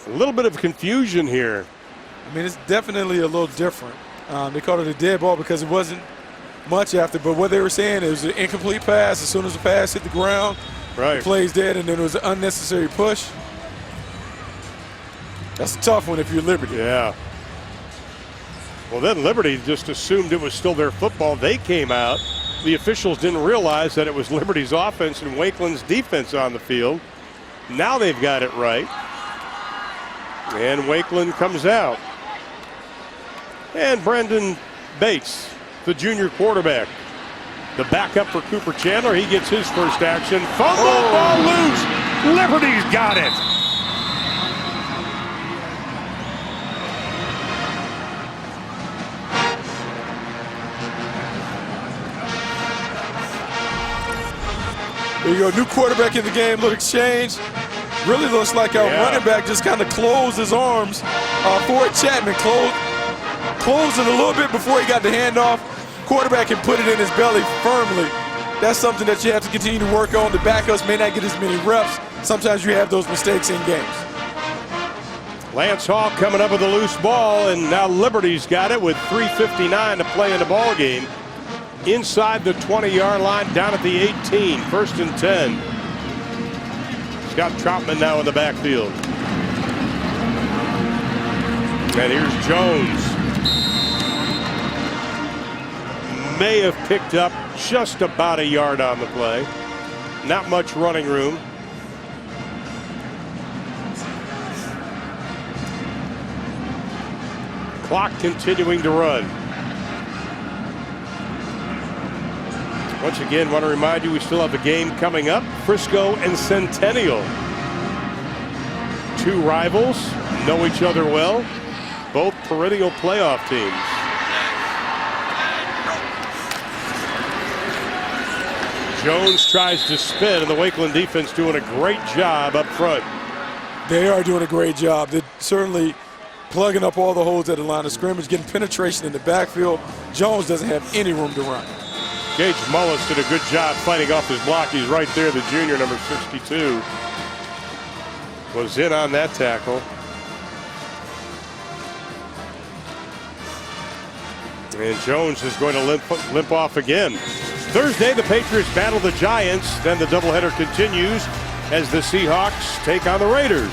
A little bit of confusion here. I mean, it's definitely a little different. They called it a dead ball because it wasn't much after. But what they were saying, it was an incomplete pass. As soon as the pass hit the ground, the play's dead, and then it was an unnecessary push. That's a tough one if you're Liberty. Yeah. Well, then Liberty just assumed it was still their football. They came out. The officials didn't realize that it was Liberty's offense and Wakeland's defense on the field. Now they've got it right. And Wakeland comes out. And Brendan Bates, the junior quarterback, the backup for Cooper Chandler. He gets his first action. Fumble, ball loose. Liberty's got it. There you go, new quarterback in the game, little exchange. Really looks like our running back just kind of closed his arms for Chapman. Closed it a little bit before he got the handoff. Quarterback can put it in his belly firmly. That's something that you have to continue to work on. The backups may not get as many reps. Sometimes you have those mistakes in games. Lance Hall coming up with a loose ball, and now Liberty's got it with 3:59 to play in the ball game. Inside the 20-yard line, down at the 18, 1st and 10. Scott Troutman now in the backfield. And here's Jones. May have picked up just about a yard on the play. Not much running room. Clock continuing to run. Once again, want to remind you we still have a game coming up. Frisco and Centennial. Two rivals, know each other well. Both perennial playoff teams. Jones tries to spin, and the Wakeland defense doing a great job up front. They are doing a great job. They're certainly plugging up all the holes at the line of scrimmage, getting penetration in the backfield. Jones doesn't have any room to run. Gage Mullis did a good job fighting off his block. He's right there, the junior, number 62. Was in on that tackle. And Jones is going to limp off again. Thursday, the Patriots battle the Giants. Then the doubleheader continues as the Seahawks take on the Raiders.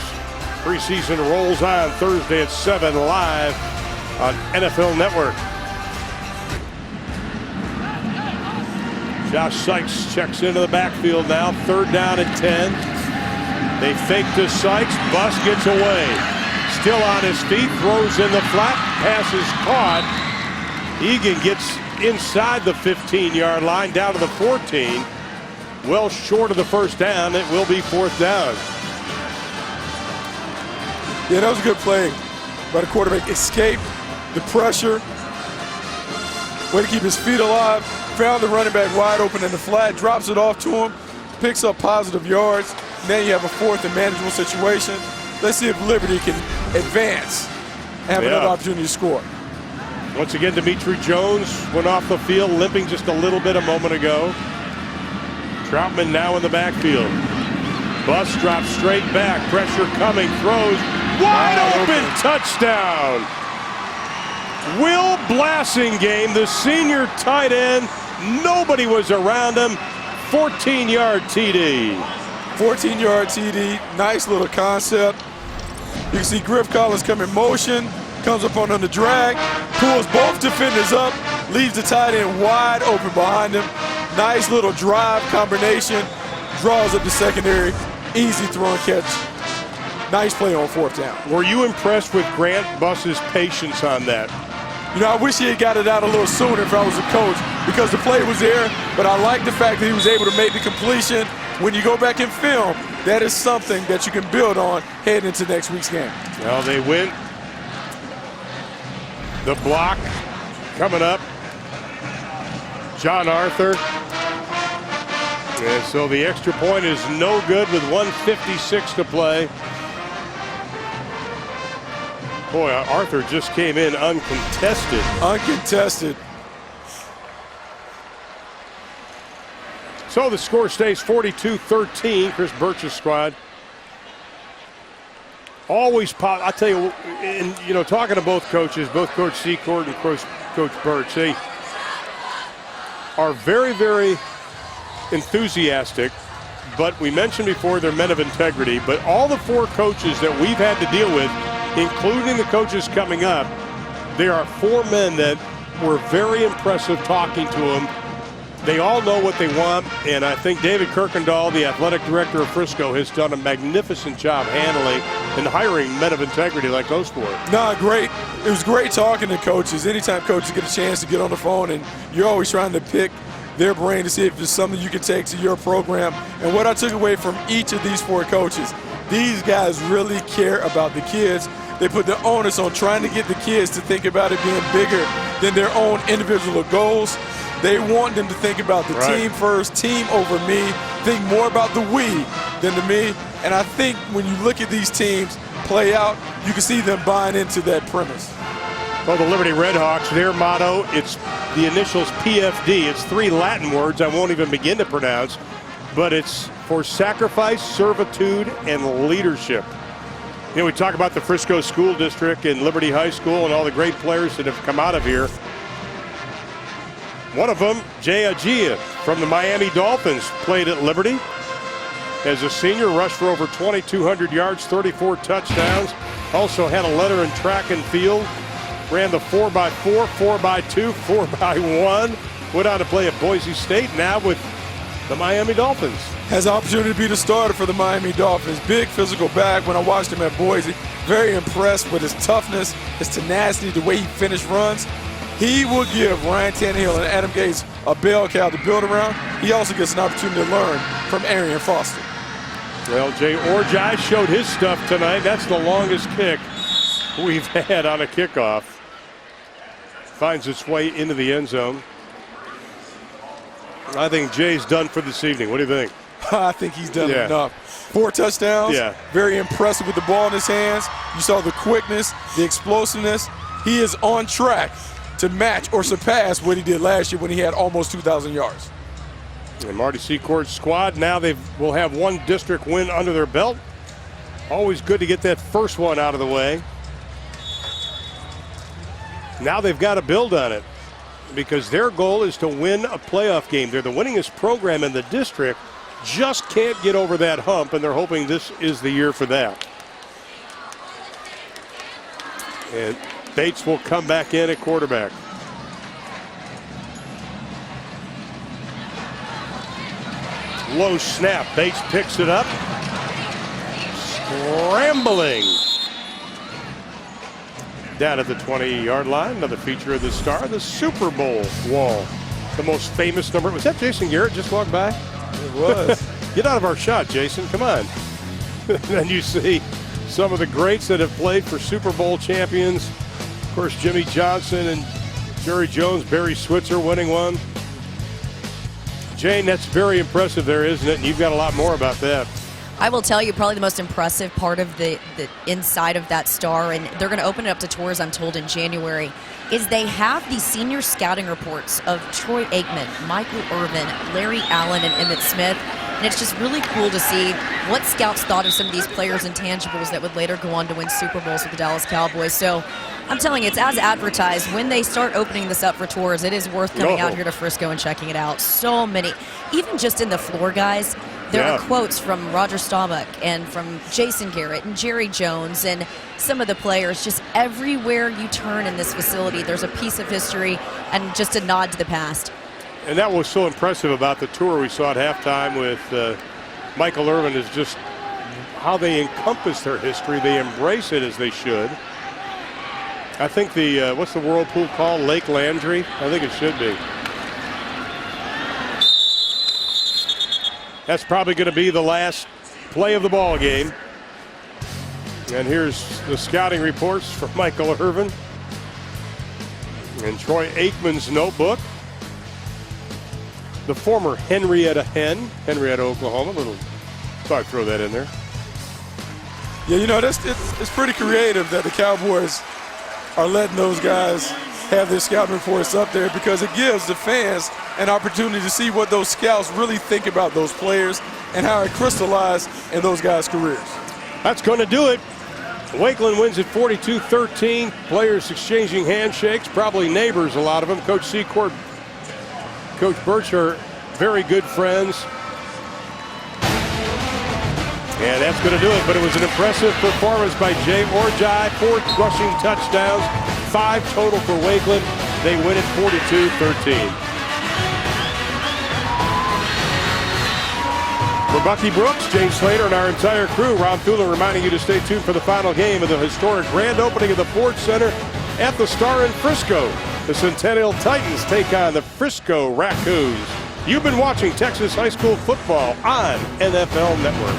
Preseason rolls on Thursday at 7 live on NFL Network. Josh Sykes checks into the backfield now. 3rd down at 10. They fake to Sykes. Bus gets away. Still on his feet. Throws in the flat. Pass is caught. Egan gets inside the 15-yard line down to the 14. Well short of the 1st down. It will be 4th down. Yeah, that was a good play by the quarterback. Escaped the pressure. Way to keep his feet alive. Found the running back wide open in the flat. Drops it off to him. Picks up positive yards. Now you have a 4th and manageable situation. Let's see if Liberty can advance and have another opportunity to score. Once again, Dimitri Jones went off the field, limping just a little bit a moment ago. Troutman now in the backfield. Bus drops straight back. Pressure coming. Throws. Wide open. Touchdown. Will Blassingame, the senior tight end. Nobody was around him. 14-yard TD. 14-yard TD. Nice little concept. You can see Griff Collins come in motion. Comes up on the drag. Pulls both defenders up. Leaves the tight end wide open behind him. Nice little drive combination. Draws up the secondary. Easy throw and catch. Nice play on 4th down. Were you impressed with Grant Buss's patience on that? You know, I wish he had got it out a little sooner if I was a coach, because the play was there, but I like the fact that he was able to make the completion. When you go back and film, that is something that you can build on heading into next week's game. Well, they win. The block coming up. John Arthur. And so the extra point is no good with 1:56 to play. Boy, Arthur just came in uncontested. Uncontested. So the score stays 42-13. Chris Birch's squad. Always I tell you, and you know, talking to both coaches, both Coach Secord and Coach Birch, they are very, very enthusiastic. But we mentioned before, they're men of integrity. But all the 4 coaches that we've had to deal with, including the coaches coming up, there are 4 men that were very impressive talking to them. They all know what they want, and I think David Kirkendall, the athletic director of Frisco, has done a magnificent job handling and hiring men of integrity like those 4. No, great. It was great talking to coaches. Anytime coaches get a chance to get on the phone, and you're always trying to pick their brain to see if there's something you can take to your program. And what I took away from each of these 4 coaches, these guys really care about the kids. They put the onus on trying to get the kids to think about it being bigger than their own individual goals. They want them to think about the team first, team over me. think more about the we than the me. And I think when you look at these teams play out, you can see them buying into that premise. Well, the Liberty Redhawks, their motto, it's the initials PFD. It's 3 Latin words I won't even begin to pronounce, but it's for sacrifice, servitude, and leadership. You know, we talk about the Frisco School District and Liberty High School and all the great players that have come out of here. One of them, Jay Agia from the Miami Dolphins, played at Liberty. As a senior, rushed for over 2,200 yards, 34 touchdowns. Also had a letter in track and field. Ran the 4x4, 4x2, 4x1. Went on to play at Boise State, now with the Miami Dolphins. Has the opportunity to be the starter for the Miami Dolphins. Big physical back when I watched him at Boise. Very impressed with his toughness, his tenacity, the way he finished runs. He will give Ryan Tannehill and Adam Gase a bell cow to build around. He also gets an opportunity to learn from Arian Foster. Well, Jay Orjai showed his stuff tonight. That's the longest kick we've had on a kickoff. Finds its way into the end zone. I think Jay's done for this evening. What do you think? I think he's done enough. 4 touchdowns. Yeah. Very impressive with the ball in his hands. You saw the quickness, the explosiveness. He is on track to match or surpass what he did last year when he had almost 2,000 yards. And Marty Secor's squad, now they will have 1 district win under their belt. Always good to get that first one out of the way. Now they've got to build on it, because their goal is to win a playoff game. They're the winningest program in the district, just can't get over that hump, and they're hoping this is the year for that. And Bates will come back in at quarterback. Low snap. Bates picks it up. Scrambling. Down at the 20-yard line. Another feature of the Star, the Super Bowl wall. The most famous number. Was that Jason Garrett just walked by? It was. Get out of our shot, Jason. Come on. And you see some of the greats that have played for Super Bowl champions. Of course, Jimmy Johnson and Jerry Jones, Barry Switzer winning one. Jane, that's very impressive there, isn't it? And you've got a lot more about that. I will tell you, probably the most impressive part of the inside of that Star, and they're going to open it up to tours, I'm told, in January, is they have these senior scouting reports of Troy Aikman, Michael Irvin, Larry Allen, and Emmitt Smith. And it's just really cool to see what scouts thought of some of these players' intangibles that would later go on to win Super Bowls with the Dallas Cowboys. So I'm telling you, it's as advertised. When they start opening this up for tours, it is worth coming out here to Frisco and checking it out. So many, even just in the floor, guys, there are quotes from Roger Staubach and from Jason Garrett and Jerry Jones and some of the players. Just everywhere you turn in this facility, there's a piece of history and just a nod to the past. And that was so impressive about the tour we saw at halftime with Michael Irvin, is just how they encompass their history. They embrace it as they should. I think the, what's the whirlpool called? Lake Landry? I think it should be. That's probably going to be the last play of the ball game. And here's the scouting reports from Michael Irvin and Troy Aikman's notebook. The former Henrietta Hen, Henrietta, Oklahoma. Thought I'd throw that in there. Yeah, you know, it's pretty creative that the Cowboys are letting those guys have their scouting reports up there, because it gives the fans an opportunity to see what those scouts really think about those players and how it crystallized in those guys' careers. That's going to do it. Wakeland wins at 42-13. Players exchanging handshakes, probably neighbors, a lot of them. Coach Secord, Coach Birch are very good friends. And that's going to do it, but it was an impressive performance by Jay Orjai. 4 rushing touchdowns, 5 total for Wakeland. They win it 42-13. For Bucky Brooks, James Slater, and our entire crew, Ron Thulin reminding you to stay tuned for the final game of the historic grand opening of the Ford Center at the Star in Frisco. The Centennial Titans take on the Frisco Raccoons. You've been watching Texas High School Football on NFL Network.